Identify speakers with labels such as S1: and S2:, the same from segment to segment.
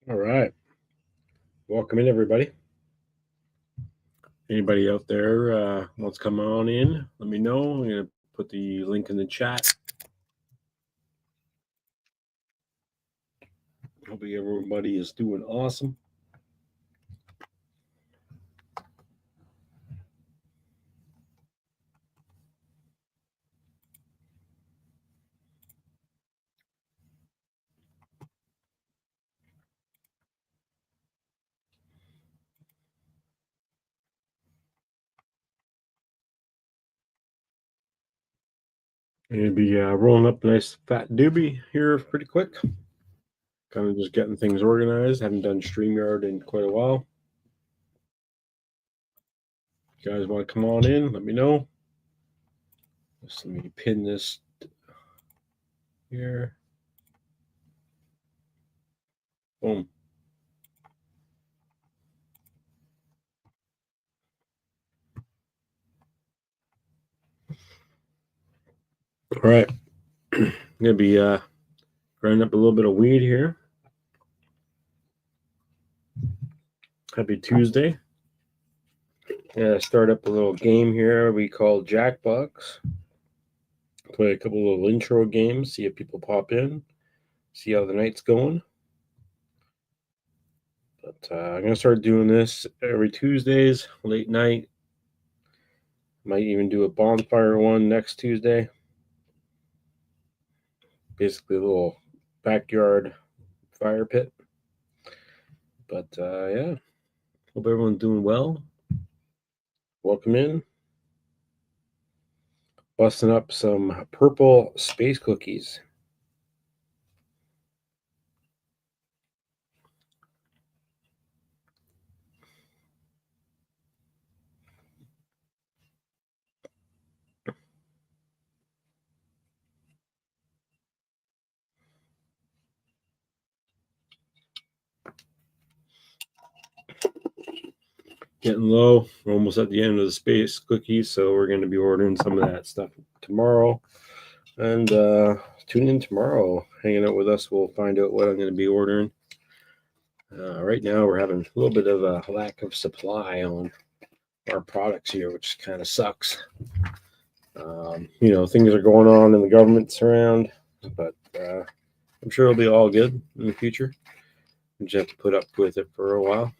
S1: All right. Welcome in, everybody. Anybody out there wants to come on in, let me know. I'm going to put the link in the chat. Hope everybody is doing awesome. I'm going to be rolling up a nice fat doobie here pretty quick. Kind of just getting things organized. Haven't done StreamYard in quite a while. If you guys want to come on in, let me know. Just let me pin this here. Boom. All right. I'm going to be grinding up a little bit of weed here. Happy Tuesday. Yeah, start up a little game here we call Jackbox. Play a couple of little intro games, see if people pop in, see how the night's going. But I'm going to start doing this every Tuesdays, late night. Might even do a bonfire one next Tuesday. Basically a little backyard fire pit. But yeah, hope everyone's doing well. Welcome in. Busting up some purple space cookies. Getting low. We're almost at the end of the space cookies, so we're going to be ordering some of that stuff tomorrow. And tune in tomorrow. Hanging out with us, we'll find out what I'm going to be ordering. Right now, we're having a little bit of a lack of supply on our products here, which kind of sucks. Things are going on in the government's around, but I'm sure it'll be all good in the future. We just have to put up with it for a while.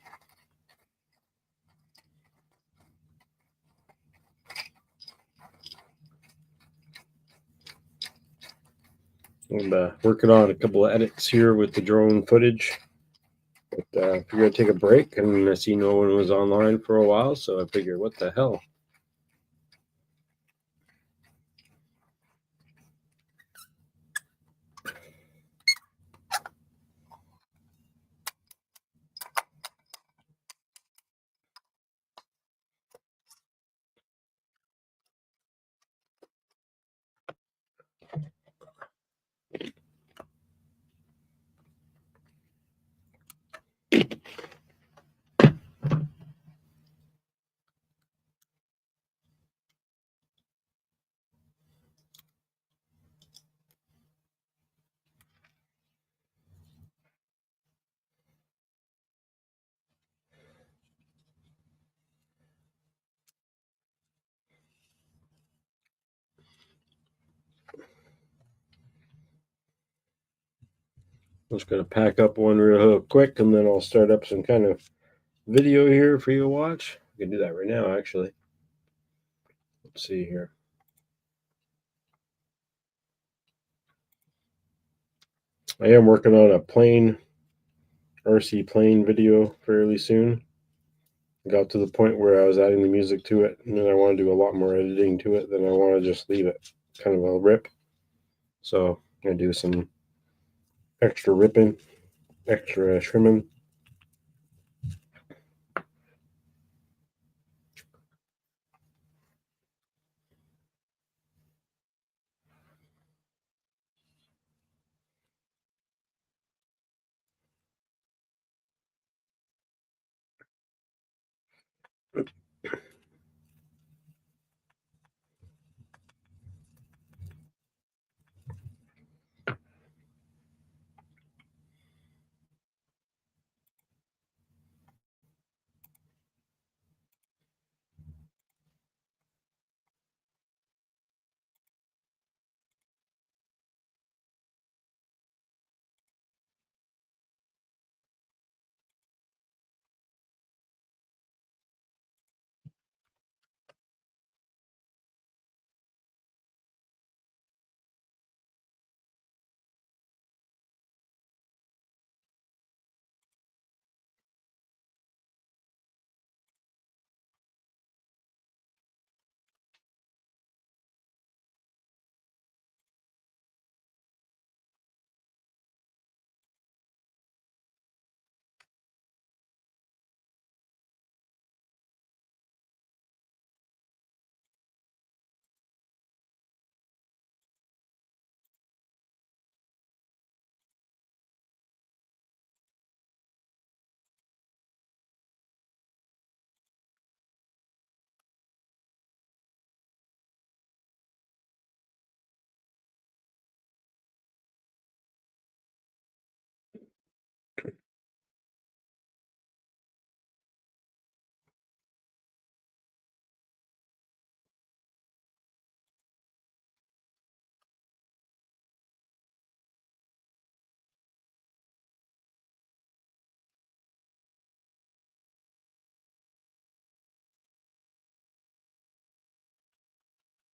S1: I'm working on a couple of edits here with the drone footage. But I figured I'd take a break, and I see no one was online for a while, so I figured, what the hell? I'm just going to pack up one real quick, and then I'll start up some kind of video here for you to watch. I can do that right now, actually. Let's see here. I am working on a plane, RC plane video fairly soon. I got to the point where I was adding the music to it, and then I want to do a lot more editing to it than I want to just leave it kind of a rip. So I'm going to do some extra ripping, extra trimming.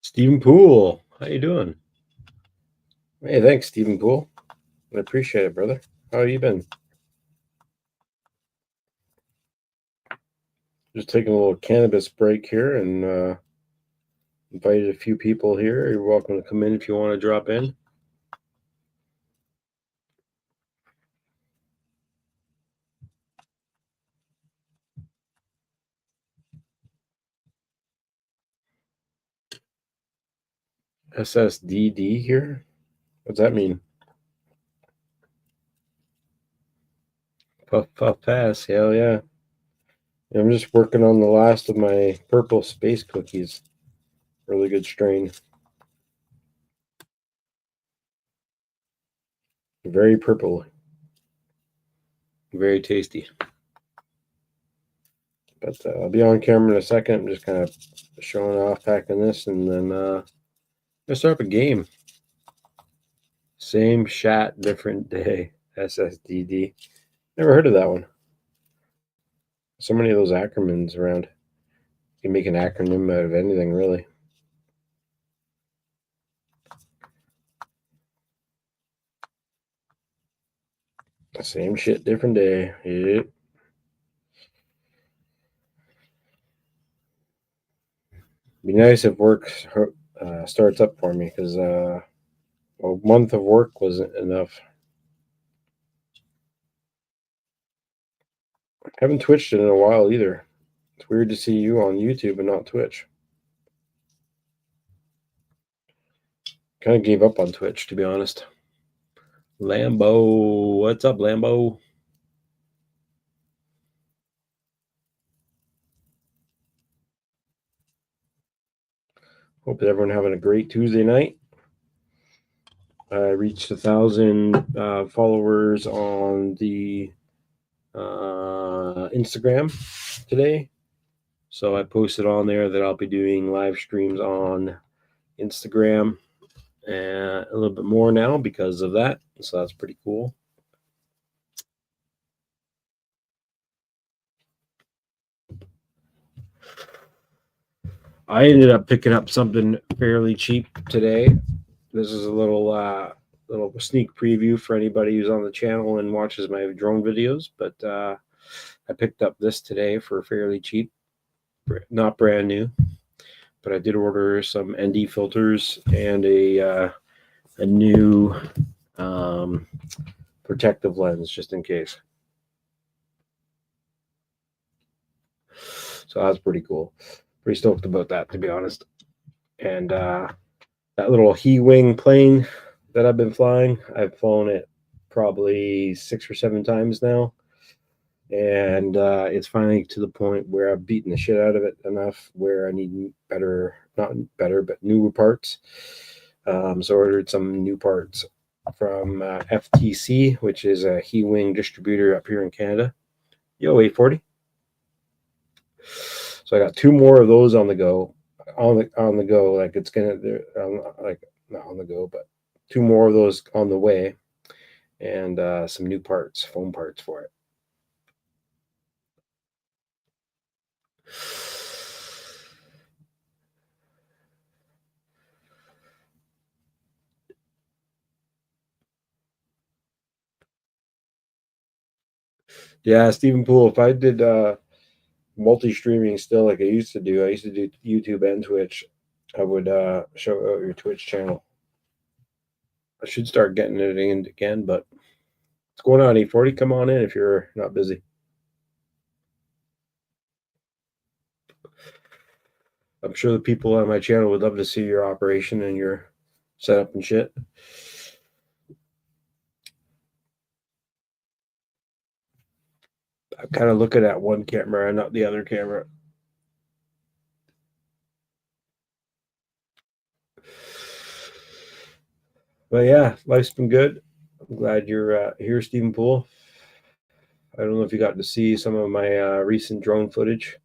S1: Stephen Poole, how you doing? Hey, thanks, Stephen Poole. I appreciate it, brother. How you been? Just taking a little cannabis break here and invited a few people here. You're welcome to come in if you want to drop in. SSDD here? What's that mean? Puff Puff Pass. Hell yeah. I'm just working on the last of my purple space cookies. Really good strain. Very purple. Very tasty. But I'll be on camera in a second. I'm just kind of showing off packing this and then let's start up a game. Same chat, different day. SSDD. Never heard of that one. So many of those acronyms around. You can make an acronym out of anything, really. Same shit, different day. Yep. Be nice if work starts up for me because a month of work wasn't enough. I haven't twitched in a while either. It's weird to see you on YouTube and not Twitch. Kind of gave up on Twitch, to be honest. Lambo, what's up, Lambo? Hope that everyone having a great Tuesday night. I reached 1,000 followers on the Instagram today. So I posted on there that I'll be doing live streams on Instagram and a little bit more now because of that. So that's pretty cool. I ended up picking up something fairly cheap today. This is a little sneak preview for anybody who's on the channel and watches my drone videos. But I picked up this today for fairly cheap, not brand new, but I did order some ND filters and a new protective lens just in case. So that's pretty cool. Pretty stoked about that, to be honest. And that little He-Wing plane that I've been flying, I've flown it probably 6 or 7 times now. And it's finally to the point where I've beaten the shit out of it enough where I need better, not better, but newer parts. So I ordered some new parts from FTC, which is a He-Wing distributor up here in Canada. Yo, 840. So I got 2 more of those on the go. On the go, like it's gonna, like not on the go, but 2 more of those on the way, and some new parts, foam parts for it. Yeah, Stephen Poole. If I did multi-streaming still like I used to do YouTube and Twitch, I would show out your Twitch channel. I should start getting it in again, but what's going on, 840? Come on in if you're not busy. I'm sure the people on my channel would love to see your operation and your setup and shit. I'm kind of looking at one camera and not the other camera. But yeah, life's been good. I'm glad you're here, Stephen Poole. I don't know if you got to see some of my recent drone footage.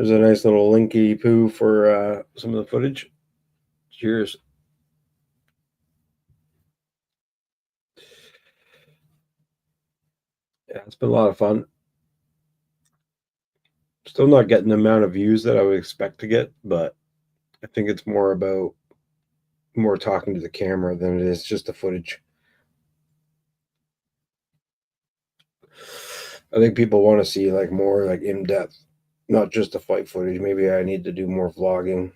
S1: There's a nice little linky poo for some of the footage. Cheers. Yeah, it's been a lot of fun. Still not getting the amount of views that I would expect to get, but I think it's more about more talking to the camera than it is just the footage. I think people want to see like more like in depth, not just the fight footage. Maybe I need to do more vlogging.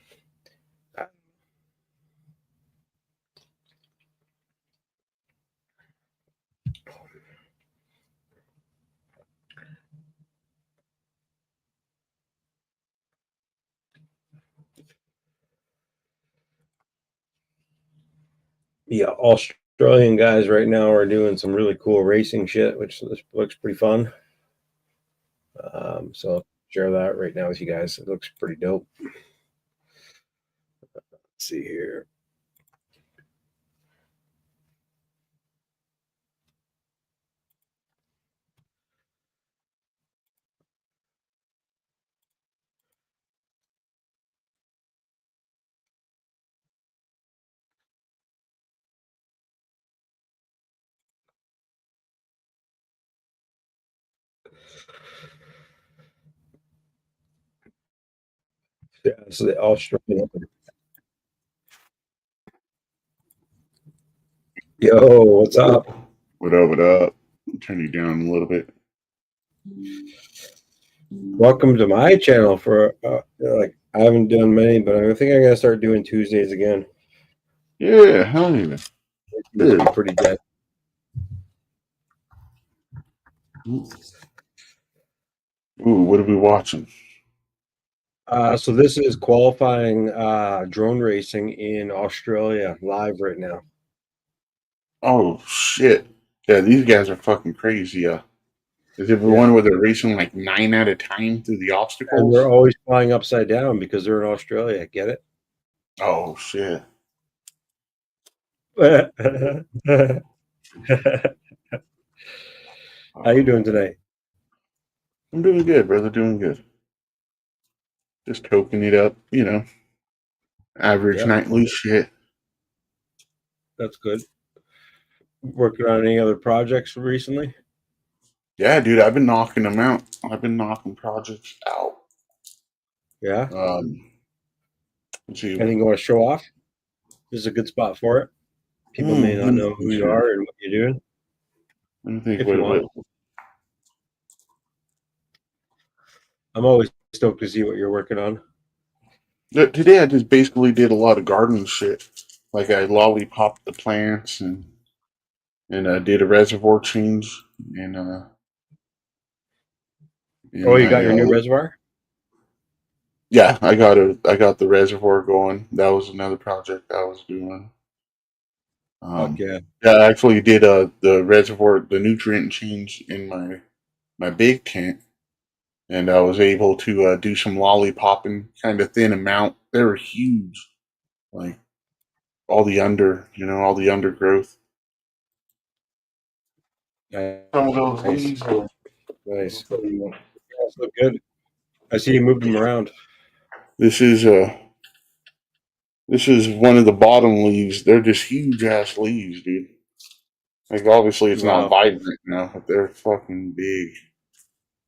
S1: Yeah, Australian guys right now are doing some really cool racing shit, which looks pretty fun. So I'll share that right now with you guys. It looks pretty dope. Let's see here. Yeah, so the Australian. Yo, what's up?
S2: What up? What up? Turn you down a little bit.
S1: Welcome to my channel. For like, I haven't done many, but I think I'm gonna start doing Tuesdays again.
S2: Yeah, hell yeah.
S1: It's been pretty dead.
S2: Ooh, what are we watching?
S1: So this is qualifying drone racing in Australia live right now.
S2: Oh shit! Yeah, these guys are fucking crazy. Is it the
S1: Yeah,
S2: one where they're racing like 9 at a time through the
S1: and they're
S2: obstacles?
S1: always flying upside down because they're in Australia. Get it?
S2: Oh shit!
S1: How you doing today?
S2: I'm doing good, brother. Doing good. Just toking it up, average
S1: Yeah,
S2: nightly shit.
S1: that's good. Working on any other projects recently?
S2: Yeah, dude, I've been knocking them out. I've been knocking projects out.
S1: Yeah.
S2: Um, let's see.
S1: Anything you want to show off? This is a good spot for it. People may not know who you
S2: Sure.
S1: are and what you're doing.
S2: Let me think.
S1: If you want,
S2: What?
S1: I'm always stoked to see what you're working on.
S2: Today I just basically did a lot of garden shit. Like I lollipopped the plants and did a reservoir change
S1: Oh,
S2: in
S1: you got
S2: my
S1: your new reservoir?
S2: yeah, I got the reservoir going. That was another project I was doing.
S1: Fuck yeah.
S2: Yeah, I actually did the reservoir the nutrient change in my big tent, and I was able to do some lollipopping, kind of thin them out. They were huge, like all the undergrowth. Some of those
S1: Nice.
S2: leaves I'll
S1: Nice.
S2: tell you what.
S1: That's look good. I see you moved them around.
S2: This is this is one of the bottom leaves. They're just huge ass leaves, dude. Like obviously it's not
S1: Wow.
S2: vibrant now, but they're fucking big.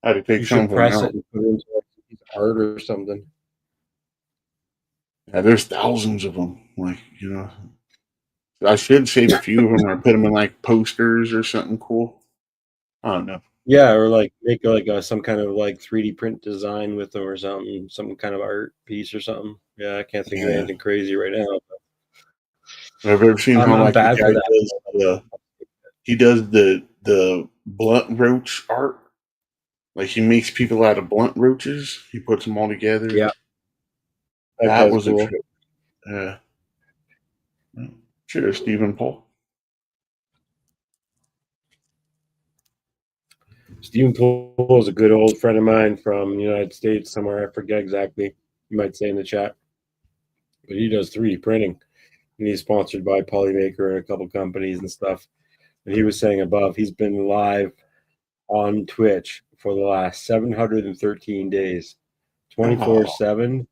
S2: I had to take
S1: You
S2: some
S1: should
S2: of them
S1: press
S2: out.
S1: it and put it into like a piece of art or something.
S2: Yeah, there's thousands of them. Like I should save a few of them or put them in like posters or something cool. I don't know.
S1: Yeah, or like make like some kind of like 3D print design with them or something, some kind of art piece or something. Yeah, I can't think of
S2: Yeah.
S1: anything crazy right now.
S2: Have you ever seen how
S1: I'm
S2: like a
S1: bad for
S2: guy
S1: that.
S2: does the blunt roach art? Like he makes people out of blunt roaches. He puts them all together.
S1: Yeah, that
S2: That
S1: guy's
S2: was a
S1: cool.
S2: trip. Yeah. Cheers, Stephen Paul.
S1: Stephen Poole is a good old friend of mine from the United States, somewhere I forget exactly. You might say in the chat, but he does 3D printing, and he's sponsored by Polymaker and a couple companies and stuff. And he was saying above, he's been live on Twitch for the last 713 days, 24/7.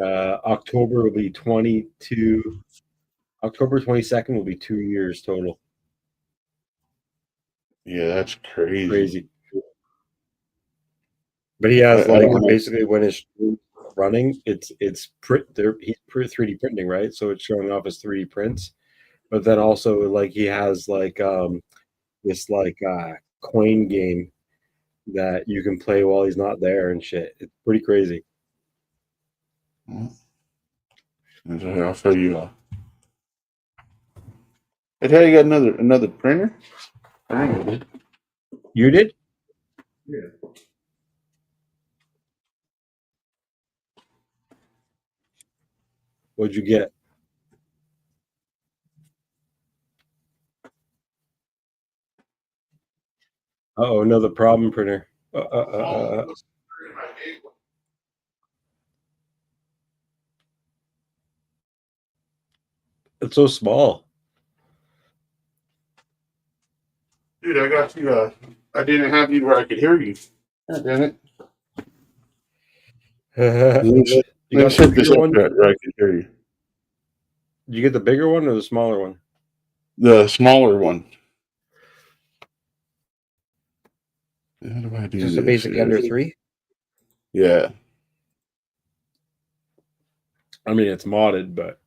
S1: October will be 22. October 22nd will be 2 years total.
S2: Yeah, that's crazy.
S1: Crazy. But he has
S2: I
S1: like
S2: don't know.
S1: basically when it's running, it's print there. He's 3D printing, right? So it's showing off his 3D prints. But then also like he has like this like coin game that you can play while he's not there and shit. It's pretty crazy.
S2: I'll show you. Hey, tell you got another printer. I think I did.
S1: You did?
S2: Yeah.
S1: What'd you get? Oh, another problem printer. It's so small.
S2: Dude, I got you. I didn't have you where I could hear you. God damn it.
S1: You
S2: Let me
S1: got the
S2: set this
S1: bigger
S2: up
S1: one?
S2: where I can hear you.
S1: Did you get the bigger one or the smaller one?
S2: The smaller one. How do I do
S1: Just a
S2: this
S1: basic
S2: here?
S1: Ender 3?
S2: Yeah.
S1: I mean, it's modded, but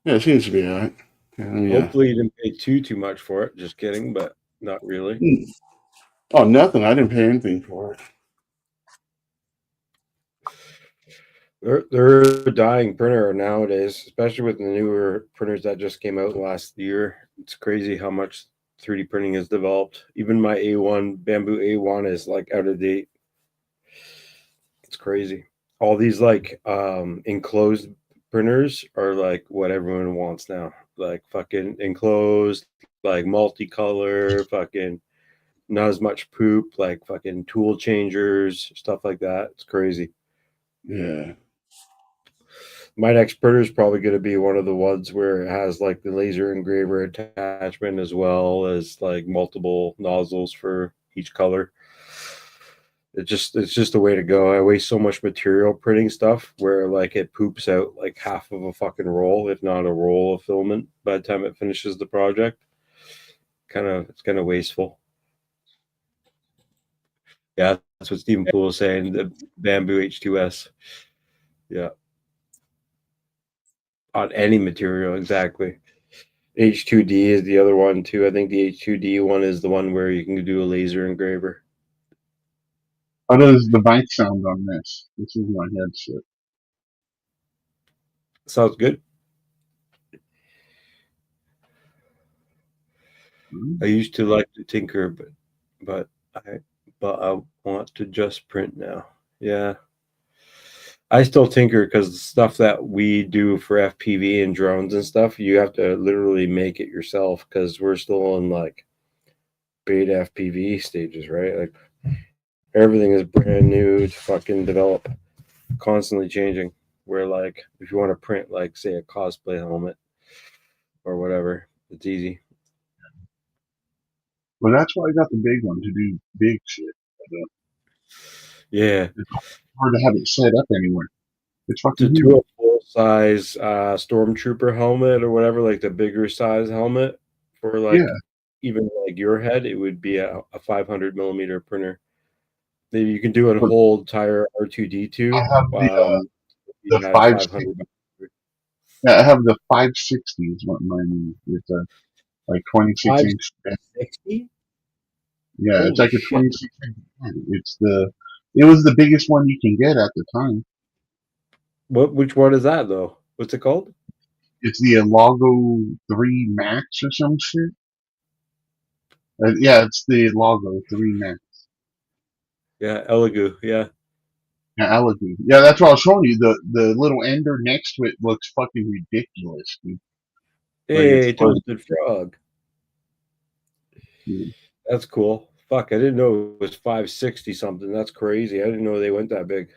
S2: Yeah, it seems to be alright. Yeah.
S1: hopefully you didn't pay too much for it. Just kidding, but not really.
S2: Oh, nothing. I didn't pay anything for it.
S1: They're a dying printer nowadays, especially with the newer printers that just came out last year. It's crazy how much 3D printing has developed. Even my A1 Bamboo A1 is like out of date. It's crazy. All these like enclosed printers are like what everyone wants now. Like fucking enclosed, like multicolor, fucking not as much poop, like fucking tool changers, stuff like that. It's crazy.
S2: Yeah.
S1: My next printer is probably going to be one of the ones where it has like the laser engraver attachment as well as like multiple nozzles for each color. It's just the way to go. I waste so much material printing stuff where like it poops out like half of a fucking roll, if not a roll of filament by the time it finishes the project. It's kind of wasteful. Yeah, that's what Stephen Poole is saying. The bamboo H2S. Yeah, on any material exactly. H2D is the other one too. I think the H2D one is the one where you can do a laser engraver.
S2: How does the mic sound on this? This is my headset.
S1: Sounds good. I used to like to tinker, but I but I want to just print now. Yeah. I still tinker because the stuff that we do for FPV and drones and stuff, you have to literally make it yourself because we're still in like beta FPV stages, right? Like everything is brand new to fucking develop, constantly changing. Where like if you want to print like say a cosplay helmet or whatever, it's easy.
S2: Well, that's why I got the big one to do big shit.
S1: Yeah,
S2: It's hard to have it set up anywhere. It's
S1: to
S2: fucking
S1: do
S2: huge.
S1: a full size stormtrooper helmet or whatever, like the bigger size helmet for
S2: Yeah,
S1: like even like your head, it would be a 500 millimeter printer. Maybe you can do a
S2: but
S1: whole entire
S2: I
S1: R2D2.
S2: have the
S1: You had
S2: 560.
S1: 500.
S2: Yeah, I have the 560 is what mine is. It's a like 26-inch.
S1: 560?
S2: Yeah, it's
S1: Holy
S2: like a
S1: shit!
S2: 26-inch. It was the biggest one you can get at the time.
S1: What? Which one is that though? What's it called?
S2: It's the Logo 3 Max or some shit. Yeah, it's the Logo 3 Max.
S1: Yeah, Elegoo. Yeah,
S2: Yeah, Alibi. Yeah, that's what I was showing you. The little ender next to it looks fucking ridiculous, dude. Like it's
S1: hey, toasted frog. That's cool. Fuck, I didn't know it was 560 something. That's crazy. I didn't know they went that big.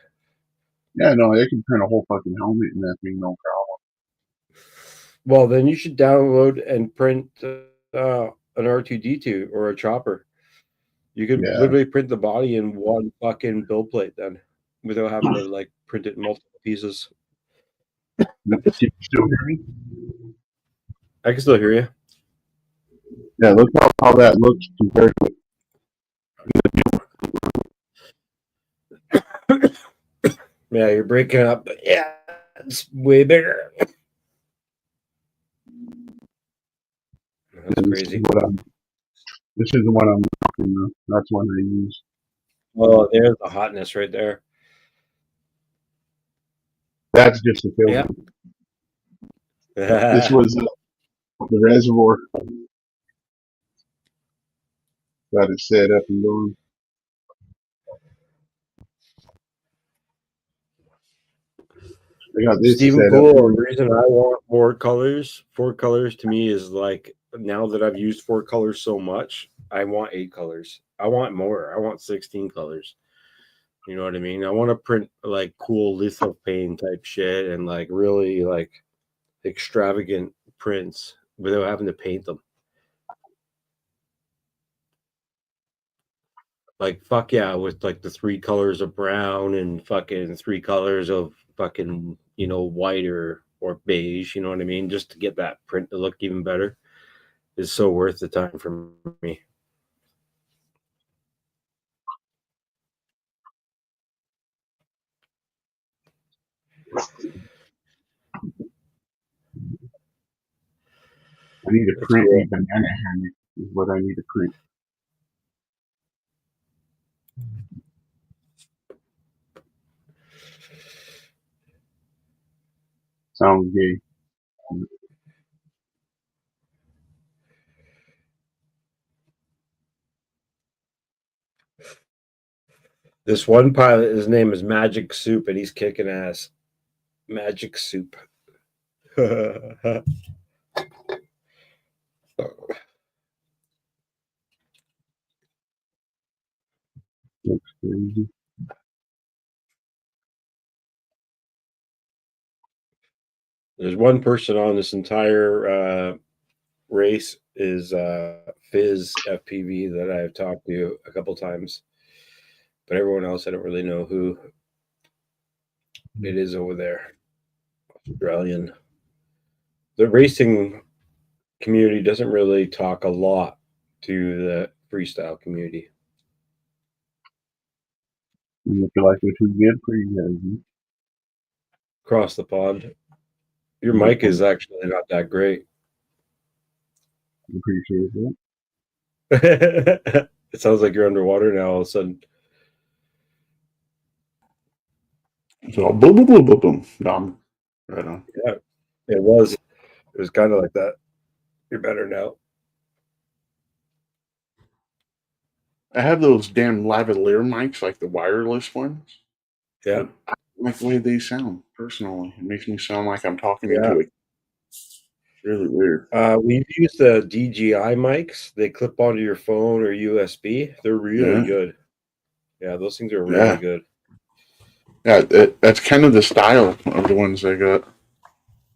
S2: yeah, no, they can print a whole fucking helmet in that thing, no problem.
S1: Well, then you should download and print an R2D2 or a chopper. You could
S2: Yeah.
S1: literally print the body in one fucking build plate then, without having to like print it in multiple pieces.
S2: Can you still hear me?
S1: I can still hear you.
S2: Yeah, look how that looks compared to
S1: Yeah, you're breaking up, but yeah, it's way bigger. That's
S2: this is
S1: crazy.
S2: what I'm. This is the one I'm talking about. That's one I use.
S1: Oh, there's the hotness right there.
S2: That's just a
S1: Yeah.
S2: filter. This was the reservoir. Got it set up and going. I got this
S1: Stephen
S2: set up
S1: Poole,
S2: here.
S1: the reason I want four colors to me is like now that I've used four colors so much, I want 8 colors. I want more. I want 16 colors. You know what I mean? I want to print like cool lithophane type shit and like really like extravagant prints without having to paint them. Like fuck yeah, with like the 3 colors of brown and fucking 3 colors of fucking, white or beige, you know what I mean? Just to get that print to look even better is so worth the time for me.
S2: I need to
S1: It's
S2: print a
S1: cool.
S2: banana hammock. Is what I need to print. Sounds gay.
S1: This one pilot, his name is Magic Soup, and he's kicking ass. Magic Soup.
S2: Looks crazy.
S1: There's one person on this entire race is Fizz FPV that I've talked to a couple times, but everyone else I don't really know who it is over there. Australian. The racing community doesn't really talk a lot to the freestyle community.
S2: You feel like you're too good for you guys.
S1: Across the pond. Your
S2: Huh?
S1: mic is actually not that great.
S2: I appreciate that.
S1: It sounds like you're underwater now all of a sudden.
S2: So boom, boom, boom, boom, boom. Right on.
S1: Yeah, it was. It was kind of like that. You're better now.
S2: I have those damn lavalier mics, like the wireless ones.
S1: Yeah.
S2: But I don't like the way they sound. Personally, it makes me sound like I'm talking
S1: Yeah.
S2: into it. It's really weird.
S1: We've used the DJI mics. They clip onto your phone or USB. They're really
S2: Yeah,
S1: good. Yeah, those things are really
S2: yeah,
S1: good.
S2: yeah. That's kind of the style of the ones I got,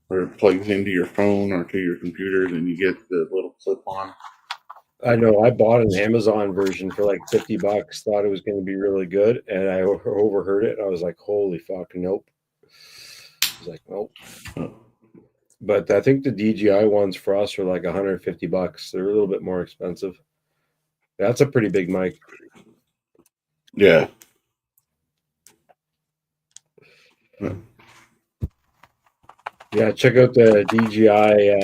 S2: where it plugs into your phone or to your computer, and you get the little clip on.
S1: I know I bought an Amazon version for like $50, thought it was going to be really good, and I overheard it. And I was like, holy fuck, nope. I was like, nope. But I think the DJI ones for us are like $150. They're a little bit more expensive. That's a pretty big mic.
S2: Yeah.
S1: Yeah, check out the DJI,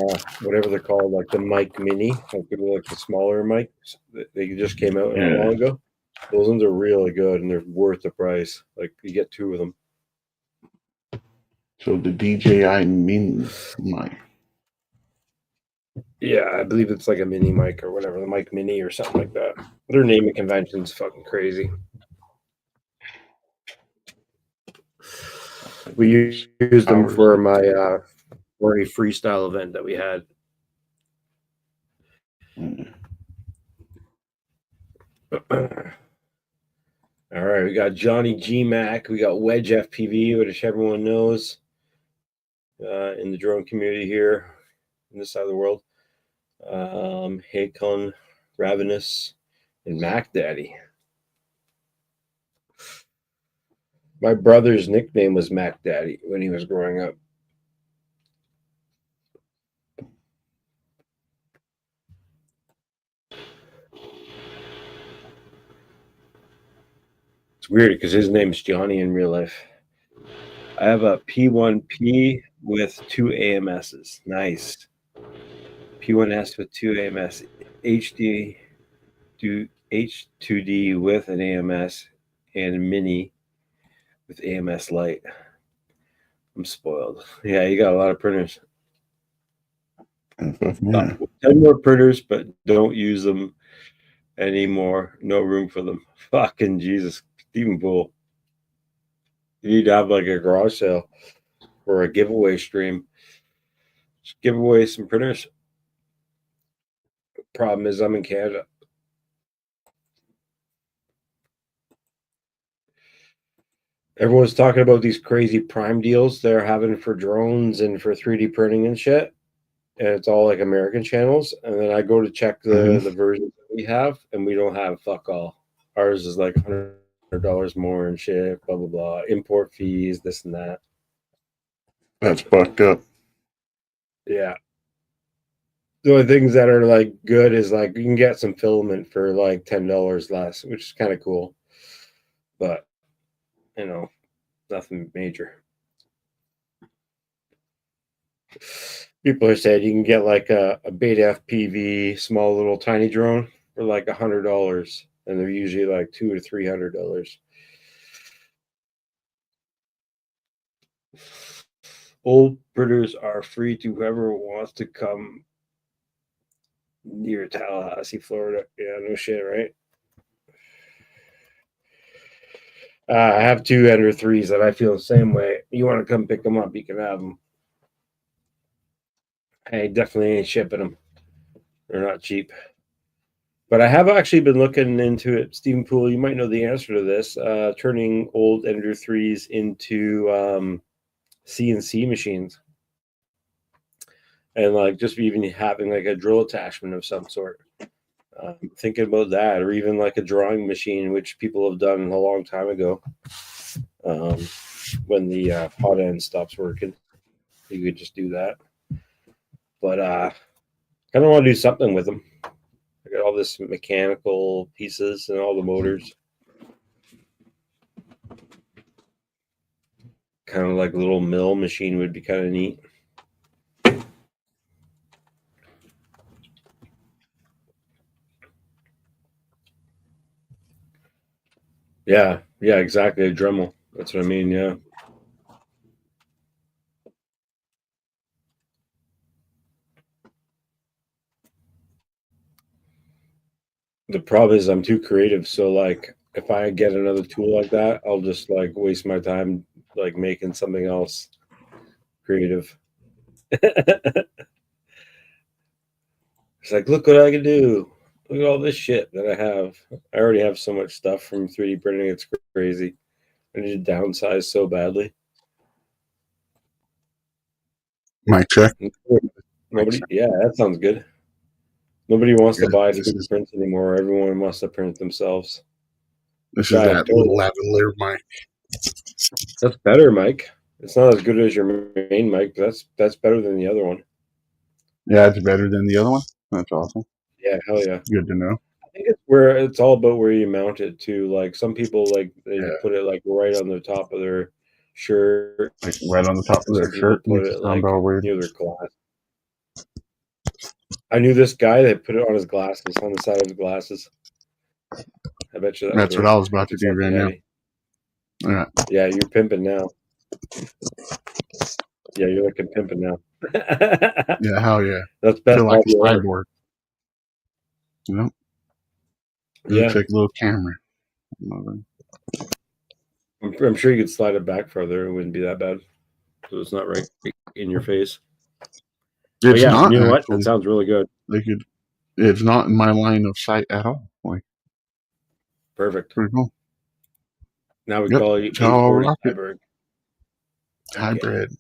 S1: whatever they're called, like the mic mini, like the smaller mics. They just came out not
S2: Yeah.
S1: long ago. Those ones are really good and they're worth the price. Like you get 2 of them.
S2: So the DJI Mini mic.
S1: Yeah, I believe it's like a mini mic or whatever, the mic mini or something like that. Their naming convention's fucking crazy. We used them
S2: Powers
S1: for
S2: that
S1: my for a freestyle event that we had. All right, we got Johnny G Mac, we got Wedge FPV, which everyone knows in the drone community here in this side of the world. Hakon, Ravenous, And Mac Daddy. My brother's nickname was Mac Daddy when he was growing up. It's weird because his name's Johnny in real life. I have a P1P with two AMSs. Nice. P1S with two AMS. HD do H2D with an AMS and mini with AMS light. I'm spoiled. Yeah, you got a lot of printers.
S2: Yeah.
S1: 10 more printers, but don't use them anymore. No room for them. Fucking Jesus. Stephen Poole. You need to have like a garage sale or a giveaway stream. Just give away some printers. Problem is, I'm in Canada. Everyone's talking about these crazy prime deals they're having for drones and for 3D printing and shit. And it's all like American channels. And then I go to check the versions that we have, and we don't have fuck all. Ours is like $100 more and shit, blah, blah, blah. Import fees, this and that.
S2: That's fucked up.
S1: Yeah. The only things that are like good is like you can get some filament for like $10 less, which is kind of cool. But, you know, nothing major. People are saying you can get like a beta FPV small little tiny drone for like $100, and they're usually like $200 to $300. Old printers are free to whoever wants to come near Tallahassee, Florida. Yeah, no shit, right? I have two Ender 3s that I feel the same way. You want to come pick them up, you can have them. I definitely ain't shipping them. They're not cheap. But I have actually been looking into it. Stephen Poole, you might know the answer to this. Turning old Ender 3s into CNC machines. And like just even having like a drill attachment of some sort. Thinking about that, or even like a drawing machine, which people have done a long time ago. When the hot end stops working, you could just do that. But I kind of want to do something with them. I got all this mechanical pieces and all the motors. Kind of like a little mill machine would be kind of neat. Yeah, yeah, exactly. A Dremel. That's what I mean. Yeah. The problem is I'm too creative. So like, if I get another tool like that, I'll just like waste my time like making something else creative. It's like, look what I can do. Look at all this shit that I have. I already have so much stuff from 3D printing. It's crazy. I need to downsize so badly.
S2: Mic check.
S1: Nobody, yeah, that sounds good. Nobody wants to
S2: Yeah,
S1: buy
S2: this
S1: 3D
S2: is
S1: prints anymore. Everyone wants to print themselves.
S2: this is
S1: Yeah,
S2: that
S1: totally.
S2: little lavalier mic.
S1: That's better, Mike. It's not as good as your main mic, but that's better than the other one.
S2: Yeah, it's better than the other one. That's awesome.
S1: Yeah, hell yeah.
S2: Good to know.
S1: I think it's where it's all about where you mount it to. Like some people like they
S2: Yeah,
S1: put it like right on the top of their shirt,
S2: like right on the top
S1: or
S2: of their
S1: some people
S2: shirt
S1: put
S2: makes it
S1: it
S2: sound
S1: like
S2: all weird.
S1: near their glass. I knew this guy that put it on his glasses, on the side of his glasses. I bet you that would
S2: That's what
S1: work
S2: I was about
S1: if
S2: to
S1: it's
S2: do
S1: something
S2: right now.
S1: heavy.
S2: All right.
S1: Yeah, you're pimping now. Yeah, you're looking pimping now.
S2: Yeah, hell yeah.
S1: That's
S2: I
S1: best
S2: feel like
S1: hobby
S2: a
S1: ever.
S2: cyborg. You know, it looks
S1: Yeah,
S2: like a little camera.
S1: I'm sure you could slide it back further. It wouldn't be that bad. So it's not right in your face. But
S2: It's
S1: yeah,
S2: not
S1: you know what? That
S2: actually.
S1: sounds really good.
S2: They could. It's not in my line of sight at all. Like,
S1: Perfect.
S2: pretty cool.
S1: Now we
S2: Yep.
S1: call you
S2: That's how I'll
S1: 840
S2: rock it.
S1: Cyberg. Okay.
S2: Hybrid.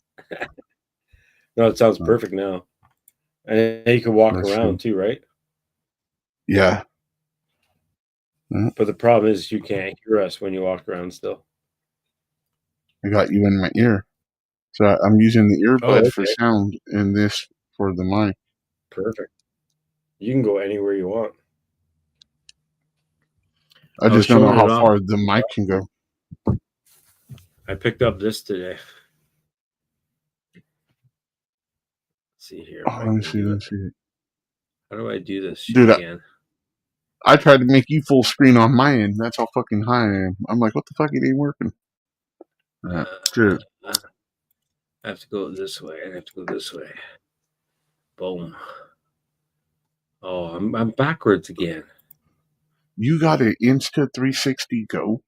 S1: No, it sounds
S2: Oh,
S1: perfect now. And you can walk
S2: that's true.
S1: around too, right?
S2: Yeah.
S1: But the problem is you can't hear us when you walk around still.
S2: I got you in my ear. So I'm using the
S1: Oh,
S2: earbuds for
S1: okay.
S2: sound and this for the mic.
S1: Perfect. You can go anywhere you want.
S2: I
S1: I was
S2: just don't know
S1: showing
S2: how
S1: it off.
S2: far the mic can go.
S1: I picked up this today. Let's see here if
S2: Oh,
S1: I
S2: let me
S1: can
S2: see.
S1: do
S2: Let
S1: it.
S2: me see.
S1: How do I do this shit
S2: Dude,
S1: again?
S2: I tried to make you full screen on my end. That's how fucking high I am. I'm like, what the fuck? It ain't working. Shit.
S1: I have to go this way. I have to go this way. Boom. Oh, I'm backwards again.
S2: You got an Insta 360 Go?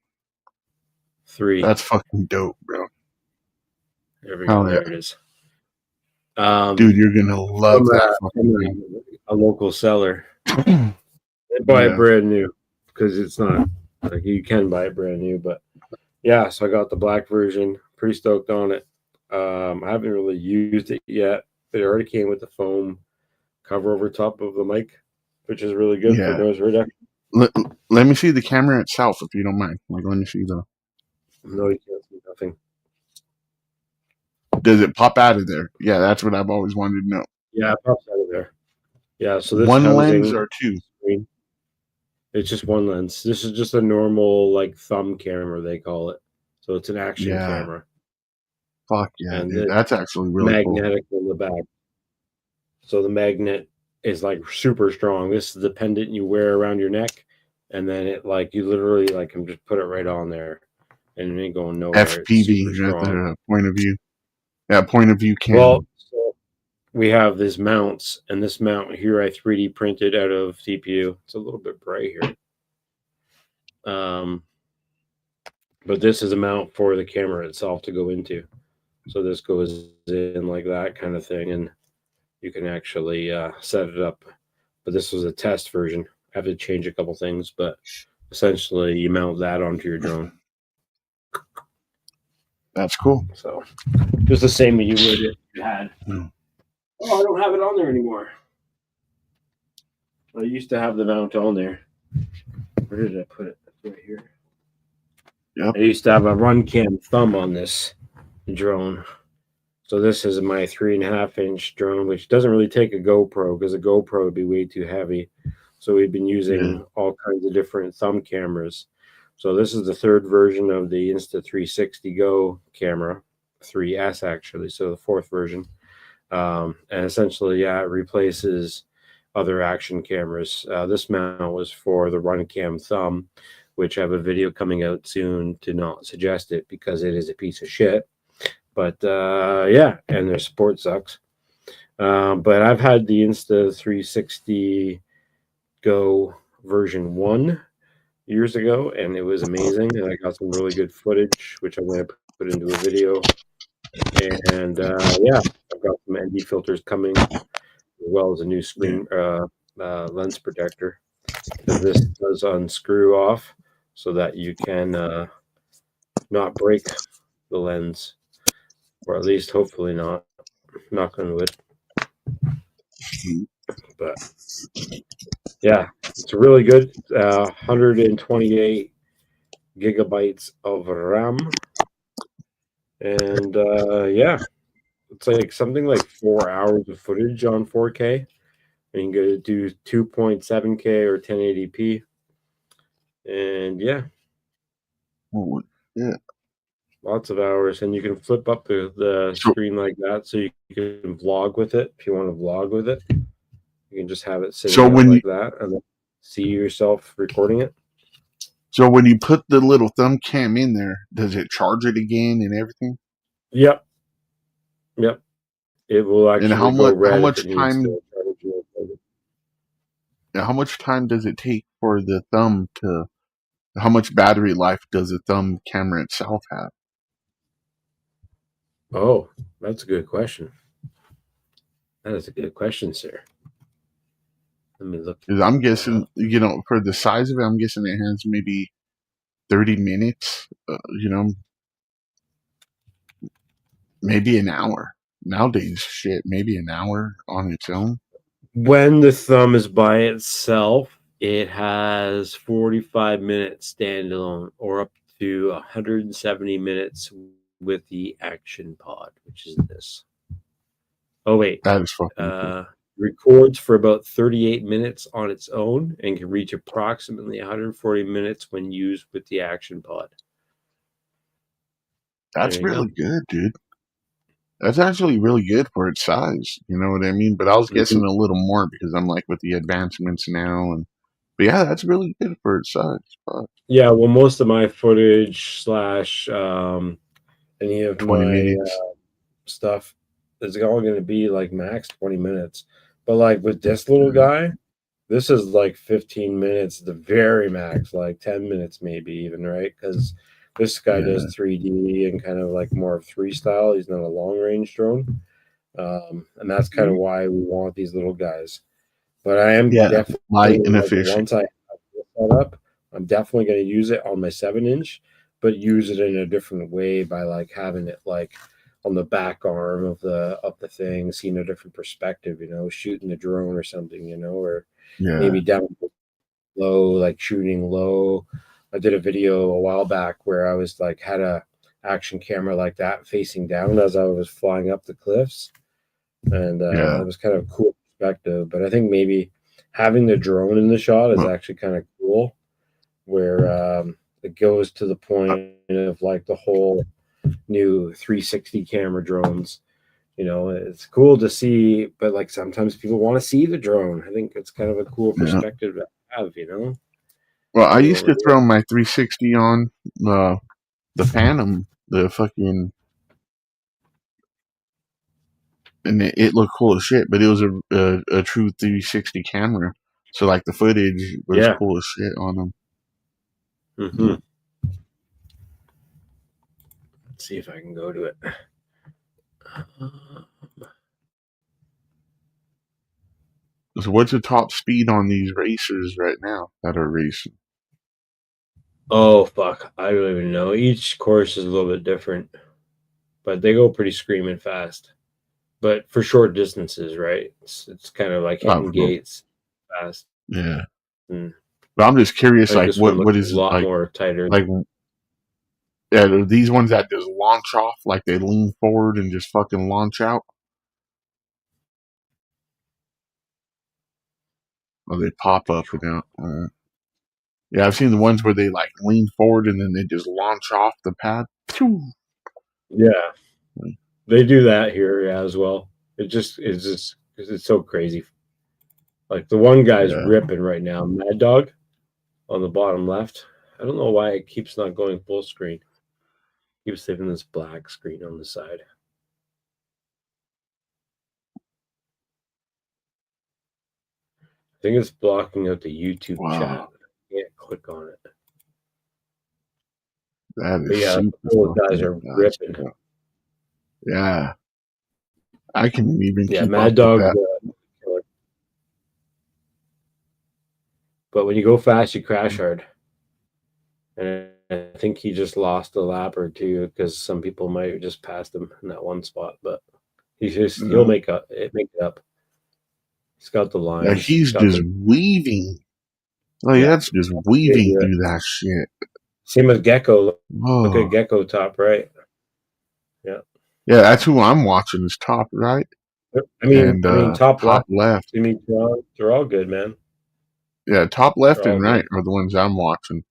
S1: 3.
S2: That's fucking dope, bro.
S1: There we go.
S2: Hell yeah.
S1: There it is.
S2: Dude, you're gonna love that fucking thing.
S1: A local seller. They buy it
S2: Yeah.
S1: brand new because it's not like you can buy it brand new, but yeah. So I got the black version. Pretty stoked on it. I haven't really used it yet. It already came with the foam cover over top of the mic, which is really good for
S2: Yeah.
S1: noise reduction.
S2: Let me see the camera itself, if you don't mind. Like, let me see the.
S1: No, you can't see nothing.
S2: Does it pop out of there? Yeah, that's what I've always wanted to know.
S1: Yeah, it pops out of there. Yeah, so this
S2: One lens
S1: housing
S2: or two?
S1: screen, it's just one lens. This is just a normal like thumb camera they call it. So it's an action
S2: Yeah.
S1: camera.
S2: Fuck yeah,
S1: And
S2: dude.
S1: it's
S2: That's actually really cool.
S1: magnetic in the back. So the magnet is like super strong. This is the pendant you wear around your neck, and then it like you literally like can just put it right on there, and it ain't going nowhere. It's super
S2: FPV, right
S1: strong.
S2: there, point of view. Yeah, point of view cam.
S1: Well, so we have these mounts, and this mount here I 3D printed out of CPU. It's a little bit bright here. But this is a mount for the camera itself to go into. So this goes in like that kind of thing, and you can actually set it up. But this was a test version. I have to change a couple things, but essentially you mount that onto your drone.
S2: That's cool.
S1: So just the same that you would if you had. Oh, I don't have it on there anymore. I used to have the mount on there. Where did I put it? Right here.
S2: Yep.
S1: I used to have a run cam thumb on this drone. So this is my 3.5-inch drone, which doesn't really take a GoPro because a GoPro would be way too heavy. So we've been using all kinds of different thumb cameras. So this is the third version of the Insta360 Go camera, 3S actually. So the fourth version, and essentially, yeah, it replaces other action cameras. This mount was for the RunCam thumb, which I have a video coming out soon to not suggest it because it is a piece of shit. But yeah, and their support sucks. But I've had the Insta360 Go version 1 years ago, and it was amazing. And I got some really good footage, which I'm going to put into a video. And yeah, I've got some ND filters coming, as well as a new screen lens protector, because this does unscrew off so that you can not break the lens, or at least hopefully not. Knock on wood. But yeah, it's really good. 128 gigabytes of RAM, and yeah, it's like something like 4 hours of footage on 4K. And you can go to do 2.7K or 1080p, and yeah,
S2: Yeah.
S1: lots of hours. And you can flip up the screen like that, so you can vlog with it if you want to vlog with it. You can just have it sitting out like that, and then see yourself recording it.
S2: So when you put the little thumb cam in there, does it charge it again and everything?
S1: Yep. Yep. It will actually
S2: And
S1: go red
S2: how
S1: if
S2: much
S1: it needs
S2: time?
S1: to.
S2: How much time does it take for the thumb to? How much battery life does the thumb camera itself have?
S1: Oh, that's a good question. That is a good question, sir. Let me look.
S2: Because I'm guessing, you know, for the size of it, I'm guessing it has maybe 30 minutes. You know, maybe an hour. Nowadays, shit, maybe an hour on its own.
S1: When the thumb is by itself, It has 45 minutes standalone, or up to 170 minutes with the action pod, which is this. Oh wait,
S2: That is fucking cool.
S1: records for about 38 minutes on its own and can reach approximately 140 minutes when used with the action pod.
S2: That's
S1: There you
S2: really
S1: go.
S2: good, dude. That's actually really good for its size. You know what I mean? But I was guessing
S1: Mhm.
S2: a little more because I'm like with the advancements now, and but yeah, that's really good for its size. Fuck.
S1: Yeah, well, most of my footage slash any of
S2: 20 minutes.
S1: stuff is all going to be like max 20 minutes. But like with this little
S2: Yeah,
S1: guy, this is like 15 minutes, the very max, like 10 minutes, maybe even, right? Because this guy does
S2: yeah,
S1: 3D and kind of like more of three style. He's not a long range drone. And that's kind of why we want these little guys. But I am
S2: yeah.
S1: definitely
S2: Light and
S1: like
S2: efficient.
S1: once I have this set up, I'm definitely going to use it on my 7 inch, but use it in a different way by like having it like on the back arm of the thing, seeing a different perspective, shooting the drone or something, or
S2: Yeah,
S1: maybe down low, like shooting low. I did a video a while back where I was like had a action camera like that facing down as I was flying up the cliffs, and
S2: yeah.
S1: it was kind of a cool perspective. But I think maybe having the drone in the shot is
S2: Well,
S1: actually kind of cool, where it goes to the point of like the whole new 360 camera drones. It's cool to see, but like sometimes people want to see the drone. I think it's kind of a cool
S2: yeah.
S1: perspective to have,
S2: Well, I
S1: see
S2: used
S1: what we're
S2: to
S1: doing.
S2: throw my 360 on the Phantom, the fucking, and it looked cool as shit. But it was a true 360 camera, so like the footage was
S1: Yeah.
S2: cool as shit on them.
S1: Hmm. Let's see if I can go to it.
S2: So what's the top speed on these racers right now that are racing?
S1: Oh fuck, I don't even know. Each course is a little bit different, but they go pretty screaming fast. But for short distances, right? It's kind of like
S2: Oh, of
S1: hitting
S2: course.
S1: gates fast,
S2: Yeah.
S1: and
S2: But I'm just curious,
S1: I think
S2: like
S1: this one looks
S2: what
S1: a
S2: is it
S1: lot
S2: like?
S1: more tighter.
S2: Like, yeah, are these ones that just launch off, like they lean forward and just fucking launch out, or they pop up and out? Yeah, I've seen the ones where they like lean forward and then they just launch off the pad. Phew.
S1: Yeah, they do that here, yeah, as well. It's so crazy. Like the one guy's
S2: Yeah.
S1: ripping right now, Mad Dog on the bottom left. I don't know why it keeps not going full screen. Keeps leaving this black screen on the side. I think it's blocking out the YouTube chat.
S2: Wow,
S1: I can't click on it.
S2: that
S1: But
S2: is
S1: yeah,
S2: super
S1: those guys
S2: fucking
S1: are
S2: nuts,
S1: ripping.
S2: bro. Yeah, I can even
S1: Yeah,
S2: keep up
S1: Mad
S2: with
S1: Dog's
S2: that.
S1: killer. But when you go fast, you crash hard. And I think he just lost a lap or two because some people might have just passed him in that one spot. But he'll
S2: Uh,
S1: make it up. He's got the
S2: yeah,
S1: lines. He's
S2: he's
S1: got
S2: just
S1: the
S2: weaving. Like
S1: yeah.
S2: that's just
S1: They
S2: weaving
S1: do it.
S2: through that shit.
S1: Same with Gecko. Look at
S2: Whoa.
S1: Gecko top right. Yeah.
S2: Yeah, that's who I'm watching is top right and
S1: I mean top
S2: top
S1: left.
S2: left.
S1: I mean they're all good, man.
S2: Yeah, top
S1: They're
S2: left
S1: all
S2: and right
S1: good.
S2: are the ones I'm watching.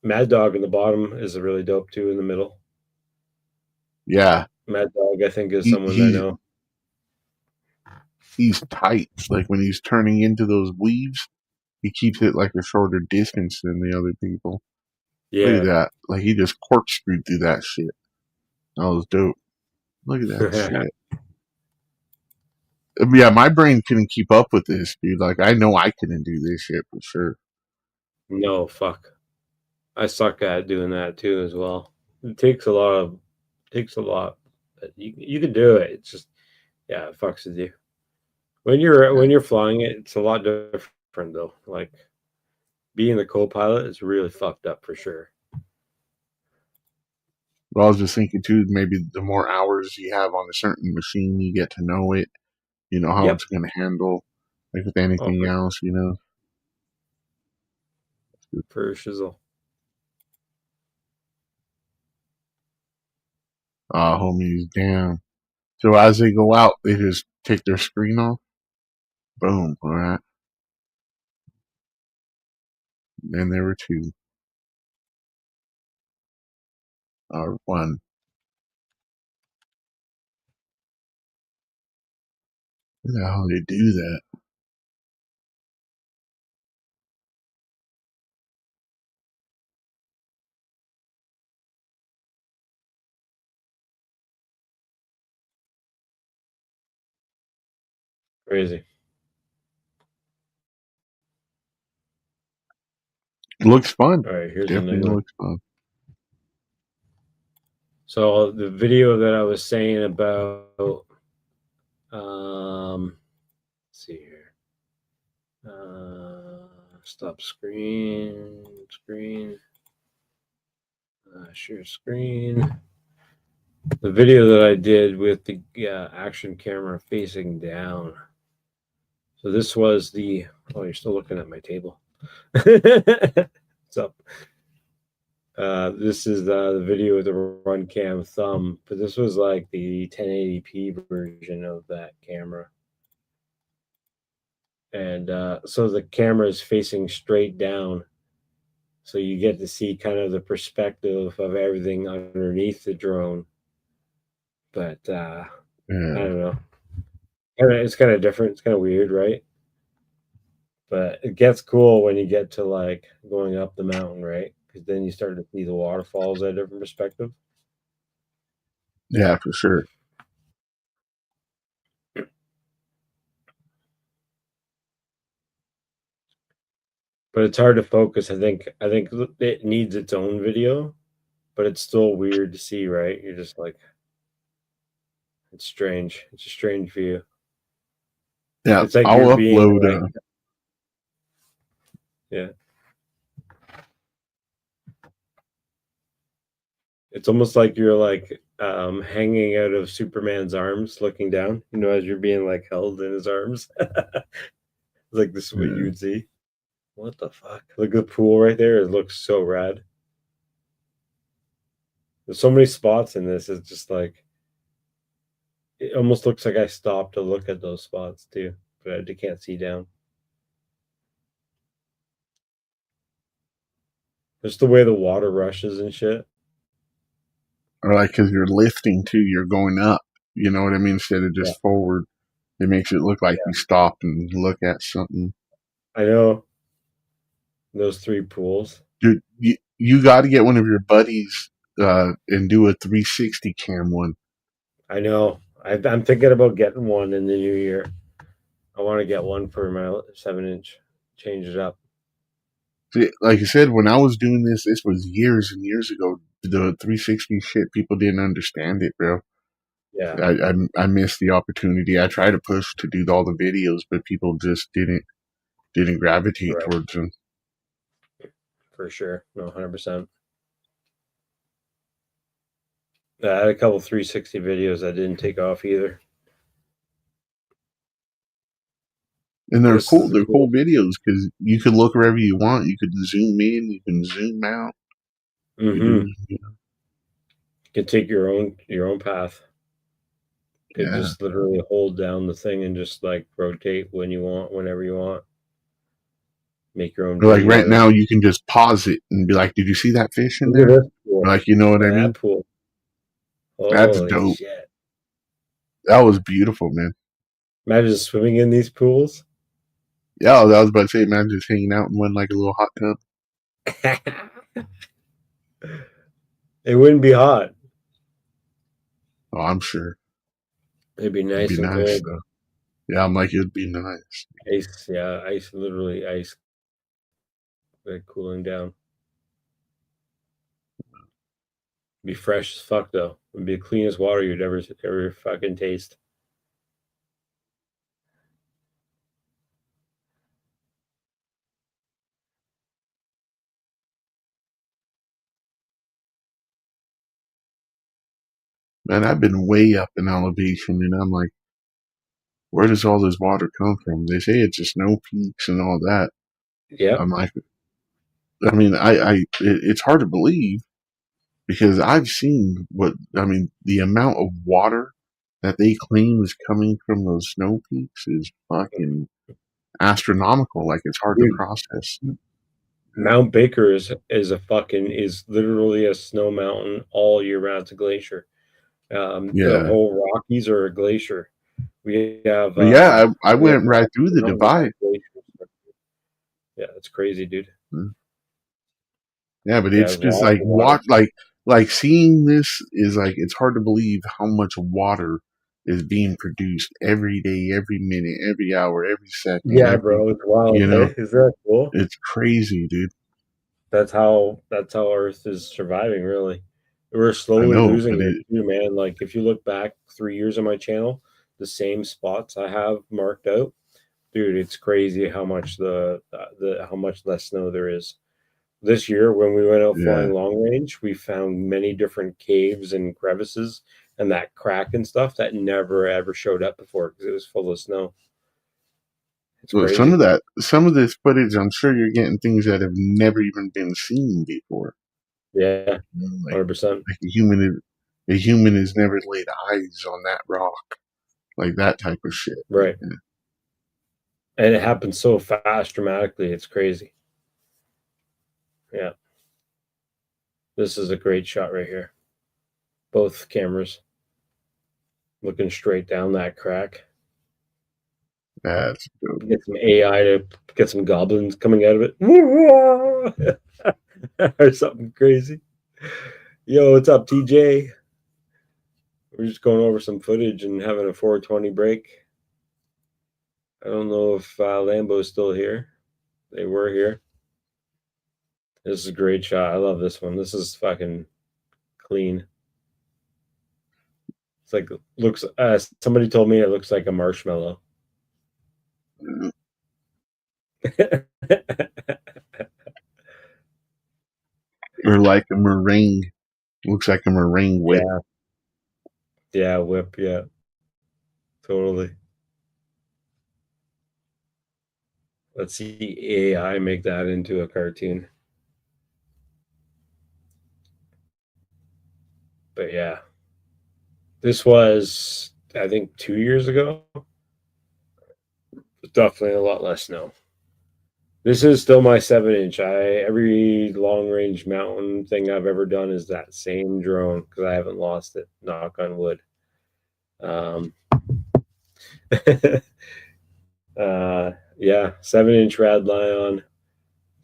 S1: Mad Dog in the bottom is a really dope too in the middle.
S2: Yeah,
S1: Mad Dog, I think, is
S2: he,
S1: someone I
S2: he's
S1: know.
S2: he's tight. Like when he's turning into those weaves, he keeps it like a shorter distance than the other people. Look at
S1: Yeah.
S2: that. Like he just corkscrewed through that shit. That was dope. Look at that shit. Yeah, my brain couldn't keep up with this, dude. Like I know I couldn't do this shit for sure.
S1: No, fuck. I suck at doing that too as well. It takes a lot of takes a lot. But you can do it. It's just yeah, it fucks with you.
S2: Yeah.
S1: When you're flying it, it's a lot different though. Like being the co-pilot is really fucked up for sure.
S2: But I was just thinking too, maybe the more hours you have on a certain machine, you get to know it. You know how
S1: Yep.
S2: it's going to handle, like with
S1: Oh,
S2: anything
S1: for
S2: else. You know.
S1: for shizzle.
S2: Homies, damn. So as they go out, they just take their screen off. Boom. All right. And there were two. Or one. How they do that?
S1: Crazy.
S2: Looks fun.
S1: All right, here's
S2: Definitely
S1: another one.
S2: looks fun.
S1: So the video that I was saying about, let's see here. Stop screen, share screen. The video that I did with the action camera facing down. So this was the. Oh, you're still looking at my table. What's up? This is the video with the run cam thumb, but this was like the 1080p version of that camera. And so the camera is facing straight down. So you get to see kind of the perspective of everything underneath the drone. But I don't know. It's kind of different. It's kind of weird, right? But it gets cool when you get to like going up the mountain, right? Because then you start to see the waterfalls at a different perspective.
S2: Yeah, for sure.
S1: But it's hard to focus. I think it needs its own video, but it's still weird to see, right? You're just like, it's strange. It's a strange view.
S2: Yeah,
S1: It's like you're
S2: I'll
S1: being
S2: upload.
S1: like, yeah. It's almost like you're like hanging out of Superman's arms, looking down. You know, as you're being like held in his arms. Like this is what you would see. What the fuck? Look at the pool right there. It looks so rad. There's so many spots in this. It's just like it almost looks like I stopped to look at those spots too, but I can't see down. Just the way the water rushes and shit.
S2: Or like because you're lifting too, you're going up. You know what I mean? Instead of
S1: Yeah,
S2: just forward, it makes it look like
S1: yeah.
S2: you stopped and look at something.
S1: I know those three pools.
S2: Dude, you got to get one of your buddies and do a 360 cam one.
S1: I know. I'm thinking about getting one in the new year. I want to get one for my 7-inch. Change it up.
S2: See, like I said, when I was doing this was years and years ago. The 360 shit, people didn't understand it, bro.
S1: Yeah,
S2: I missed the opportunity. I tried to push to do all the videos, but people just didn't gravitate
S1: right.
S2: towards them.
S1: For sure. No, 100%. I had a couple 360 videos that didn't take off either.
S2: And they're
S1: This is
S2: cool.
S1: the
S2: They're cool
S1: cool.
S2: videos because you can look wherever you want. You can zoom in. You can zoom out. You
S1: Mm-hmm.
S2: do.
S1: You can take your own path. You could
S2: Yeah.
S1: just literally hold down the thing and just like rotate when you want, whenever you want. Make your own
S2: Or like right
S1: videos.
S2: now, you can just pause it and be like, "Did you see that fish in
S1: Look at
S2: there?"
S1: this pool.
S2: Or like, you know what
S1: Look
S2: I
S1: at that
S2: mean?
S1: pool.
S2: That's
S1: Holy
S2: dope.
S1: shit.
S2: That was beautiful, man.
S1: Imagine swimming in these pools.
S2: Yeah, I was about to say, man, just hanging out in one like a little hot tub.
S1: It wouldn't be hot.
S2: Oh, I'm sure
S1: It'd be
S2: it'd be
S1: nice and
S2: nice
S1: cold.
S2: though. Yeah, I'm like, it'd be nice.
S1: Ice, yeah, ice, literally ice, like cooling down. Be fresh as fuck though. It'd be the cleanest water you'd ever fucking taste.
S2: Man, I've been way up in elevation, and I'm like, where does all this water come from? They say it's the snow peaks and all that.
S1: Yep.
S2: I'm like, I mean, it's hard to believe because I've seen the amount of water that they claim is coming from those snow peaks is fucking astronomical. Like it's hard to
S1: Dude,
S2: process.
S1: Mount Baker is literally a snow mountain all year round. It's a glacier. The
S2: Yeah,
S1: whole Rockies are a glacier. We have
S2: but yeah, I
S1: we have
S2: went right through the
S1: mountains that
S2: divide.
S1: glaciers. Yeah, it's crazy, dude.
S2: Yeah, but
S1: Yeah,
S2: it's
S1: there's
S2: just
S1: lots
S2: like
S1: of water.
S2: like seeing this is like it's hard to believe how much water is being produced every day, every minute, every hour, every second,
S1: Yeah,
S2: every
S1: bro, it's wild.
S2: you know,
S1: Hey, is that cool?
S2: it's crazy, dude.
S1: That's how Earth is surviving. Really, we're
S2: I
S1: slowly
S2: know, but
S1: losing it too, man. Like if you look back 3 years on my channel, the same spots I have marked out, dude, it's crazy how much the how much less snow there is. This year, when we went out
S2: yeah.
S1: flying long range, we found many different caves and crevices and that crack and stuff that never ever showed up before because it was full of snow. It's
S2: Well,
S1: crazy.
S2: some of this footage, I'm sure you're getting things that have never even been seen before.
S1: Yeah,
S2: You know,
S1: 100%.
S2: like a human has never laid eyes on that rock, like that type of shit. Like,
S1: Right. And it happens so fast, dramatically. It's crazy. Yeah. This is a great shot right here. Both cameras looking straight down that crack.
S2: that's dope.
S1: Get some AI to get some goblins coming out of it. Or something crazy. Yo, what's up, TJ? We're just going over some footage and having a 420 break. I don't know if Lambo's still here. They were here. This is a great shot. I love this one. This is fucking clean. It's like looks. Somebody told me it looks like a marshmallow.
S2: Or like a meringue. Looks like a meringue whip.
S1: Yeah, yeah, whip, yeah, totally. Let's see AI make that into a cartoon. But yeah, this was I think 2 years ago. Definitely a lot less snow. This is still my 7 inch. Every long range mountain thing I've ever done is that same drone because I haven't lost it. Knock on wood. Um, yeah, 7 inch Rad Lion,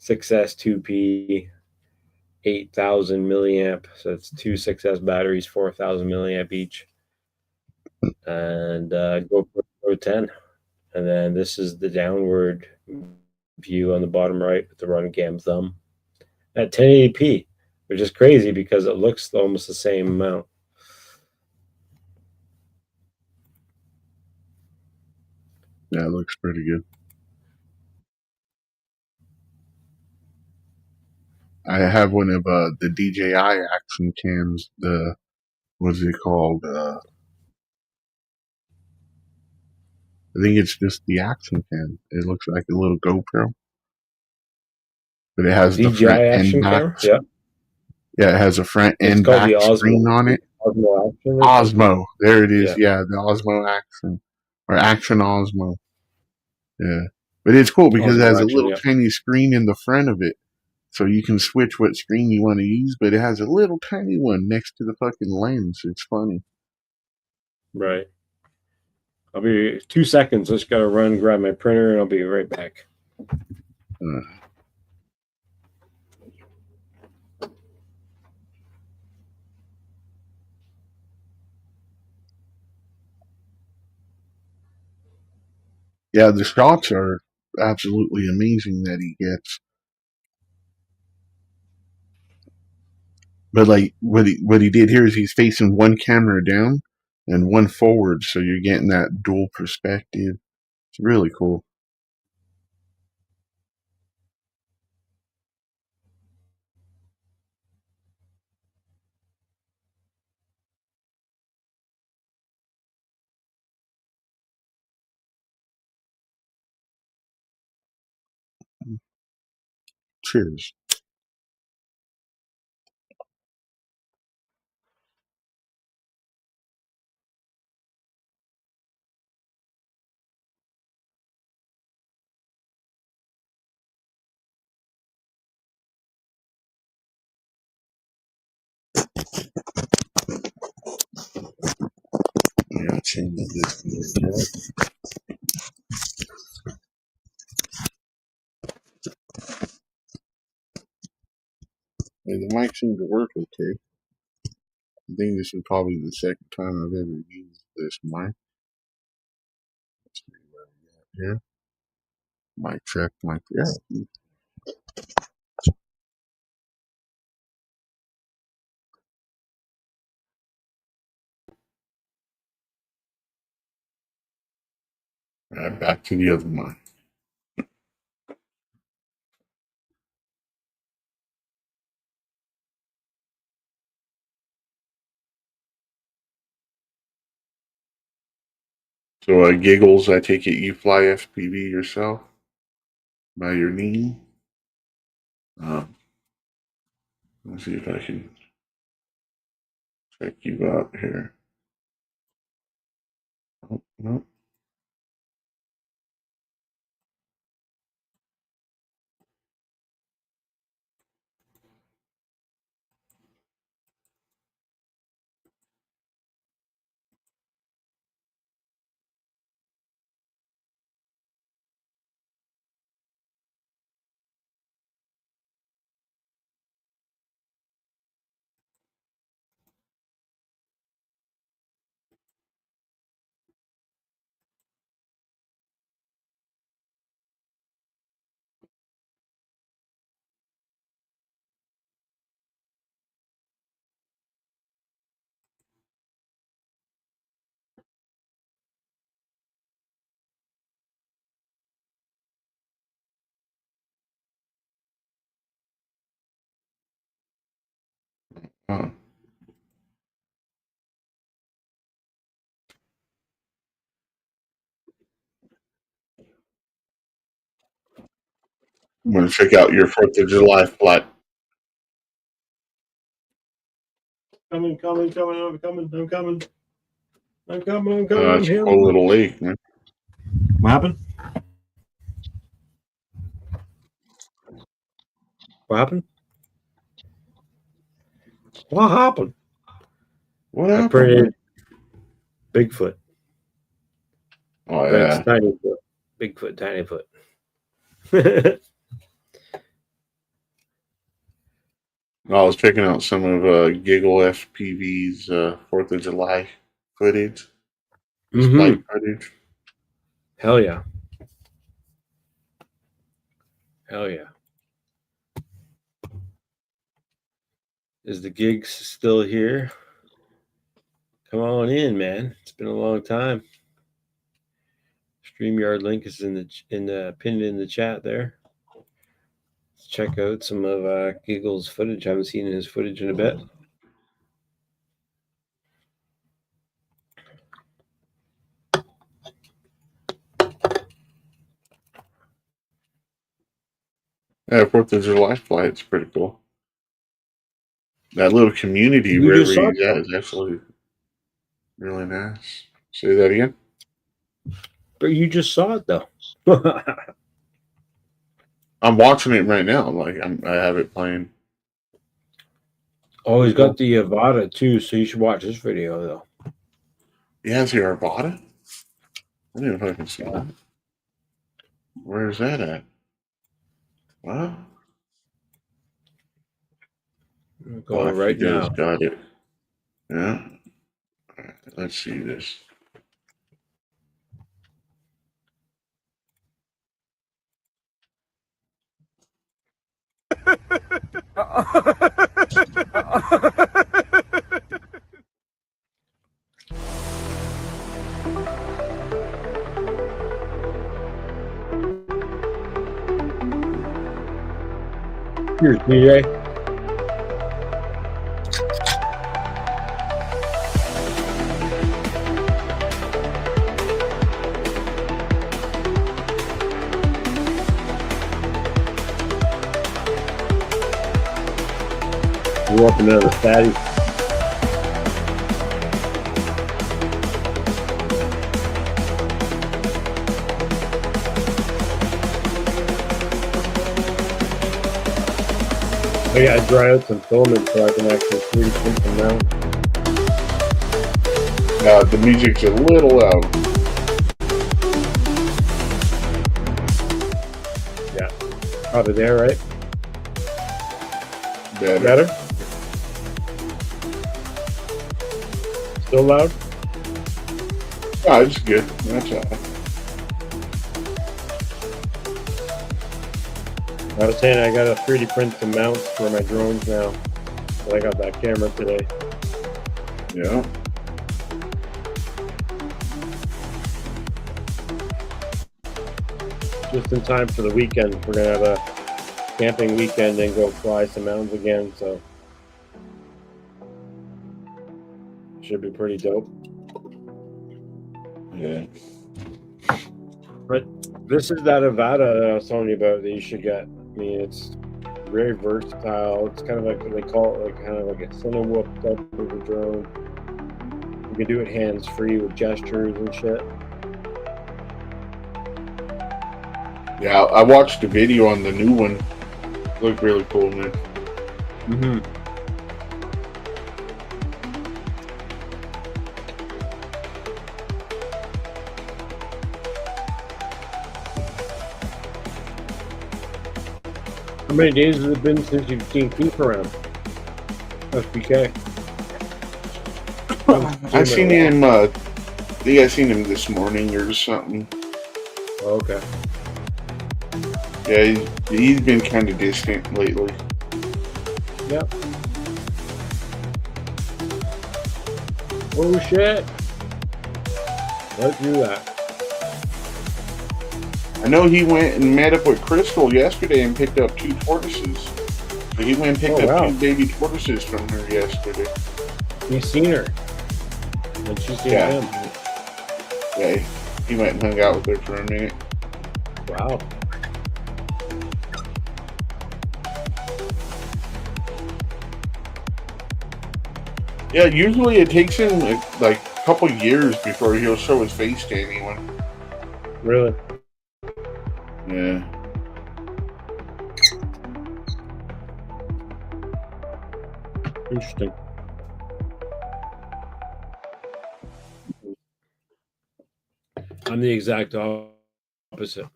S1: 6S2P, 8,000 milliamp. So it's two 6S batteries, 4,000 milliamp each, and GoPro Pro 10. And then this is the downward view on the bottom right with the run cam thumb at 1080p, which is crazy because it looks almost the same amount.
S2: Yeah, it looks pretty good. I have one of the DJI action cams. The what's it called? I think it's just the action cam. It looks like a little GoPro, but it has the front
S1: DJI
S2: and
S1: action
S2: back.
S1: camera, yeah.
S2: Yeah, it has a front
S1: It's
S2: and
S1: called the
S2: back
S1: Osmo,
S2: screen on it.
S1: Osmo Action or something.
S2: Osmo. There it is.
S1: Yeah,
S2: Yeah, the Osmo Action or Action Osmo. Yeah, but it's cool because it
S1: Osmo
S2: has a
S1: Action,
S2: little
S1: yeah.
S2: tiny screen in the front of it, so you can switch what screen you want to use. But it has a little tiny one next to the fucking lens. It's funny.
S1: Right. I'll be 2 seconds. I just gotta run, grab my printer, and I'll be right back.
S2: Uh, yeah, the shots are absolutely amazing that he gets. But like what he did here is he's facing one camera down and one forward, so you're getting that dual perspective. It's really cool. Cheers. Change this to the chat. And the mic seemed to work okay. I think this is probably the second time I've ever used this mic. Let's see where we at here. Mic check, mic. Yeah. All right, back to the other mic. So, Giggles, I take it you fly FPV yourself by your knee. Let's see if I can check you out here. Oh, no. Oh. I'm going to check out your 4th of July flight.
S1: I'm coming.
S2: It's a cool little lake, man.
S1: What happened? What happened? What happened?
S2: What
S1: I
S2: happened?
S1: printed Bigfoot.
S2: Oh,
S1: But
S2: yeah.
S1: it's tiny foot. Bigfoot, tiny foot.
S2: I was checking out some of Giggle FPV's 4th of July footage. His flight footage.
S1: Hell yeah. Hell yeah. Is the gigs still here? Come on in, man. It's been a long time. StreamYard link is in the pinned in the chat there. Let's check out some of Giggle's footage. I haven't seen his footage in a bit.
S2: Yeah, 4th of July flight's pretty cool. That little community
S1: You
S2: wherever
S1: just saw
S2: he's at is actually really nice. Say that again?
S1: But you just saw it though.
S2: I'm watching it right now. Like I have it playing.
S1: Oh, he's got the Avada too, so you should watch this video though.
S2: He has the Arvada? I don't know if I can see that. Where's that at? Well,
S1: Going right now.
S2: Got it. Yeah. All right, let's see this.
S1: Here's DJ. We're up another fatty. I gotta dry out some filament so I can actually 3D print them now.
S2: The music's a little loud.
S1: Yeah. Probably there, right?
S2: Better.
S1: Better? Still loud?
S2: Oh, it's good. That's all right.
S1: I was saying I got to 3D print some mounts for my drones now. So I got that camera today.
S2: Yeah.
S1: Just in time for the weekend. We're going to have a camping weekend and go fly some mountains again. So should be pretty dope.
S2: Yeah.
S1: But this is that Avata that I was telling you about that you should get. I mean, it's very versatile. It's kind of like what they call it, like kind of like a Cinewhoop type of a drone. You can do it hands free with gestures and shit.
S2: Yeah, I watched the video on the new one. It looked really cool, man.
S1: Mm-hmm. How many days has it been since you've seen Keith around? SBK.
S2: I seen him. I think I seen him this morning or something.
S1: Oh, okay.
S2: Yeah, he's been kind of distant lately.
S1: Yep. Oh shit! Let's do that.
S2: I know he went and met up with Crystal yesterday and picked up 2 tortoises. So he went and picked up 2 baby tortoises from her yesterday.
S1: He's seen her. And she's seen him.
S2: Yeah, he went and hung out with her for a minute.
S1: Wow.
S2: Yeah, usually it takes him like a couple years before he'll show his face to anyone.
S1: Really?
S2: Yeah.
S1: Interesting. I'm the exact opposite.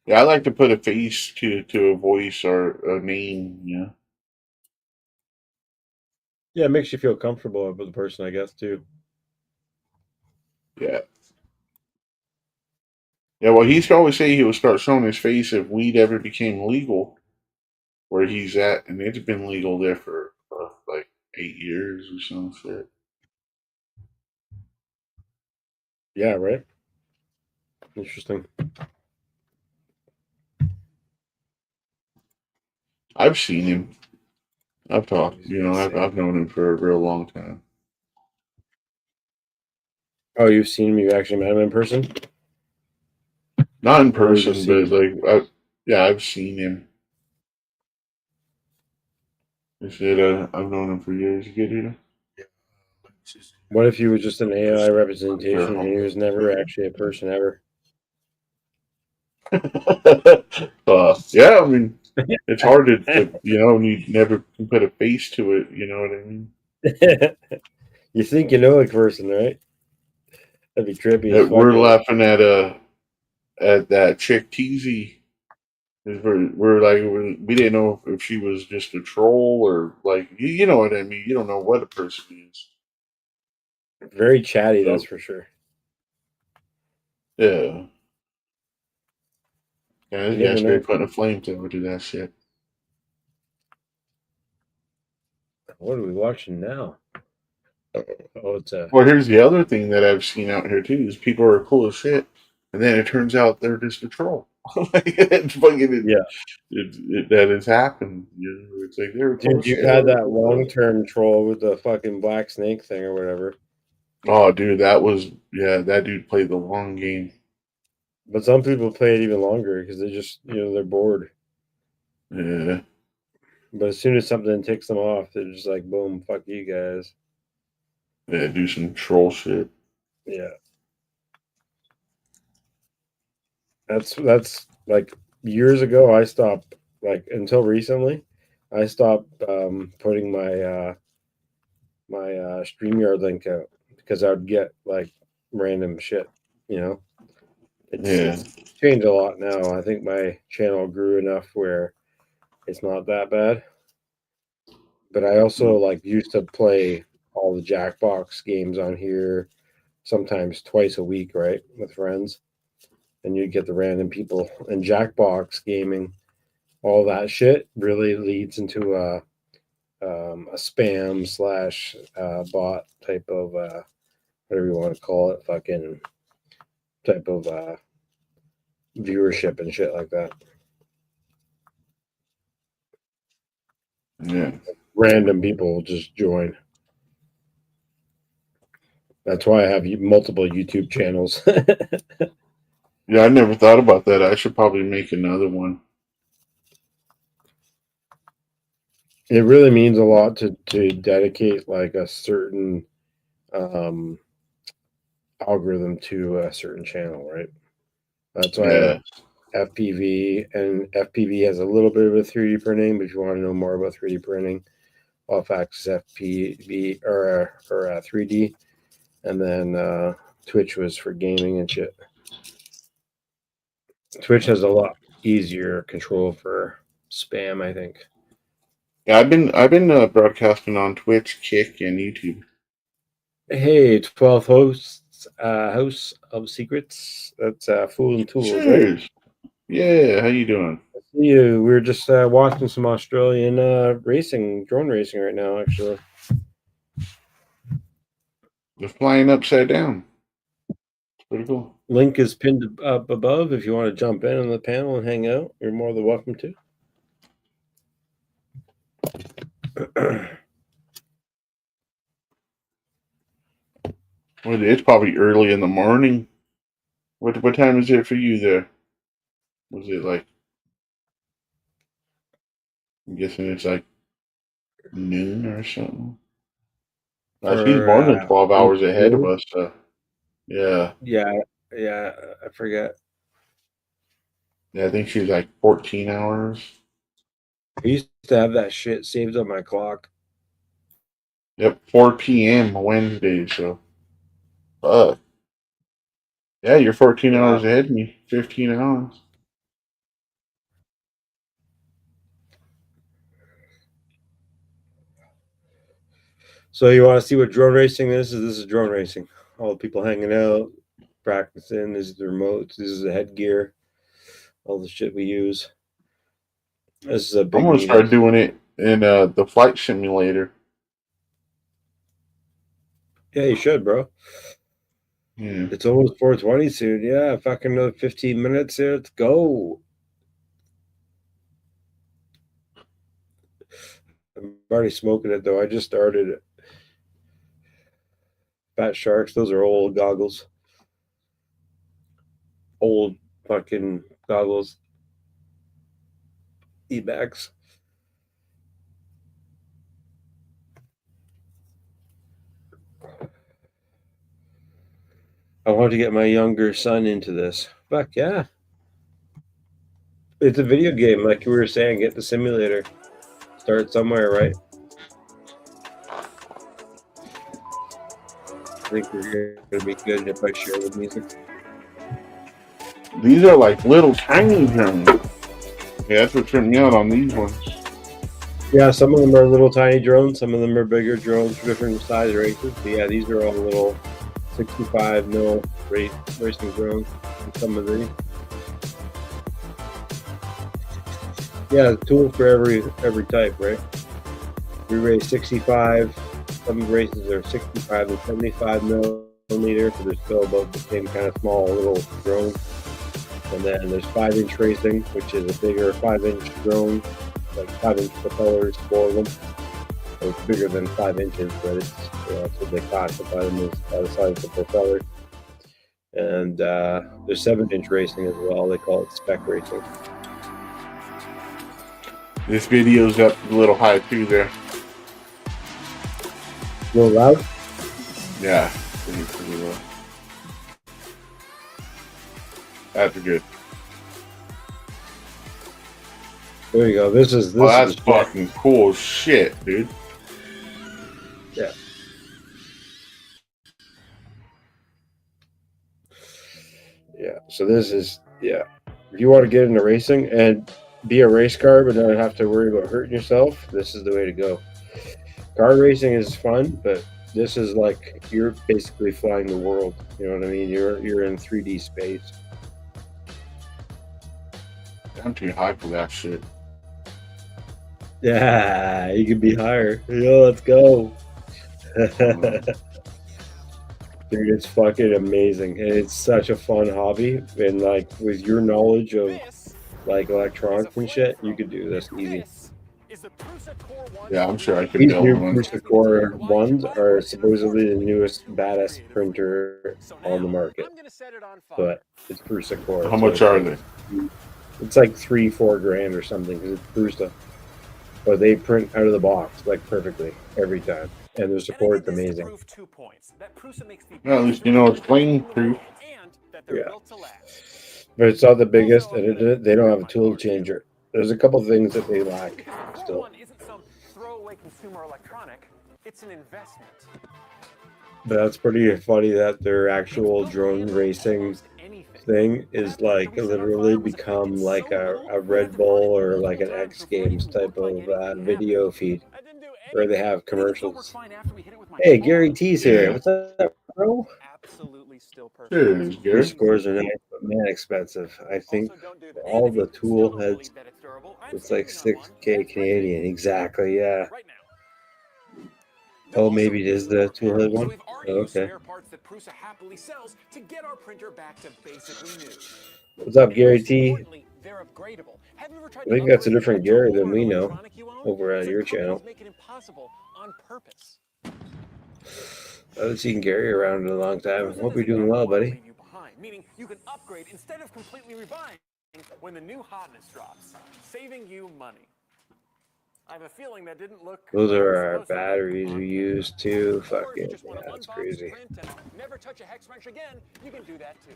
S2: Yeah, I like to put a face to a voice or a name, yeah.
S1: Yeah, it makes you feel comfortable with the person, I guess, too.
S2: Yeah. Yeah, well, he used to always say he would start showing his face if weed ever became legal where he's at, and it's been legal there for like 8 years or some shit.
S1: Yeah, right? Interesting.
S2: I've seen him. I've talked, I've known him for a real long time.
S1: Oh, you've seen him? You actually met him in person?
S2: Not in
S1: Or you
S2: person,
S1: just
S2: but
S1: seen him?
S2: I've seen him. I said, I've known him for years. You get it?
S1: What if he was just an AI representation and he
S2: Careful.
S1: was never actually a person ever?
S2: Yeah, I mean, it's hard to you never can put a face to it. You know what I mean?
S1: You think you know a person, right? That'd be trippy as fuck.
S2: We're laughing at that chick Teasy. We're like we didn't know if she was just a troll or like you know what I mean. You don't know what a person is.
S1: Very chatty,
S2: So
S1: that's for sure.
S2: yeah, yeah,
S1: You
S2: this
S1: never
S2: guy's
S1: know.
S2: straight putting a flamethrower to that shit.
S1: What are we watching now? Oh, it's a
S2: Well, here's the other thing that I've seen out here too: is people are cool as shit, and then it turns out they're just a troll. Like, it's fucking
S1: yeah.
S2: that has happened. It's like they're cool
S1: Dude,
S2: as
S1: you
S2: shit.
S1: had that long-term troll with the fucking black snake thing or whatever.
S2: Oh, dude, that dude played the long game.
S1: But some people play it even longer because they just, they're bored.
S2: Yeah,
S1: But as soon as something ticks them off, they're just like, boom, fuck you guys.
S2: yeah, do some troll shit.
S1: Yeah. That's like years ago. I stopped, like, until recently. I stopped putting my StreamYard link out because I would get like random shit. You know,
S2: Yeah.
S1: it's changed a lot now. I think my channel grew enough where it's not that bad. But I also like used to play all the Jackbox games on here, sometimes twice a week, right, with friends. And you'd get the random people and Jackbox gaming. All that shit really leads into a spam slash bot type of whatever you want to call it, fucking type of viewership and shit like that.
S2: Yeah.
S1: Random people will just join. That's why I have multiple YouTube channels.
S2: Yeah, I never thought about that. I should probably make another one.
S1: It really means a lot to dedicate like a certain um, algorithm to a certain channel, right? That's why I have
S2: Yeah.
S1: FPV, and FPV has a little bit of a 3D printing. But if you want to know more about 3D printing, off axis FPV or 3D, and then Twitch was for gaming and shit. Twitch has a lot easier control for spam, I think.
S2: Yeah, I've been broadcasting on Twitch, Kick, and YouTube.
S1: Hey, 12 hosts, House of Secrets. That's Fool and Tools, right?
S2: Cheers. Yeah, how you doing?
S1: See you. We're just watching some Australian racing, drone racing right now, actually.
S2: They're flying upside down. It's pretty cool.
S1: Link is pinned up above. If you want to jump in on the panel and hang out, you're more than welcome to.
S2: Well, it's probably early in the morning. What time is it for you there? Was it like? I'm guessing it's like noon or something. She's more than
S1: For
S2: 12 hours ahead of
S1: Australia?
S2: us. Yeah,
S1: Yeah, yeah, I forget.
S2: yeah. I think she's like 14 hours.
S1: I used to have that shit saved on my clock.
S2: Yep, 4 p.m. Wednesday. So, fuck. Yeah, you're 14
S1: Wow.
S2: hours ahead of me. 15 hours.
S1: So you want to see what drone racing is? This is drone racing. All the people hanging out, practicing. This is the remotes. This is the headgear. All the shit we use. This is a
S2: I'm
S1: big
S2: gonna
S1: meeting.
S2: start doing it in the flight simulator.
S1: Yeah, you should, bro.
S2: Yeah.
S1: It's almost 4:20 soon. Yeah, fucking another 15 minutes here. Let's go. I'm already smoking it though. I just started it. Fat Sharks. Those are old goggles. Old fucking goggles. E-backs. I want to get my younger son into this. Fuck yeah. It's a video game, like we were saying. Get the simulator. Start somewhere, right? I think we're gonna be good if I share the music.
S2: These are like little tiny drones. Yeah, that's what tripped me out on these ones.
S1: Yeah, some of them are little tiny drones. Some of them are bigger drones for different size races. But yeah, these are all little 65 mil racing drones. Some of these. Yeah, tool for every type, right? We race 65. Some races are 65 and 75 millimeter, so they're still about the same kind of small little drone. And then there's 5-inch racing, which is a bigger 5-inch drone, like 5-inch propellers, 4 of them. So it's bigger than 5 inches, but it's that's what they classify them as by the size of the propeller. And there's 7-inch racing as well. They call it spec racing.
S2: This video's up a little high too there.
S1: A little loud?
S2: Yeah, pretty low. That's good.
S1: There you go. This is
S2: Oh, that's
S1: the
S2: fucking cool as shit, dude.
S1: Yeah. Yeah. So this is If you want to get into racing and be a race car but not have to worry about hurting yourself, this is the way to go. Car racing is fun, but this is like you're basically flying the world. You know what I mean? You're in 3D space.
S2: I'm too high for that shit.
S1: Yeah, you can be higher. Yo, let's go. Dude, it's fucking amazing. And it's such a fun hobby. And like with your knowledge of like electronics and shit, you could do this easy.
S2: Yeah, I'm sure I could
S1: These
S2: build
S1: new
S2: one.
S1: Prusa Core ones are supposedly the newest badass printer on the market. But it's Prusa Core.
S2: How much are they?
S1: It's like 3-4 grand or something because it's Prusa. But they print out of the box like perfectly every time. And their support's amazing.
S2: Well, at least you know it's flame proof.
S1: Yeah. But it's not the biggest, and they don't have a tool changer. There's a couple things that they lack still.
S3: It's an investment.
S1: But that's pretty funny that their actual drone racing thing is like literally become like a Red Bull or like an X Games type of video feed where they have commercials. Hey, Gary T's here. What's up, bro?
S3: Absolutely still perfect.
S2: Cheers,
S1: Your
S2: Gary.
S1: scores are nice, but man, expensive. I think for all the tool heads, it's like 6K Canadian. Exactly, yeah. Oh, maybe it is the tool head one? Oh, okay. What's up, Gary T? I think that's a different Gary than we know over at your channel. I haven't seen Gary around in a long time. Hope you're doing well, buddy.
S3: Meaning you can upgrade instead of completely rebuying when the new hotness drops, saving you money. I have a feeling that didn't look.
S1: Those are our batteries we use too. Fucking yeah, that's crazy.
S3: Never touch a hex wrench again. You can do that too.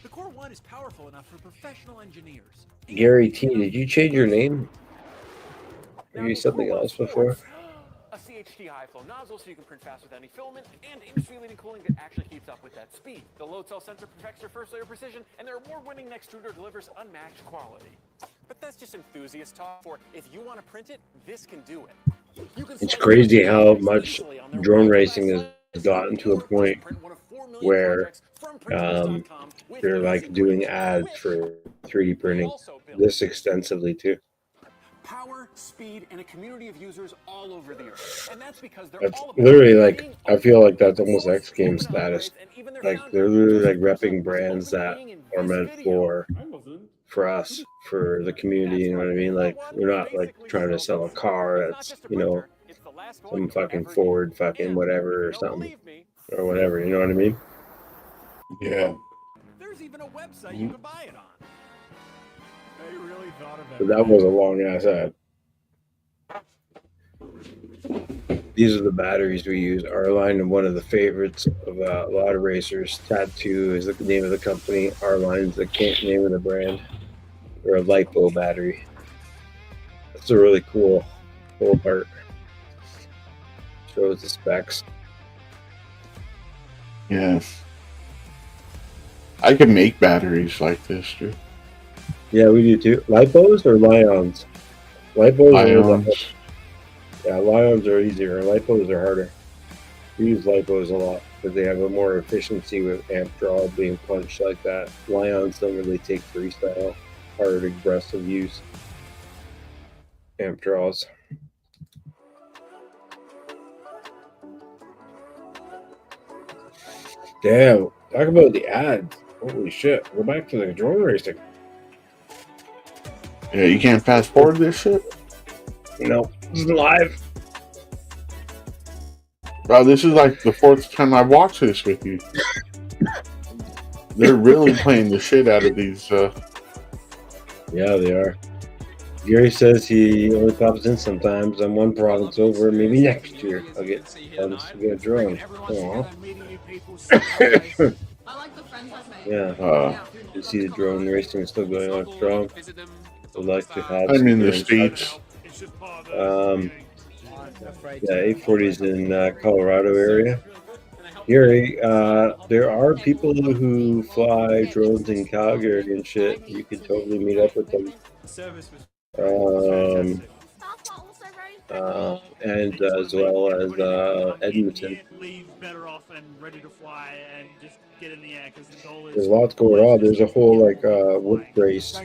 S4: The Core 1 is powerful enough for professional engineers.
S1: Gary T, did you change your name? Maybe something else before?
S3: A CHT high flow nozzle so you can print fast with any filament, and industry-leading cooling that actually keeps up with that speed. The load cell sensor perfects your first layer precision, and their award-winning extruder delivers unmatched quality. But that's just enthusiast talk for if you want to print it, this can do it.
S1: It's crazy how much drone racing has gotten to a point where they're like doing ads for 3D printing this extensively too.
S3: Power, speed, and a community of users all over the earth. And that's because they're
S1: That's
S3: all about
S1: literally like, I feel like that's almost X Games status. Like they're literally like repping brands that are meant for us, for the community, you know what I mean? Like we're not like trying to sell a car that's, you know, some fucking Ford fucking whatever or something. Or whatever, you know what I mean?
S2: Yeah.
S4: There's even a website you can buy it on. They really thought of
S1: But that was a long ass ad. These are the batteries we use. Our line and one of the favorites of a lot of racers. Tattoo is the name of the company. Our line's the name of the brand. Or a LiPo battery. That's a really cool part. Shows the specs.
S2: Yeah. I could make batteries like this, too.
S1: Yeah, we do too. Lipos or Lions?
S2: Lions.
S1: Yeah, Lions are easier. Lipos are harder. We use Lipos a lot because they have a more efficiency with amp draw being punched like that. Lions don't really take freestyle, hard, aggressive use. Amp draws. Damn, talk about the ads. Holy shit. Go back to the drone racing.
S2: Yeah, you can't fast forward this shit?
S1: No, this is live.
S2: Bro, this is like the fourth time I've watched this with you. They're really playing the shit out of these.
S1: Yeah, they are. Gary says he only pops in sometimes. I'm one province over. Maybe next year I'll get a drone. Aww. Yeah. You see the drone racing still going on strong. Would like to have.
S2: I'm in the States.
S1: Yeah, 840 is in Colorado area. Gary, there are people who fly drones in Calgary and shit. You could totally meet up with them.
S4: Service was
S1: Um,
S4: fantastic.
S1: and as well as Edmonton.
S4: Leave better off and ready to fly and just get in the air because the goal is
S1: There's lots going on. There's a whole whip race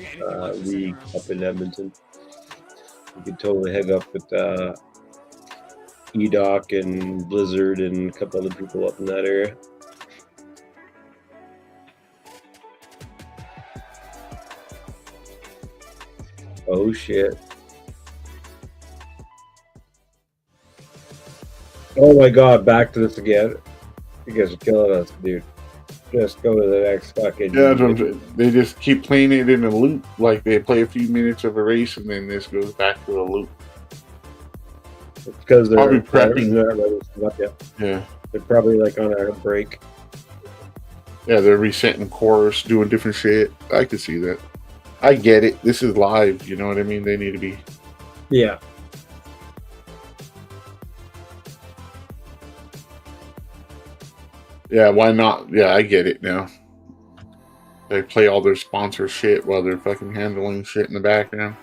S1: league up in Edmonton. You could totally hang up with EDOC and Blizzard and a couple other people up in that area. Oh shit. Oh my god, back to this again. You guys are killing us, dude. Just go to the next fucking.
S2: Yeah, they just keep playing it in a loop. Like they play a few minutes of a race and then this goes back to a loop.
S1: It's because they're
S2: probably prepping.
S1: They're not ready to up yet.
S2: Yeah.
S1: They're probably like on a break.
S2: Yeah, they're resetting course, doing different shit. I can see that. I get it. This is live. You know what I mean? They need to be.
S1: Yeah.
S2: Yeah, why not? Yeah, I get it now. They play all their sponsor shit while they're fucking handling shit in the background.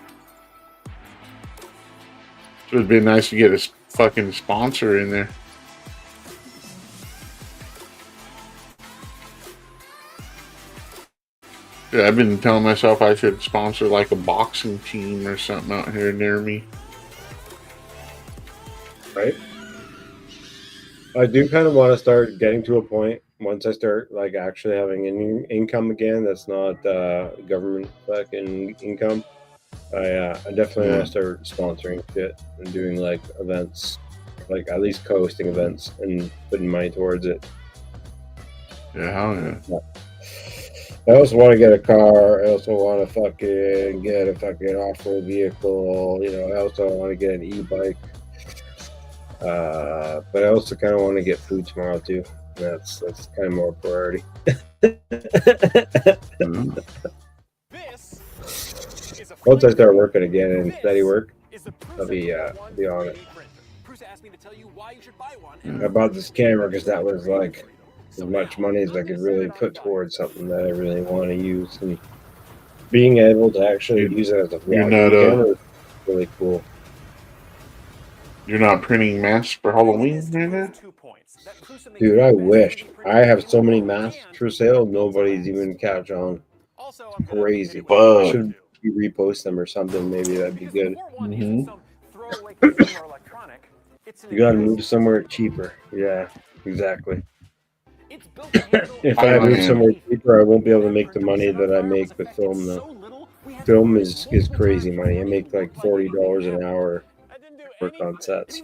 S2: It would be nice to get a fucking sponsor in there. Yeah, I've been telling myself I should sponsor like a boxing team or something out here near me.
S1: Right? I do kind of want to start getting to a point once I start like actually having an income again that's not government fucking income. I definitely want to start sponsoring shit and doing like events, like at least co-hosting events and putting money towards it.
S2: Yeah, hell yeah.
S1: I also want to get a car. I also want to fucking get a fucking off-road vehicle. You know, I also want to get an e-bike. But I also kind of want to get food tomorrow too. That's kind of more priority. Once I start working again and steady work, I'll be on it. I bought this camera because that was like as much money as I could really put towards something that I really want to use, and being able to actually use it as a vlogging camera is really cool.
S2: You're not printing masks for Halloween, man?
S1: Dude, I wish. I have so many masks for sale, nobody's even catch on. It's crazy. I should repost them or something. Maybe that'd be good.
S2: Mm-hmm.
S1: You gotta move somewhere cheaper. Yeah, exactly. If I move somewhere cheaper, I won't be able to make the money that I make with film, though. Film is crazy money. I make like $40 an hour work on sets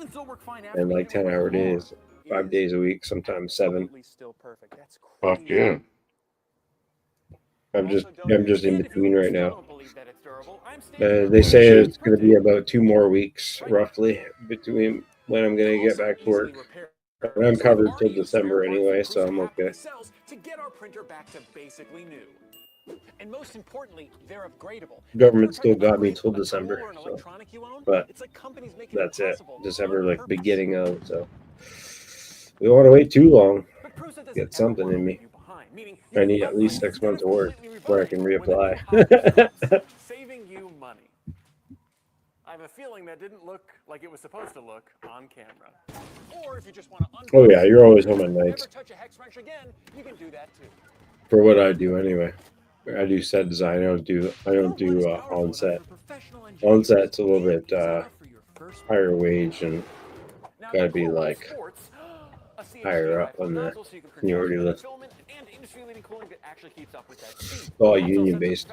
S1: and like 10-hour days, 5 days a week, sometimes 7.
S2: Fuck yeah.
S1: I'm just in between right now. They say it's going to be about 2 more weeks roughly between when I'm going to get back to work. And I'm covered till December anyway, so I'm okay.
S3: And most importantly, they're upgradable.
S1: Government still got me till December, so. But that's it. December, like beginning of, so we don't want to wait too long. Get something in me. I need at least 6 months of work before I can reapply.
S3: Saving you money. I have a feeling that didn't look like it was supposed to look on camera. Or if you just want to
S1: oh yeah, you're always home at nights.
S3: touch a hex wrench again, you can do that too.
S1: For what I do anyway. I do set design. I don't do on set. On set's a little bit higher wage and gotta be like higher up on the seniority list. All union based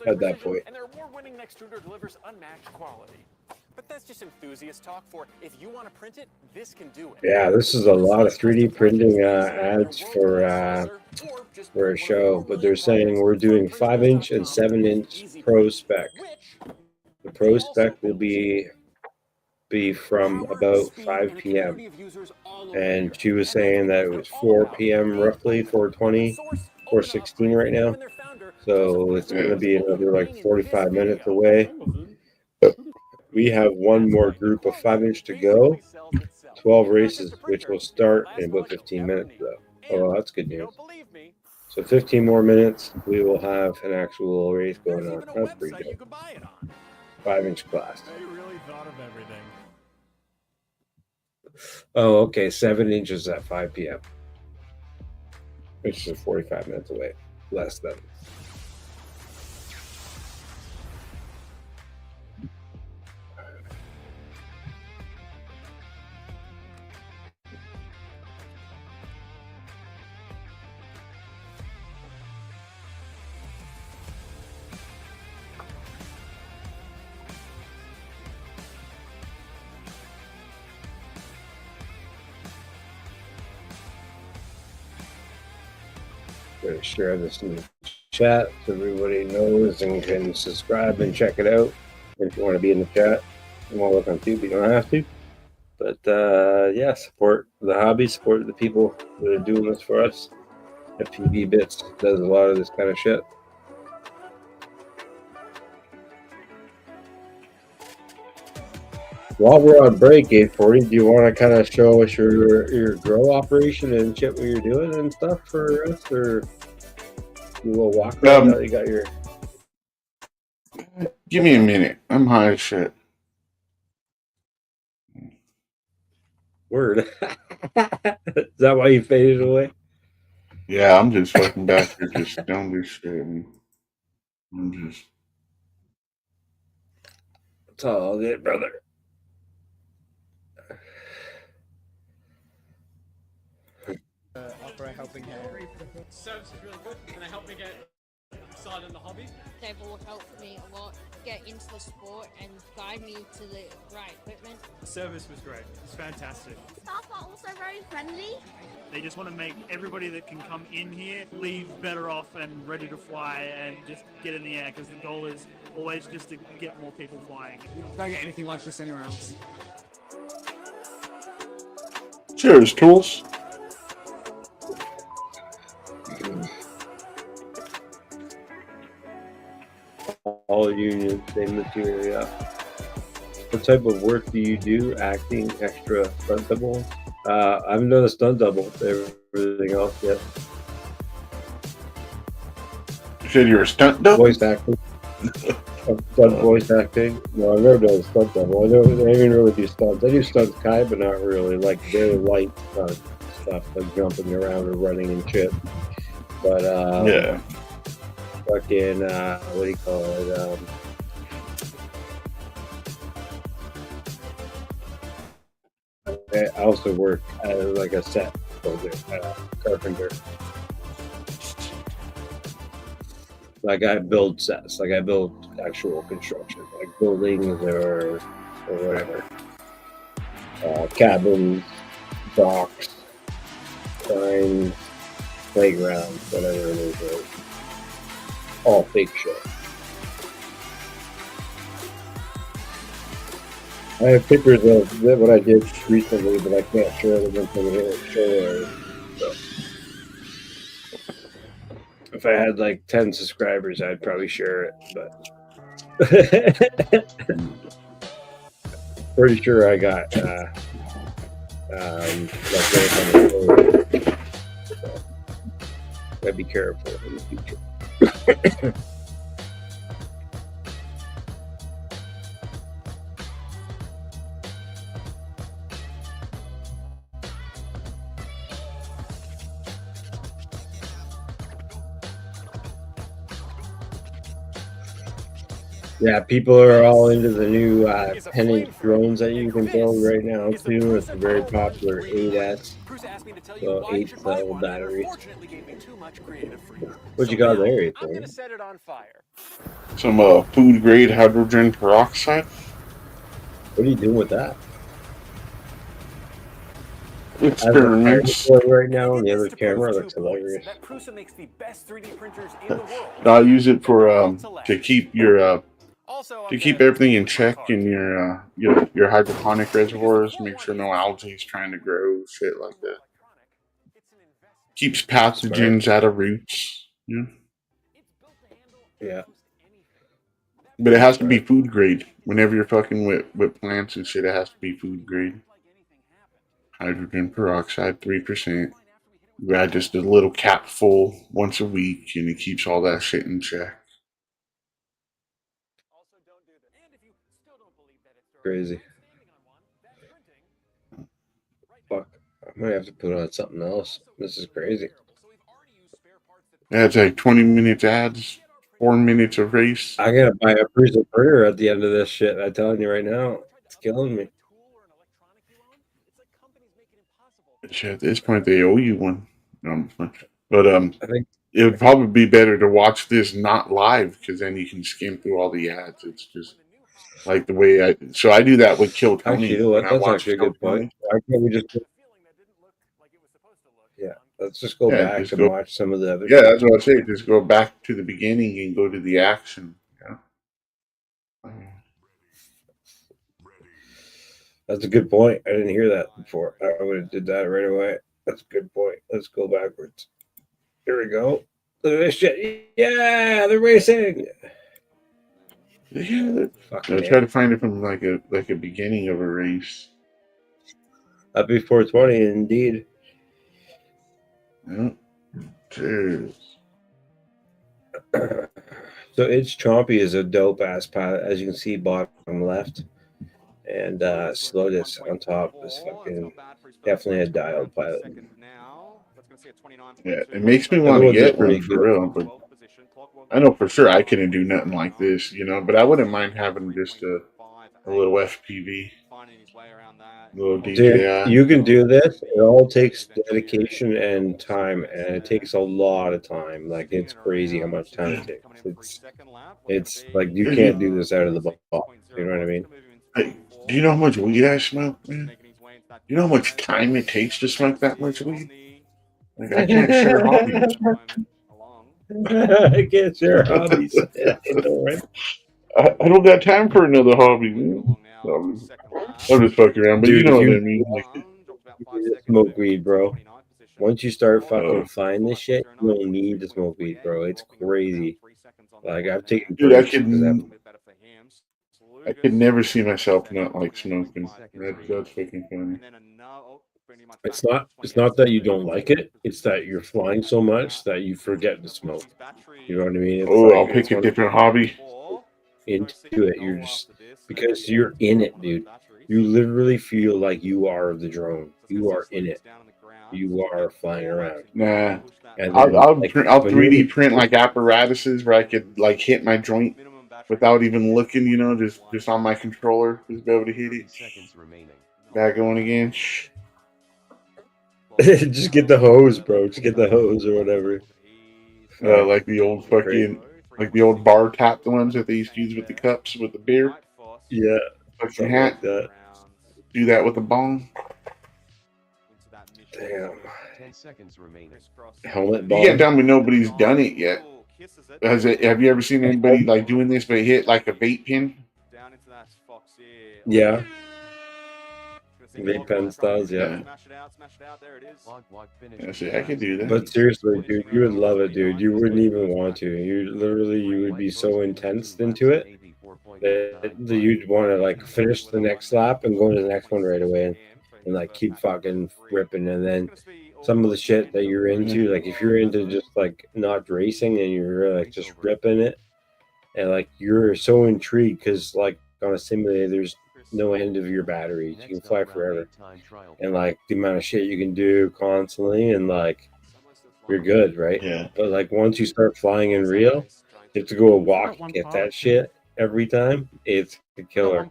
S1: at that point.
S3: And their award-winning extruder delivers unmatched quality. But that's just enthusiast talk for if you want to print it, this can do it.
S1: Yeah, this is a lot of 3D printing ads for a show, but they're saying we're doing 5-inch and 7-inch pro spec. The pro spec will be from about 5 p.m. And she was saying that it was 4 p.m. roughly, 4:20, 4:16 right now. So it's going to be another like 45 minutes away. We have one more group of 5-inch to go. 12 races, which will start in about 15 minutes, though. Oh, well, that's good news.
S3: Believe me,
S1: So 15 more minutes, we will have an actual race going
S4: There's
S1: on.
S4: even a
S1: That's pretty
S4: website you
S1: dope.
S4: can buy it on.
S1: 5-inch class.
S4: They really thought of everything.
S1: Oh, okay. 7 inches at 5 p.m., which is 45 minutes away. Less than. Going to share this in the chat so everybody knows and can subscribe and check it out. If you want to be in the chat, you want to look on YouTube, you don't have to. But yeah, support the hobby, support the people that are doing this for us. FPV Bits does a lot of this kind of shit. While we're on break, 840, do you want to kind of show us your grow operation and shit, what you're doing and stuff for us, or you will walk around? You got your.
S2: Give me a minute. I'm high as shit.
S1: Word. Is that why you faded away?
S2: Yeah, I'm just fucking back here, just don't do shit. I'm just.
S1: That's all it, brother.
S5: Offer a helping hand.
S6: Service is really good. Can I help me get started in the hobby?
S7: They will help me a lot get into the sport and guide me to the right equipment.
S5: The service was great. It's fantastic.
S7: Staff are also very friendly.
S5: They just want to make everybody that can come in here leave better off and ready to fly and just get in the air, because the goal is always just to get more people flying.
S6: You don't get anything like this anywhere else.
S2: Cheers, tools.
S1: All unions, same material. Yeah. What type of work do you do? Acting, extra, stunt double? I haven't done a stunt double. Everything else yet.
S2: You said you're a stunt double?
S1: Voice acting. Stunt voice acting. No, I've never done a stunt double. I don't even really do stunts. I do stunts kind, but not really. Like very light stuff, like jumping around or running and shit. But
S2: yeah.
S1: Fucking what do you call it? I also work as like a set builder, carpenter. Like I build sets, like I build actual construction, like buildings or whatever, cabins, docks, signs, playgrounds, whatever it is. All fake shit. I have pictures of what I did recently, but I can't share them until we show. So. If I had like 10 subscribers, I'd probably share it, but pretty sure I got like so gotta be careful in the future. Yeah, people are all into the new 10-inch drones that you can build right now too. It's a very popular 8S, so 8-cell batteries. What you got there,
S3: I'm gonna set it on fire.
S2: Some food grade hydrogen peroxide.
S1: What are you doing with that?
S2: Experiments.
S1: Right now, and the other camera looks hilarious.
S3: That Prusa makes the best 3D printers in the world.
S2: I use it for to keep your to keep everything in check in your hydroponic reservoirs. Make sure no algae is trying to grow, shit like that. Keeps pathogens out of roots. Yeah.
S1: Yeah.
S2: But it has to be food grade. Whenever you're fucking with plants and shit, it has to be food grade. hydrogen peroxide 3%. You add just a little cap full once a week, and it keeps all that shit in check.
S3: Also, don't do this. And if you still don't believe that it's
S1: Crazy.
S3: standing on one, that's printing.
S1: Fuck. I might have to put on something else. This is crazy.
S3: So we've already used spare parts that
S2: Yeah, it's like 20 minutes ads, 4 minutes of race.
S1: I gotta buy a prison printer at the end of this shit. I'm telling you right now, it's killing me.
S2: Shit, at this point, they owe you one. But
S1: I think
S2: it would probably be better to watch this not live, because then you can skim through all the ads. It's just like the way I do that with Kill Tony.
S1: actually, you know what?
S2: When I
S1: That's
S2: watch
S1: actually a
S2: Kill
S1: good point.
S2: Tony.
S1: Why can't we just? Yeah, let's just go
S2: Yeah,
S1: back
S2: just
S1: and
S2: go.
S1: watch some of the other.
S2: Yeah,
S1: shit.
S2: that's what I say. Just go back to the beginning and go to the action. Yeah.
S1: That's a good point. I didn't hear that before. I would have did that right away. That's a good point. Let's go backwards. Here we go. Look at this shit. Yeah, they're racing.
S2: Yeah,
S1: Fucking
S2: try to
S1: A.
S2: find it from like a beginning of a race.
S1: Happy 420, indeed.
S2: Yeah. Cheers.
S1: So it's Chompy is a dope ass pilot, as you can see, bottom left, and Slotus on top is fucking definitely a dialed pilot.
S2: Yeah, it makes me
S1: The
S2: want
S1: other
S2: to
S1: ones are
S2: get
S1: pretty
S2: one for
S1: good.
S2: real, but I know for sure I couldn't do nothing like this, But I wouldn't mind having just a little FPV, a little
S1: Dude,
S2: DJI.
S1: you can do this. It all takes dedication and time, and it takes a lot of time. Like it's crazy how much time it takes. It's like you can't do this out of the box. You know what I mean?
S2: Hey, do you know how much weed I smoke, man? You know how much time it takes to smoke that much weed? Like I can't share hobbies.
S1: I can't share hobbies. I know, right?
S2: I don't got time for another hobby, man. I'm just fucking around, but you
S1: Dude,
S2: know
S1: if
S2: what I
S1: you
S2: mean.
S1: need to smoke weed, bro. Once you start fucking
S2: Uh,
S1: flying this shit, you don't need to smoke weed, bro. It's crazy. Like I've taken
S2: dude,
S1: breaks because
S2: I could never see myself not like smoking. That's fucking funny.
S1: it's not that you don't like it. It's that you're flying so much that you forget to smoke. You know what I mean? It's
S2: Oh,
S1: like
S2: I'll
S1: it's
S2: pick a
S1: one
S2: different hobby.
S1: into it. You're just because you're in it, dude. You literally feel like you are the drone. You are in it. You are flying around.
S2: Nah,
S1: And then like
S2: I'll
S1: when you're
S2: 3D print like apparatuses where I could like hit my joint without even looking, just on my controller, just be able to hit it. Back going again. Shh.
S1: just get the hose, bro. Just get the hose or whatever.
S2: Like the old
S1: Crazy.
S2: like the old bar tap, the ones that they used to use with the cups with the beer.
S1: Yeah,
S2: Fucking
S1: something
S2: hat.
S1: like that.
S2: Do that with a bong.
S1: Damn.
S8: 10 seconds remaining.
S1: Helmet
S2: You
S1: bomb.
S2: can't tell me nobody's done it yet. Have you ever seen anybody like doing this but hit like a vape pen?
S1: Yeah. Vape pen styles, yeah.
S2: I say I could do that.
S1: But seriously, dude, you would love it, dude. You wouldn't even want to. You would be so intense into it that you'd want to like finish the next lap and go to the next one right away and like keep fucking ripping. And then some of the shit that you're into, like if you're into just like not racing and you're like just ripping it, and like you're so intrigued because like on a simulator, there's no end of your batteries. You can fly forever, and like the amount of shit you can do constantly, and like you're good, right?
S2: Yeah.
S1: But like once you start flying in real, you have to go walk, get that shit every time. It's a killer.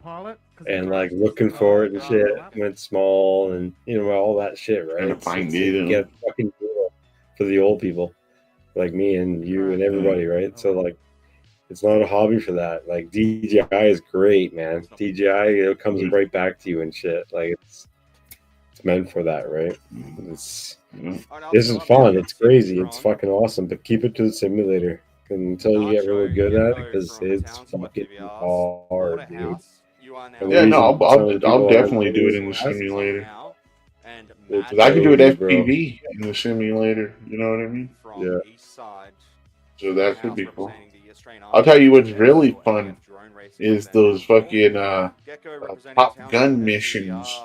S1: And like looking for it and shit when it's small and all that shit, right?
S2: Trying to find it.
S1: Get a fucking deal for the old people like me and you and everybody, right? So like it's not a hobby for that. Like DJI is great, man. DJI it comes right back to you and shit. Like it's meant for that, right? This is fun. It's crazy. It's fucking awesome. But keep it to the simulator until you get really good at it, because it's fucking hard, dude.
S2: Yeah, no, I'll definitely do it in the
S1: It's
S2: simulator. Because I can do it FPV in the simulator. You know what I mean?
S1: Yeah.
S2: So that could be cool. I'll tell you what's really fun is those fucking Top Gun missions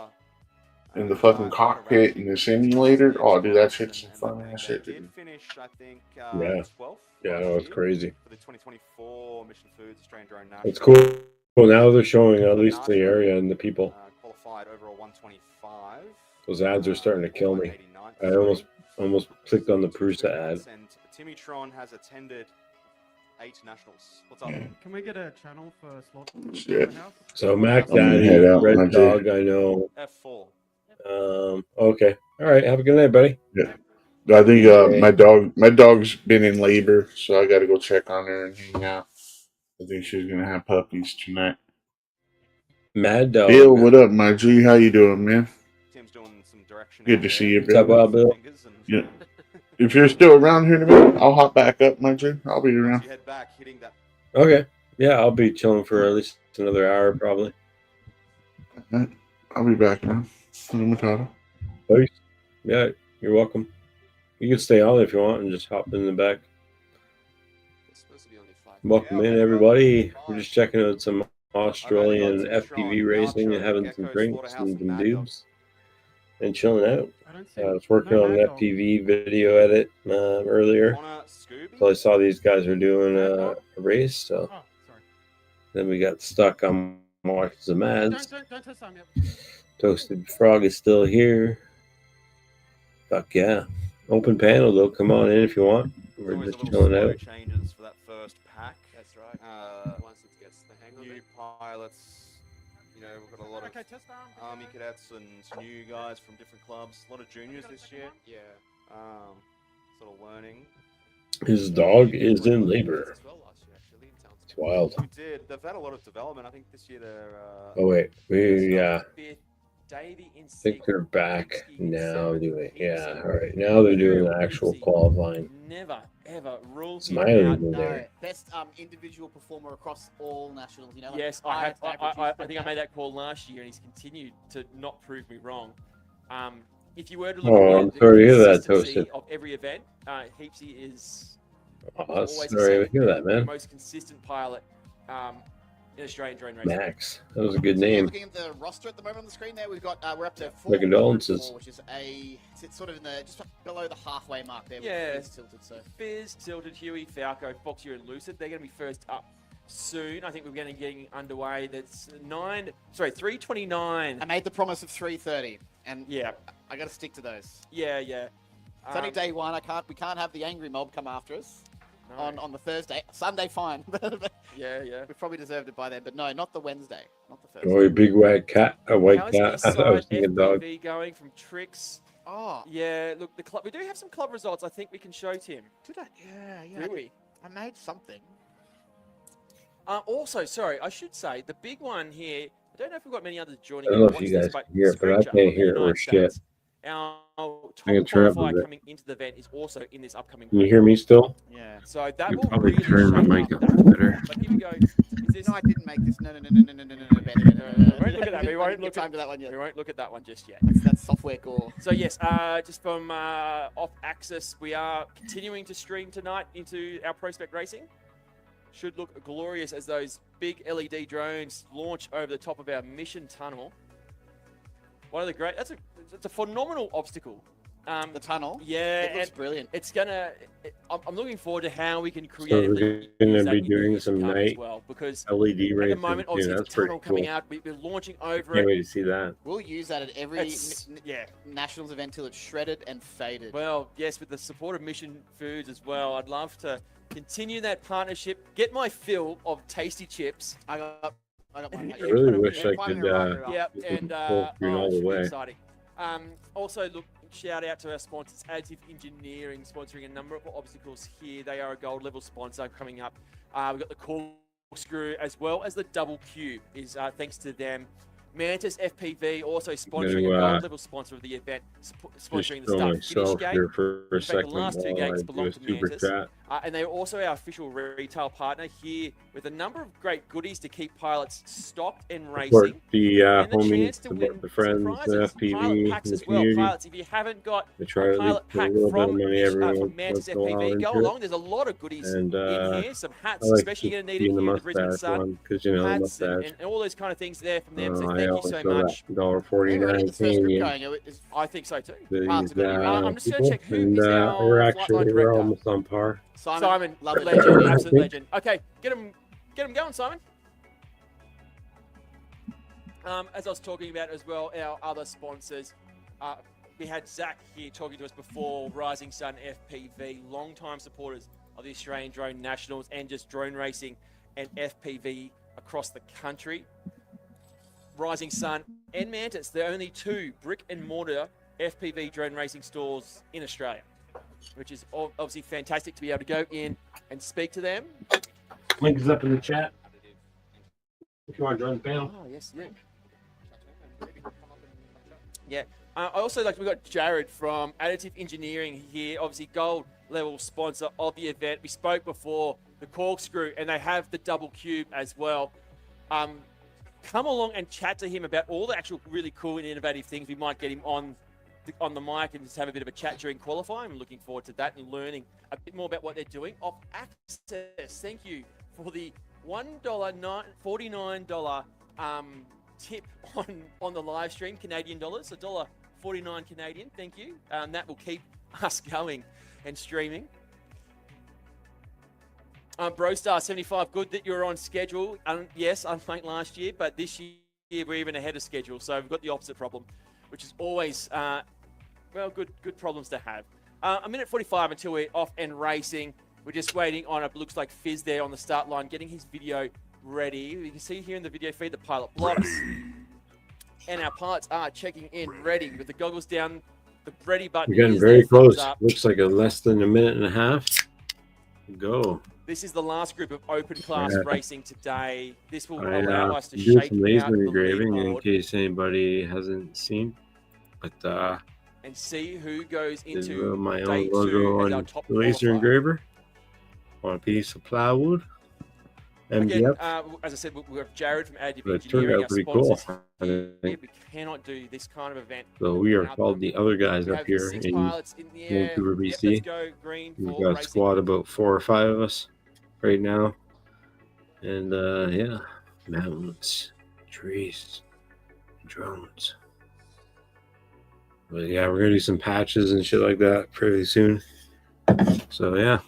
S2: in the fucking cockpit in the simulator. Oh, dude, that shit's some fun ass shit.
S3: Did
S2: Dude.
S3: finish, I think,
S1: Yeah.
S3: 12th
S1: Yeah,
S3: last
S1: no, it's
S3: year
S1: crazy.
S3: for the 2024 Mission Foods Australian Drone National.
S1: It's cool. Well, now they're showing at least the area and the people.
S3: Qualified overall 125.
S1: Those ads are starting to kill me. I almost clicked on the Prusa ad.
S3: And Timmy Tron has attended 8 nationals. What's up?
S2: Yeah.
S5: Can we get a channel for slot?
S2: Shit.
S1: So Mac
S2: I'm gonna
S1: Daddy,
S2: head out, my
S1: Red
S2: J.
S1: Dog, I know.
S3: F4.
S1: Okay. All right. Have a good night, buddy.
S2: Yeah. I think my dog's been in labor, so I got to go check on her and hang out. I think she's gonna have puppies tonight.
S1: Mad Dog.
S2: Bill, what up, my G? How you doing, man?
S3: Tim's doing some direction.
S2: Good to see you,
S1: What's up,
S2: bro.
S1: Bill?
S2: Yeah. If you're still around here in a minute, I'll hop back up, my G. I'll be around.
S3: You head back, hitting that.
S1: Okay. Yeah, I'll be chilling for at least another hour, probably.
S2: I'll be back now.
S1: Peace. Yeah, you're welcome. You can stay on if you want and just hop in the back. Welcome in, everybody. We're just checking out some Australian FPV racing and having some drinks and some dubs and chilling out. I was working on an FPV video edit earlier, so I saw these guys were doing a race. So then we got stuck on watching some ads. Toasted Frog is still here. Fuck yeah! Open panel though. Come on in if you want. We're just chilling out.
S3: Changes for that first pack.
S6: That's right. Once it gets the hang of
S3: New
S6: it.
S3: pilots. You know, we've got a lot of army cadets and new guys from different clubs. A lot of juniors this year.
S6: Yeah.
S3: Sort of learning.
S1: His dog is in labor.
S6: As well last year, actually, in town.
S1: It's wild.
S3: We did. They've had a lot of development. I think this year they're.
S1: Oh wait, yeah.
S6: Davey in
S1: I think they're back now doing. Yeah, all right. Now they're doing the actual qualifying.
S6: Never ever rules.
S1: Smiley's in there.
S8: Best individual performer across all nationals. You know. Like
S6: Yes, I think I made that call last year, and he's continued to not prove me wrong. If you were to look at
S1: I'm sorry to hear that,
S6: consistency
S1: Toasted.
S6: of every event, Heapsy is
S1: Oh,
S6: always
S1: sorry to hear that,
S6: the
S1: man.
S6: most consistent pilot in Australian drone racing.
S1: Max, that was a good
S8: So
S1: name.
S8: looking at the roster at the moment on the screen there, we've got we're up to 4,
S1: My condolences.
S8: which is it's sort of in the just below the halfway mark there.
S6: Yeah.
S8: With tilted. So
S6: Fizz, Tilted, Huey, Falco, Foxy, and Lucid. They're going to be first up soon. I think we're going to be getting underway. That's 3:29.
S8: I made the promise of 3:30, and
S6: Yeah,
S8: I got to stick to those.
S6: yeah.
S8: It's only day one. We can't have the angry mob come after us
S6: No.
S8: on the Thursday. Sunday, fine.
S6: Yeah.
S8: We probably deserved it by then, but no, not the Wednesday, not the
S1: Oh,
S8: Thursday.
S1: a big white cat, a white
S6: How's
S1: cat. I thought I was
S6: Eastside
S1: thinking dog.
S6: FPV going from Tricks?
S8: Oh,
S6: Yeah, look, the club. We do have some club results. I think we can show Tim.
S8: did I? Yeah.
S6: Do we?
S8: I made something.
S6: Also, sorry, I should say the big one here. I don't know if we've got many others joining.
S1: I don't know
S6: in to
S1: if
S6: watch
S1: you
S6: this,
S1: guys can hear it, but I
S6: Screenshot
S1: can't
S6: from the
S1: hear it or
S6: United
S1: shit.
S6: States. Our top
S1: can turn up a
S6: qualifier
S1: bit.
S6: coming into the event is also in this upcoming.
S1: Can you hear me still?
S8: Yeah.
S6: So that
S1: You
S6: will
S1: probably
S6: really
S1: turn my
S6: shape
S1: mic
S6: up
S1: up
S6: that.
S1: better.
S6: But here we go. Is this?
S8: No, I didn't make this. No.
S6: We won't look at that. We won't look
S8: time to that one yet.
S6: We won't look at that one just yet.
S8: That's software core.
S6: So yes, just from off axis, we are continuing to stream tonight into our Prospect Racing. Should look glorious as those big LED drones launch over the top of our mission tunnel. One of the great. It's a phenomenal obstacle.
S8: The tunnel.
S6: Yeah,
S8: It looks
S6: and
S8: brilliant.
S6: it's gonna. I'm looking forward to how we can
S1: So
S6: creatively
S1: we're
S6: use
S1: gonna
S6: that
S1: be
S6: in the
S1: doing
S6: years to
S1: some
S6: come as
S1: night
S6: well, because
S1: LED
S6: at
S1: racing.
S6: the moment,
S1: too.
S6: obviously,
S1: That's
S6: it's a tunnel
S1: pretty
S6: coming
S1: cool.
S6: out. We're launching over
S1: Can't
S6: it.
S1: wait to see that.
S8: We'll use that at every
S6: Yeah.
S8: nationals event till it's shredded and faded.
S6: Well, yes, with the support of Mission Foods as well, I'd love to continue that partnership, get my fill of tasty chips.
S8: I got one.
S1: I really wish I could.
S6: Yeah,
S1: Just
S6: and
S1: full screen all
S6: it
S1: the
S6: should be
S1: way.
S6: exciting. Also, look, shout out to our sponsors, Additive Engineering, sponsoring a number of obstacles here. They are a gold level sponsor coming up. We've got the Corkscrew as well as the Double Cube. Is thanks to them. Mantis FPV also sponsoring a gold level sponsor of the event, sponsoring the
S1: Show
S6: Start
S1: myself
S6: Finish
S1: here
S6: game.
S1: for a
S6: In fact, the
S1: second
S6: last two
S1: while
S6: games
S1: I do
S6: belong
S1: a
S6: to
S1: super
S6: Mantis.
S1: chat.
S6: And they're also our official retail partner here with a number of great goodies to keep pilots stocked and
S1: Support
S6: racing.
S1: the
S6: And the
S1: homies,
S6: chance to win
S1: support the friends, the
S6: surprises, pilot
S1: FPV,
S6: packs
S1: the
S6: as well.
S1: community.
S6: Pilots, if you haven't got
S1: They
S6: a
S1: try to
S6: pilot
S1: put a
S6: pack
S1: little bit of
S6: from,
S1: money every
S6: from Mantis
S1: once in a while
S6: FPV, go
S1: into it.
S6: along. There's a lot of goodies
S1: And
S6: in here. Some hats,
S1: I like
S6: especially
S1: to
S6: going to need
S1: be
S6: it
S1: in the
S6: here in the Brisbane
S1: mustache
S6: sun.
S1: one because you know the
S6: Hats
S1: mustache.
S6: and all those kind of things there from them. So
S1: I
S6: thank you
S1: always
S6: so
S1: go
S6: much.
S1: that $1.49
S8: Yeah, we're ready to get the first group
S1: Canadian
S8: going. It's
S6: I think so too.
S1: for
S8: Parts
S1: these
S8: are gonna be
S6: I'm just going
S1: people,
S6: to check who
S1: and
S6: is
S1: we're
S6: our
S1: actually
S6: flightline
S1: we're
S6: director.
S1: almost on par.
S6: Simon,
S8: love it.
S6: legend,
S1: I
S6: absolute
S1: think.
S6: legend. Okay, get him going, Simon. As I was talking about as well, our other sponsors, we had Zach here talking to us before, Rising Sun FPV, long-time supporters of the Australian Drone Nationals and just drone racing and FPV across the country. Rising Sun and Mantis, they're only 2 brick-and-mortar FPV drone racing stores in Australia, which is obviously fantastic to be able to go in and speak to them.
S1: Link is up in the chat if you want to join the panel.
S6: Oh, yes, yeah. Yeah. I also we've got Jared from Additive Engineering here, obviously gold level sponsor of the event. We spoke before the corkscrew, and they have the double cube as well. Come along and chat to him about all the actual really cool and innovative things. We might get him on the mic and just have a bit of a chat during qualifying. I'm looking forward to that and learning a bit more about what they're doing. Off Access, thank you for the $49 tip on the live stream, Canadian dollars, $1.49 Canadian. Thank you. That will keep us going and streaming. Brostar 75, good that you're on schedule. Yes, unlike last year, but this year we're even ahead of schedule, so we've got the opposite problem, which is always good problems to have. A minute 45 until we're off and racing. We're just waiting on it. Looks like Fizz there on the start line, getting his video ready. You can see here in the video feed the pilot blocks, and our pilots are checking in ready with the goggles down. The ready button.
S1: We're getting
S6: is
S1: very
S6: there, thumbs
S1: close.
S6: up.
S1: Looks like a less than a minute and a half. Go.
S6: This is the last group of open class racing today. This will
S1: I
S6: allow us to
S1: do
S6: shake
S1: some laser
S6: out the
S1: engraving in
S6: leaderboard
S1: case anybody hasn't seen. But
S6: and see who goes
S1: this is
S6: into
S1: my
S6: day
S1: own
S6: 2
S1: logo
S6: as our
S1: on
S6: top
S1: the laser
S6: qualifier.
S1: engraver on a piece of plywood.
S6: Again,
S1: MDF.
S6: as I said, we have Jared from Additive
S1: But it turned
S6: Engineering,
S1: out
S6: our
S1: pretty cool.
S6: sponsors.
S1: I
S6: Here.
S1: think.
S6: We cannot do this kind of event.
S1: So we are
S6: without
S1: called
S6: them.
S1: the other guys
S6: We
S1: up
S6: have
S1: here
S6: 6
S1: in
S6: pilots in the air.
S1: Vancouver,
S6: Yep,
S1: BC.
S6: let's go green
S1: We've
S6: for
S1: got a
S6: racing.
S1: squad about 4 or 5 of us right now. And yeah, mountains, trees, drones. But yeah, we're gonna do some patches and shit like that pretty soon. So yeah,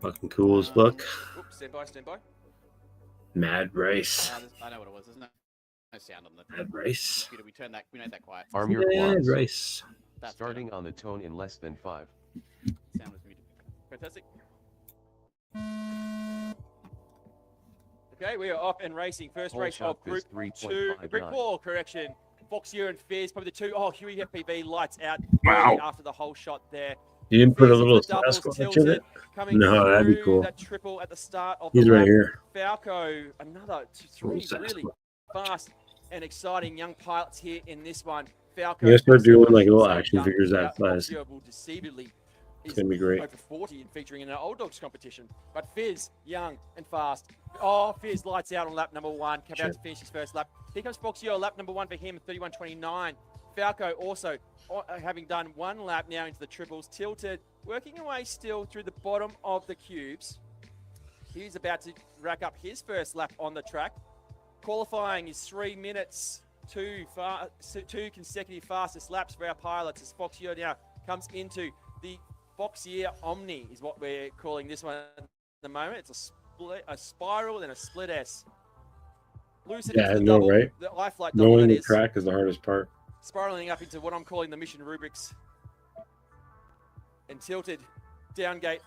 S1: fucking cool as fuck.
S6: Oops, stand by.
S1: Mad race.
S8: I know what it was. There's no sound on the
S1: Mad race.
S8: computer. We made that quiet.
S9: Arm your
S1: Mad
S9: quads.
S1: race.
S8: That's
S9: Starting on the tone in less than 5.
S8: sound was muted.
S6: Fantastic. Okay, we are off and racing. First
S9: Whole
S6: race
S9: shot
S6: of Group
S9: is
S6: 2.
S9: 3.59.
S6: Brick wall, correction. Foxier and Fizz, probably the 2. Oh, Huey FPV lights out
S1: Wow.
S6: early after the whole shot there.
S1: You didn't put a
S6: Fizz
S1: little
S6: into the doubles,
S1: Sasquatch in
S6: tilted,
S1: it?
S6: coming
S1: No, that'd be
S6: through
S1: cool.
S6: that triple at the start of
S1: He's
S6: the
S1: right
S6: lap.
S1: here.
S6: Falco, another 3
S1: Little
S6: really
S1: Sasquatch.
S6: fast and exciting young pilots here in this one. Falco,
S1: You guys start doing like little
S6: so
S1: action
S6: young,
S1: figures that size.
S6: Foxier will deceivably
S1: It's gonna be great.
S6: over 40 and featuring in an old dogs competition. But Fizz, young and fast. Oh, Fizz lights out on lap number 1. About
S1: Sure.
S6: to finish his first lap. Here comes Foxier, lap number 1 for him, 31.29. Falco also having done 1 lap now into the triples, tilted, working away still through the bottom of the cubes. He's about to rack up his first lap on the track. Qualifying is 3 minutes. 2 consecutive fastest laps for our pilots as Foxier now comes into the Foxier Omni is what we're calling this one at the moment. It's a spiral and a split S. Lucid
S1: Yeah,
S6: into the
S1: no,
S6: double,
S1: right?
S6: the iFlight double
S1: Knowing
S6: that
S1: the
S6: is,
S1: track is the hardest part.
S6: spiraling up into what I'm calling the mission rubrics. And tilted down gate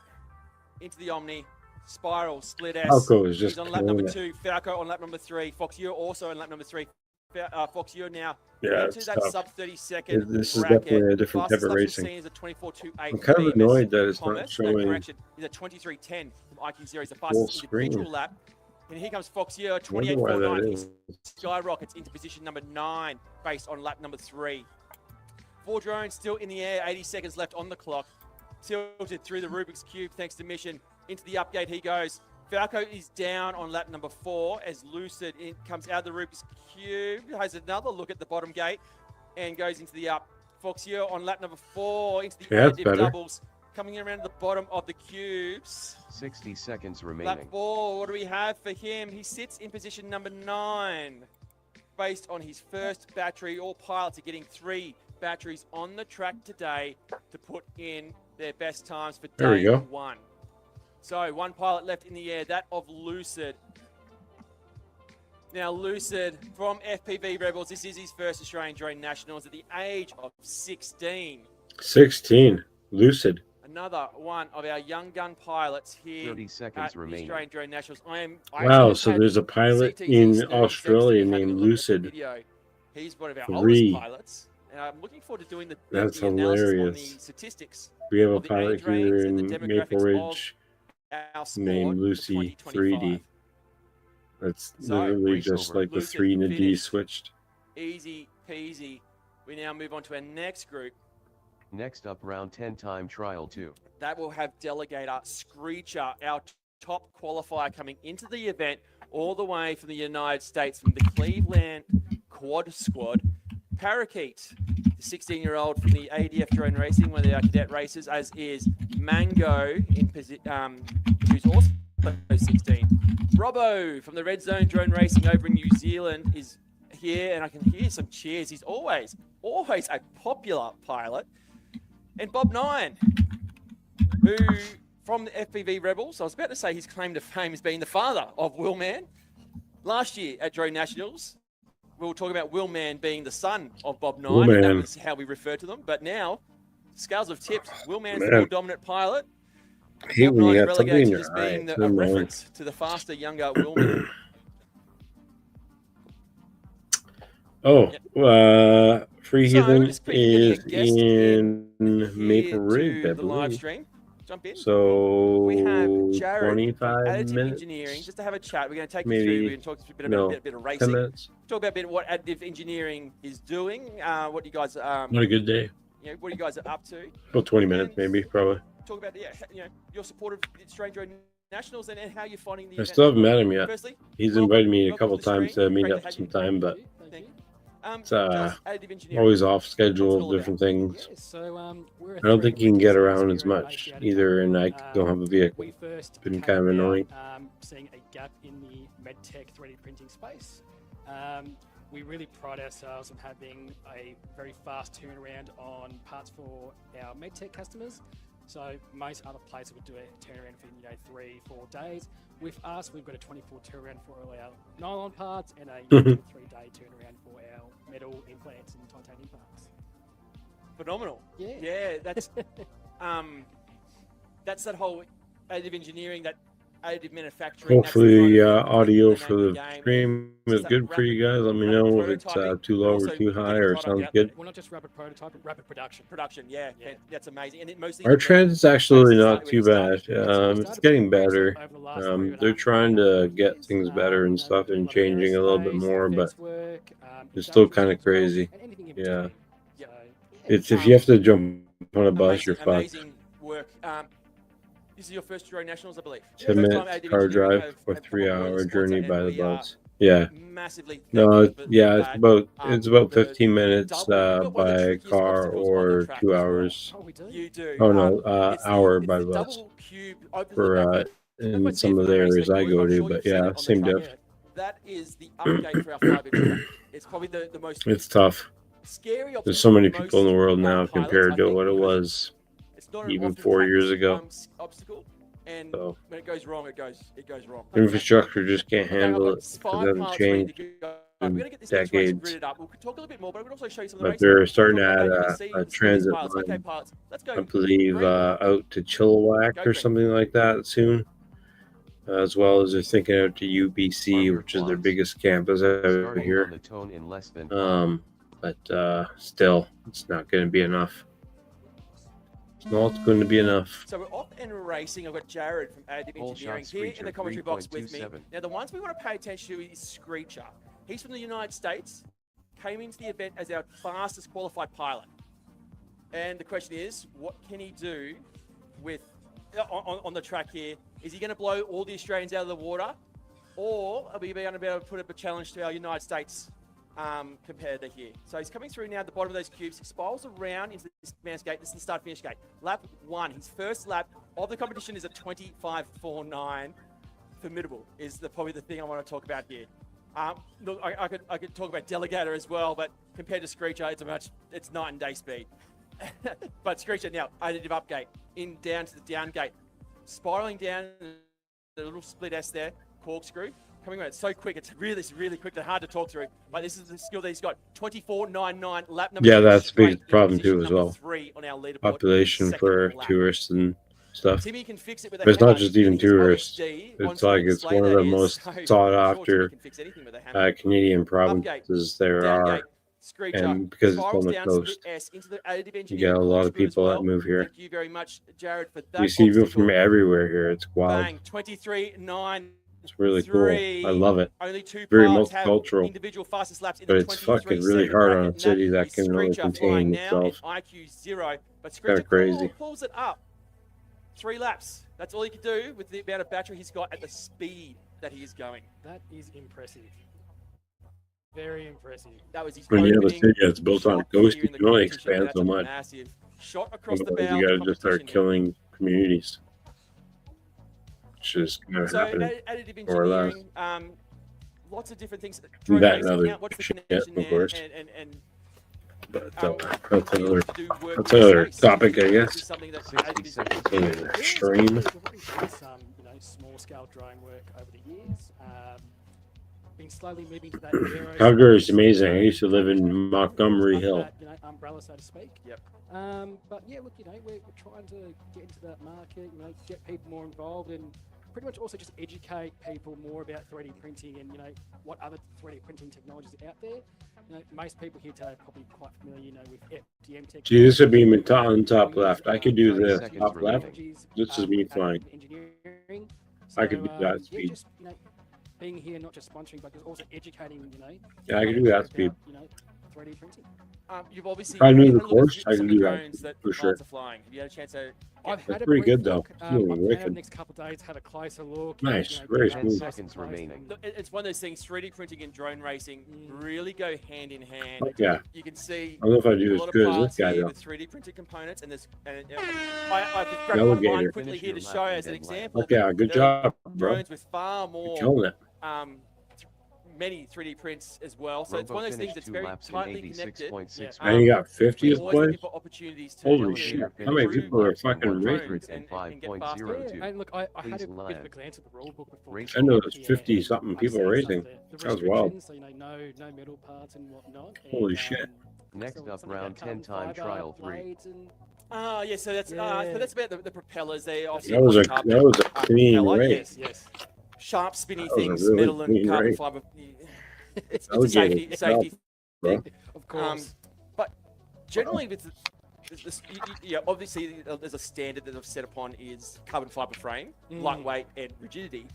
S6: into the Omni. Spiral, split S.
S1: Falco is just
S6: He's on lap number
S1: killing it.
S6: 2. Falco on lap number 3. Foxier also on lap number 3. Foxier now
S1: Yeah,
S6: into
S1: it's
S6: that
S1: tough.
S6: sub 30-second
S1: This is
S6: bracket.
S1: definitely a different type
S6: Fastest
S1: of
S6: lap we've
S1: racing.
S6: seen is a 24.28.
S1: I'm kind of
S6: BMS
S1: annoyed that it's not
S6: Thomas, no
S1: showing
S6: correction, is a 23.10 from IQ Series, the
S1: full
S6: fastest
S1: screen.
S6: individual lap. And here comes Foxier,
S1: I wonder why that
S6: 28.49. He
S1: is.
S6: skyrockets into position number 9 based on lap number 3. 4 drones still in the air, 80 seconds left on the clock. Tilted through the Rubik's Cube thanks to Mission. Into the upgate he goes. Falco is down on lap number 4 as Lucid comes out of the Rubik's Cube, has another look at the bottom gate and goes into the up. Foxier on lap number 4 into the
S1: Yeah, that's
S6: additive
S1: better.
S6: doubles, coming around the bottom of the cubes.
S9: 60 seconds
S6: Lap
S9: remaining.
S6: 4, what do we have for him? He sits in position number 9. based on his first battery. All pilots are getting 3 batteries on the track today to put in their best times for
S1: There we
S6: day
S1: go.
S6: 1. So 1 pilot left in the air, that of Lucid. Now, Lucid from FPV Rebels, this is his first Australian Drone Nationals at the age of 16.
S1: 16. Lucid.
S6: Another one of our young gun pilots here
S9: 30 seconds
S6: at the
S9: remaining.
S6: Australian Drone Nationals. I
S1: Wow,
S6: actually
S1: so
S6: had
S1: there's a pilot
S6: CTZ
S1: in
S6: Stern
S1: Australia
S6: Dempsey having a
S1: named
S6: look at the
S1: Lucid.
S6: video. He's one of our
S1: 3.
S6: oldest pilots. And I'm looking forward to doing the
S1: That's
S6: analysis on the
S1: hilarious.
S6: statistics
S1: We have a
S6: of the
S1: pilot
S6: age range
S1: here
S6: and the
S1: in
S6: demographics
S1: Maple Ridge
S6: of our sport
S1: named
S6: for
S1: Lucy
S6: 2025.
S1: 3D. That's
S6: So,
S1: literally
S9: race
S1: just
S9: over.
S1: like the
S6: Lucid
S1: 3 and a D
S6: finished.
S1: switched.
S6: Easy peasy. We now move on to our next group.
S9: Next up, round 10 time trial 2.
S6: That will have Delegator Screecher, our top qualifier, coming into the event all the way from the United States, from the Cleveland Quad Squad. Parakeet, the 16-year-old from the ADF Drone Racing, one of our cadet racers, as is Mango, who's also 16. Robbo from the Red Zone Drone Racing over in New Zealand is here, and I can hear some cheers. He's always a popular pilot. And Bob Nine, who from the FPV Rebels, I was about to say his claim to fame as being the father of Willman. Last year at Drone Nationals, we were talking about Willman being the son of Bob Nine, and that
S1: Willman.
S6: was how we referred to them. But now, scales have tipped. Willman's the
S1: Man.
S6: more dominant pilot.
S1: I hate
S6: Bob
S1: when you
S6: Nine
S1: got something
S6: relegated
S1: in
S6: to
S1: your
S6: just
S1: eye.
S6: being
S1: It's
S6: a
S1: annoying.
S6: reference to the faster, younger Willman.
S1: Oh, Free
S6: So,
S1: Heathen
S6: just quickly getting a
S1: is
S6: guest
S1: in
S6: here
S1: Maple Ridge,
S6: to
S1: I
S6: the live
S1: believe.
S6: stream. Jump in.
S1: So
S6: We have Jared from
S1: 25
S6: Additive
S1: minutes,
S6: Engineering just to have a chat. We're going to take
S1: maybe,
S6: you through. We're going to talk a bit about a bit of
S1: 10
S6: racing.
S1: minutes.
S6: Talk about a bit what Additive Engineering is doing. What you guys
S1: What a good day.
S6: what you guys are up to.
S1: About 20 minutes, maybe, probably.
S6: Talk about your support of the Australian Drone Nationals and how you're finding the
S1: I
S6: event.
S1: still haven't met him yet.
S6: Firstly,
S1: He's
S6: welcome-
S1: invited me a
S6: welcome
S1: couple
S6: to the
S1: times
S6: stream.
S1: to meet
S6: Great
S1: up
S6: have you.
S1: sometime, but
S6: Thank you.
S1: it's
S6: tell us, Additive Engineering.
S1: always off
S6: What's it
S1: schedule,
S6: all about?
S1: different things.
S10: So we're a
S1: I don't think
S10: 3D
S1: you can get
S10: printing
S1: around
S10: service
S1: as
S10: here at
S1: much
S10: based out of
S1: either, and I
S10: Canada.
S1: don't have a vehicle.
S10: We first
S1: Been
S10: came
S1: kind of
S10: about,
S1: annoying.
S10: seeing a gap in the medtech 3D printing space. We really pride ourselves on having a very fast turnaround on parts for our medtech customers. So most other places would do a turnaround for 3-4 days. With us, we've got a 24 turnaround for all our nylon parts and a 3-day turnaround for our metal implants and titanium parts.
S6: Phenomenal.
S10: Yeah.
S6: Yeah, that's that whole additive engineering, that additive manufacturing. that's
S1: Hopefully,
S6: the kind of
S1: audio
S6: name
S1: for
S6: of
S1: the
S6: game.
S1: stream
S6: Just
S1: is
S6: that
S1: good for you guys. Let me
S6: rapid
S1: know if it's
S6: prototyping,
S1: too
S6: but
S1: low
S6: also
S1: or too high
S6: getting
S1: or
S6: product
S1: sounds
S6: out
S1: good.
S6: there.
S10: Well, not just rapid prototyping, rapid production.
S6: Production, yeah, that's amazing. And it mostly
S1: Our trend's actually not too bad. It's getting better.
S10: Over the last 3.5
S1: They're trying to get
S10: years.
S1: things better and stuff and changing a little bit
S10: aerospace,
S1: more, but
S10: defense work,
S1: it's still
S10: industrial
S1: kind of
S10: as well,
S1: crazy.
S10: and anything in
S1: Yeah.
S10: between.
S6: Yep.
S10: So,
S1: It's if you have to jump on a bus, you're fucked.
S6: amazing work. This is your first Drone Nationals, I believe.
S1: 10
S6: First time
S1: minutes
S6: Additive
S1: car
S6: Engineering
S1: drive
S6: have
S1: or
S6: come on board
S1: 3-hour
S6: as a
S1: journey
S6: sponsor,
S1: by
S6: and
S1: the
S6: we are
S1: bus. Yeah.
S6: massively
S1: No,
S6: thankful for
S1: yeah, it's
S6: that.
S1: about
S6: The
S1: 15 minutes
S6: double- we've got one of the
S1: by
S6: trickiest
S1: car
S6: obstacles on the
S1: or
S6: track
S1: 2
S6: as well.
S1: hours.
S10: oh, we do.
S6: You do.
S1: Oh no,
S6: It's the-
S1: hour
S6: it's
S1: by
S6: the
S1: bus
S6: double cube open
S1: for
S6: the back.
S1: in
S6: Quite
S1: some of
S6: safe
S1: the
S6: for a race
S1: areas I
S6: group.
S1: go
S6: I'm
S1: to,
S6: sure
S1: but
S6: you've seen
S1: yeah,
S6: it on the
S1: same
S6: track.
S1: diff.
S6: That is the update for our 5-inch track. It's probably the most
S1: It's tough.
S6: scary.
S1: There's so many
S6: for
S1: people in the
S6: most,
S1: world now
S6: pilots,
S1: compared
S6: I
S1: to
S6: think,
S1: what it
S6: because
S1: was
S6: it's not an
S1: even
S6: often
S1: 4 years
S6: practiced,
S1: ago.
S6: Obstacle, and
S1: So
S6: when it goes wrong, it goes wrong.
S1: infrastructure just can't
S6: Okay, I've
S1: handle
S6: got
S1: it because
S6: 5
S1: it hasn't
S6: pilots ready
S1: changed
S6: to go.
S1: in
S6: We're going to get this next race
S1: decades.
S6: gridded up. We'll talk a little bit more, but we'll also show you some of the
S1: But
S6: racing.
S1: they're starting to
S6: Talk
S1: add
S6: about that. You can see
S1: a
S6: some of these
S1: transit
S6: pilots. Okay,
S1: line,
S6: pilots, let's go.
S1: I believe,
S6: Green.
S1: out to Chilliwack
S6: Go
S1: or
S6: green.
S1: something like that soon. As well as they're thinking out to UBC,
S9: Arm your
S1: which is their
S9: clocks.
S1: biggest campus out
S9: Starting on
S1: here.
S9: the tone in less than 5.
S1: But still, it's not going to be enough. It's not going to be enough.
S6: So we're off and racing. I've got Jared from Additive
S9: Whole
S6: Engineering
S9: shot
S6: here in
S9: Screecher,
S6: the commentary box with me.
S9: 3.27.
S6: Now, the ones we want to pay attention to is Screecher. He's from the United States, came into the event as our fastest qualified pilot. And the question is, what can he do with on the track here? Is he going to blow all the Australians out of the water? Or are we going to be able to put up a challenge to our United States competitor here? So he's coming through now at the bottom of those cubes. He spirals around into this advanced gate. This is the start-finish gate. Lap 1, his first lap of the competition is a 25.49. Formidable is probably the thing I want to talk about here. Look, I could talk about Delegator as well, but compared to Screecher, it's night and day speed. But Screecher now, additive upgate, down to the down gate, spiraling down, the little split S there, corkscrew, coming around. It's so quick, it's really quick and hard to talk through. But this is the skill that he's got. 24.99, lap number 2.
S1: Yeah, that's a big
S6: straight
S1: problem
S6: position
S1: too as
S6: number
S1: well.
S6: 3 on our leaderboard,
S1: Population
S6: second
S1: for
S6: lap.
S1: tourists and stuff.
S6: Timmy can fix it with a
S1: But it's not
S6: hammer,
S1: just even
S6: and his
S1: tourists.
S6: OSD
S1: It's
S6: on-screen
S1: like it's
S6: display,
S1: one of
S6: that
S1: the
S6: is.
S1: most
S6: So
S1: sought
S6: I'm sure Timmy
S1: after
S6: can fix anything with a hammer.
S1: Canadian
S6: Upgate,
S1: provinces there
S6: downgate,
S1: are,
S6: Screecher,
S1: and because it's
S6: spirals
S1: on the
S6: down,
S1: coast,
S6: split S into the additive
S1: you
S6: engineering
S1: get a lot of
S6: corkscrew as
S1: people
S6: well.
S1: that move here.
S6: Thank you very much, Jared, for that.
S1: We see people
S6: obstacle.
S1: from everywhere here. It's wild.
S6: Bang, 23.9.
S1: It's really cool. I love it.
S6: Only 2
S1: Very
S6: pilots have
S1: multicultural.
S6: individual fastest laps in
S1: But
S6: the
S1: it's fucking really
S6: 23-second
S1: hard
S6: bracket,
S1: on a
S6: and
S1: city that
S6: is
S1: can only
S6: Screecher flying
S1: contain
S6: now
S1: itself.
S6: at IQ 0, but
S1: Kinda
S6: Screecher
S1: crazy.
S6: pulls it up. 3 laps. That's all he can do with the amount of battery he's got at the speed that he is going.
S10: That is impressive. Very impressive.
S6: That was his
S1: When you have a
S6: opening
S1: city that's built on a
S6: shot
S1: coast,
S6: here
S1: you
S6: in the
S1: can only
S6: competition, and
S1: expand
S6: that's
S1: so
S6: a
S1: much.
S6: massive shot across the
S1: Otherwise,
S6: bow.
S1: you
S6: of the
S1: gotta just start
S6: competition here.
S1: killing communities. Which is gonna
S6: So
S1: happen.
S6: additive
S1: more or less.
S6: engineering, lots of different things.
S1: That
S6: Drone
S1: and
S6: racing,
S1: other
S6: now, what's the
S1: shit,
S6: connection
S1: of
S6: there?
S1: course.
S6: And
S1: But
S6: um,
S1: that's
S6: being able
S1: another
S6: to do work
S1: that's
S6: with
S1: another
S6: space.
S1: topic, I
S6: This
S1: guess.
S6: is something that
S9: 60
S6: additive
S9: seconds.
S6: engineering
S1: Another
S10: Yeah, so
S1: stream.
S10: we've already done some, small scale drone work over the years. Been slowly moving to that aero.
S1: Calgary is amazing. I used to live in Montgomery
S10: Under
S1: Hill.
S10: that, umbrella, so to speak.
S6: Yep.
S10: But yeah, look, we're trying to get into that market, get people more involved and pretty much also just educate people more about 3D printing and, what other 3D printing technologies are out there. Most people here today are probably quite familiar, with FDM technology.
S1: See, this would be on top left. I could do
S9: 30
S1: this
S9: seconds
S1: top left.
S9: remaining.
S1: This is me flying.
S10: Engineering.
S1: I could do that
S10: Yeah,
S1: speed.
S10: just, being here, not just sponsoring, but just also educating,
S1: Yeah, I can do that speed.
S10: 3D printing.
S6: You've obviously
S1: If I knew
S6: had
S1: the
S6: a look at
S1: course, I
S6: some
S1: can
S6: of the
S1: do that
S6: drones that
S1: for
S6: the
S1: sure.
S6: pilots are flying. Have you had a chance to?
S10: I've
S1: That's
S10: had a
S1: pretty
S10: brief
S1: good, though.
S10: look.
S1: It's
S10: I
S1: really
S10: plan over
S1: wicked.
S10: the next couple of days, have a closer look.
S1: Nice,
S10: and,
S1: very
S10: get
S9: 10
S1: smooth.
S9: seconds
S10: close
S9: remaining.
S10: and-
S6: Look, it's one of those things. 3D printing and drone racing really go hand in hand.
S1: Yeah.
S6: You can see
S1: I don't know if I
S6: a
S1: do as
S6: lot of
S1: good as
S6: parts
S1: this guy
S6: here
S1: though.
S6: with 3D printed components, and there's. I could grab one of mine
S1: Delegator.
S6: quickly
S9: Finish
S6: here to
S9: your
S6: show
S9: lap
S6: as an
S9: and then
S6: example.
S1: Okay, good
S6: There are
S1: job, bro.
S6: Drones with far
S1: You're
S6: more
S1: killing it.
S6: many 3D prints as well. So it's
S9: Robo
S6: one of those things
S9: finished
S6: that's
S9: 2
S6: very
S9: laps in
S6: tightly connected.
S9: 86.6.
S1: And you got 50
S6: We
S1: as
S6: always give
S1: play?
S6: people opportunities to
S1: Holy
S6: to
S1: shit. How
S6: improve
S1: many people are fucking
S6: drones
S1: racing?
S6: and get faster.
S9: 100.02.
S10: And look, I had
S9: Please
S10: a bit of a
S9: land.
S10: glance at the rule book before.
S9: Race
S1: I know
S9: car.
S1: there's 50 something people racing.
S10: The
S1: Sounds wild.
S10: restrictions, so no metal parts and whatnot.
S1: Holy
S10: and,
S1: shit.
S9: Next
S10: some
S9: up,
S10: of
S9: round
S10: that carbon
S9: 10 time
S10: fiber
S9: trial 3.
S10: blades and-
S6: Yeah, so that's about the propellers. They obviously
S1: That was a
S6: carbon,
S1: that was a clean
S6: propeller,
S1: race.
S6: yes. Sharp, spinny
S1: That was a
S6: things,
S1: really
S6: metal and
S1: clean
S6: carbon
S1: race.
S6: fiber. It's a
S1: Alligator
S6: safety
S1: itself, bro.
S6: thing.
S10: Of course.
S6: But generally, with obviously there's a standard that I've set upon is carbon fiber frame, lightweight and rigidity.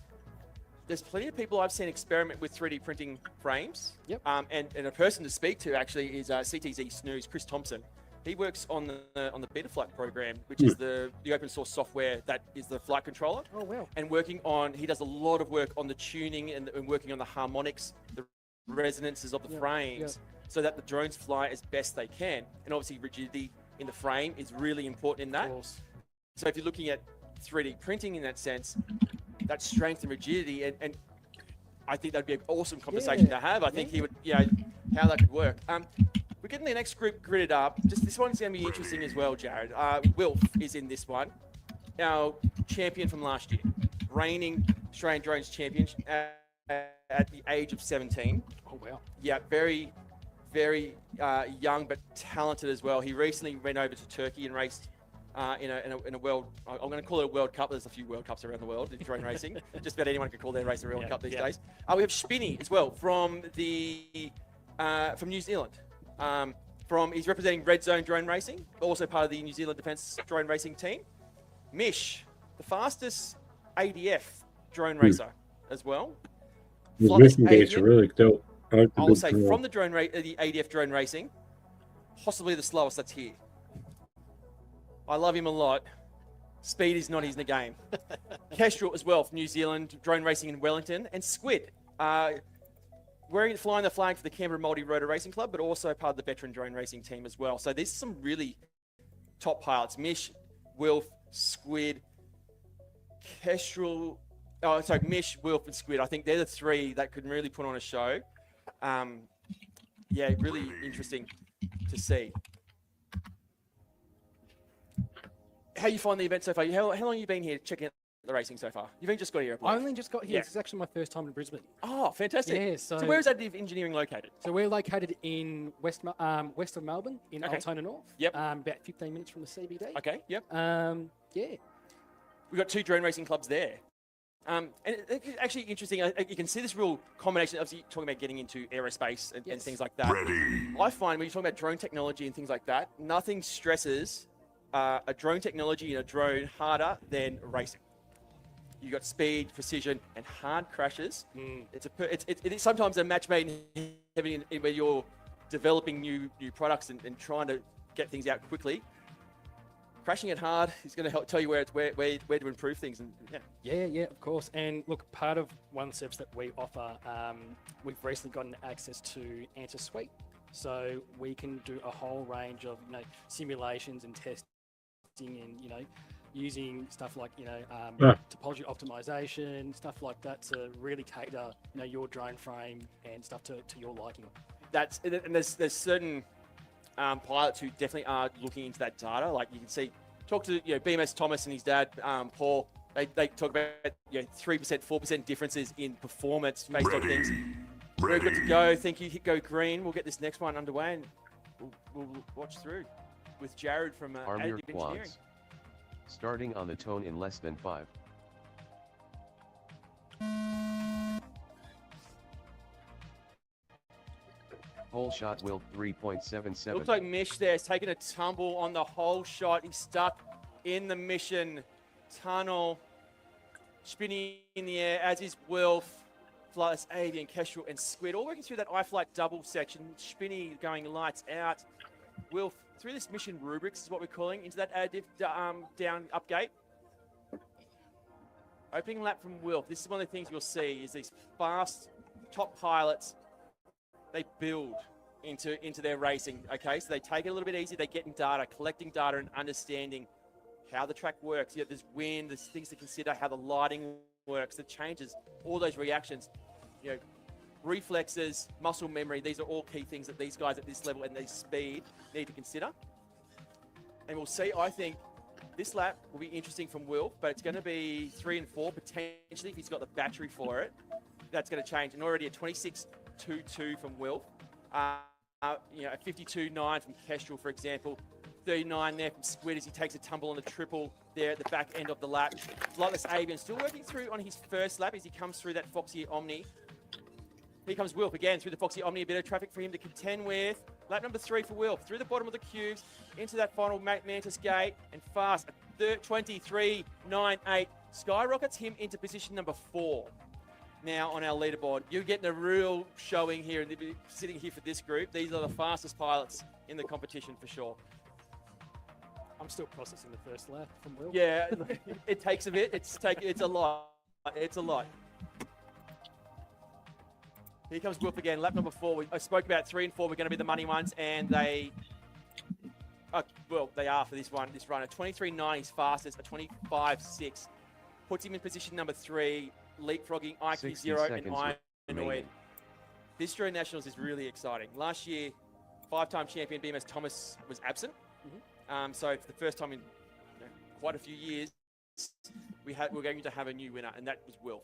S6: There's plenty of people I've seen experiment with 3D printing frames.
S10: Yep.
S6: And a person to speak to actually is CTZ Snooze, Chris Thompson. He works on the Betaflight program, which is the open source software that is the flight controller.
S10: Oh wow.
S6: And he does a lot of work on the tuning and working on the harmonics, the resonances of the frames, so that the drones fly as best they can. And obviously rigidity in the frame is really important in that.
S10: Of course.
S6: So if you're looking at 3D printing in that sense, that strength and rigidity, and I think that'd be an awesome conversation to have. I think he would, how that could work. We're getting the next group gridded up. Just this one's going to be interesting as well, Jared. Wilf is in this one. Our champion from last year, reigning Australian Drones champion at the age of 17.
S10: Oh wow.
S6: Yeah, very, very young but talented as well. He recently went over to Turkey and raced in a world. I'm going to call it a World Cup. There's a few World Cups around the world in drone racing. Just about anyone can call their race a World Cup these days. We have Spinny as well from from New Zealand. He's representing Red Zone Drone Racing, also part of the New Zealand Defence Drone Racing team. Mish, the fastest ADF drone racer as well.
S1: His
S6: Flawless
S1: mission gates are
S6: Adrian,
S1: really dope. I like the
S6: I'll
S1: big
S6: say
S1: tunnel.
S6: from the the ADF drone racing, possibly the slowest that's here. I love him a lot. Speed is not his game. Kestrel as well from New Zealand, drone racing in Wellington, and Squid, flying the flag for the Canberra Multi-Rotor Racing Club, but also part of the veteran drone racing team as well. So there's some really top pilots. Mish, Wilf, Squid, Kestrel, Oh, sorry, Mish, Wilf, and Squid. I think they're the three that could really put on a show. Yeah, really interesting to see. How you find the event so far? How long have you been here checking out the racing so far? You've only just got here, I
S10: I
S6: believe.
S10: only just got here.
S6: Yeah.
S10: This is actually my first time in Brisbane.
S6: Oh, fantastic.
S10: Yeah, so
S6: where is Additive Engineering located?
S10: So we're located in west of Melbourne, in
S6: Okay.
S10: Altona North.
S6: Yep.
S10: About 15 minutes from the CBD.
S6: Okay, yep.
S10: Yeah.
S6: We've got 2 drone racing clubs there. And it's actually interesting. You can see this real combination. Obviously, talking about getting into aerospace and things like that. I find when you're talking about drone technology and things like that, nothing stresses a drone technology and a drone harder than racing. You got speed, precision, and hard crashes. It is sometimes a match made in heaven where you're developing new products and trying to get things out quickly. Crashing it hard is going to help tell you where to improve things. And
S10: Yeah, of course. And look, part of one of the services that we offer, we've recently gotten access to Answer Suite. So we can do a whole range of simulations and testing and using stuff like topology optimization, stuff like that to really cater your drone frame and stuff to your liking.
S6: And there's certain pilots who definitely are looking into that data. Like you can see, talk to BMS Thomas and his dad Paul. They talk about 3%, 4% differences in performance based on things. Very good to go. Thank you. Hit go green. We'll get this next one underway and we'll watch through with Jared from
S9: Arm your
S6: Additive Engineering.
S9: quads. Starting on the tone in less than 5. Whole shot Wilf 3.77.
S6: Looks like Mish there is taking a tumble on the whole shot. He's stuck in the mission tunnel, spinning in the air, as is Wilf, Flightless Avian, Kestrel, and Squid, all working through that iFlight double section. Spinny going lights out. Wilf through this mission rubrics is what we're calling, into that additive down up gate. Opening lap from Wilf. This is one of the things you'll see is these fast top pilots. They build into their racing, okay? So they take it a little bit easy. They get in data, collecting data and understanding how the track works. There's wind, there's things to consider, how the lighting works, the changes, all those reactions. Reflexes, muscle memory, these are all key things that these guys at this level and this speed need to consider. And we'll see, I think, this lap will be interesting from Wilf, but it's going to be 3 and 4 potentially if he's got the battery for it. That's going to change. And already a 26.22 from Wilf. A 52.9 from Kestrel, for example. 39 there from Squid as he takes a tumble on the triple there at the back end of the lap. Flightless Avian still working through on his first lap as he comes through that Foxy Omni. Here comes Wilf again through the Foxy Omni, a bit of traffic for him to contend with. Lap number 3 for Wilf, through the bottom of the cubes, into that final Mantis gate, and fast, 23.98. Skyrockets him into position number 4. Now on our leaderboard, you're getting a real showing here, and sitting here for this group. These are the fastest pilots in the competition for sure.
S10: I'm still processing the first lap from Will.
S6: Yeah, it takes a bit. It's a lot. It's a lot. Here comes Wilf again, lap number 4. I spoke about 3 and 4 were going to be the money ones, and they are for this run. A 23.9 is fastest, a 25.6 puts him in position number 3, leapfrogging IQ 0 and Ianoid. This Drone Nationals is really exciting. Last year, 5-time champion BMS Thomas was absent. So for the first time in quite a few years, we're going to have a new winner, and that was Wilf.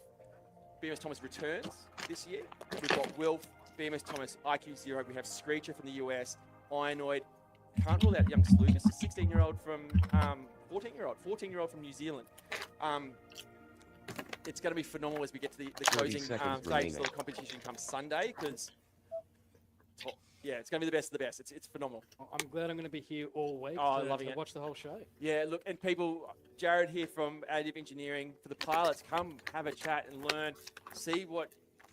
S6: BMS Thomas returns this year. We've got Wilf, BMS Thomas, IQ 0. We have Screecher from the US, Ianoid. Can't rule out young Lucas, a 16-year-old from 14-year-old from New Zealand. It's going to be phenomenal as we get to the closing stage of the competition comes Sunday, because it's going to be the best of the best. It's phenomenal.
S10: I'm glad I'm going to be here all week to watch the whole show.
S6: Yeah, look, and people, Jared here from Additive Engineering, for the pilots, come have a chat and learn, see what,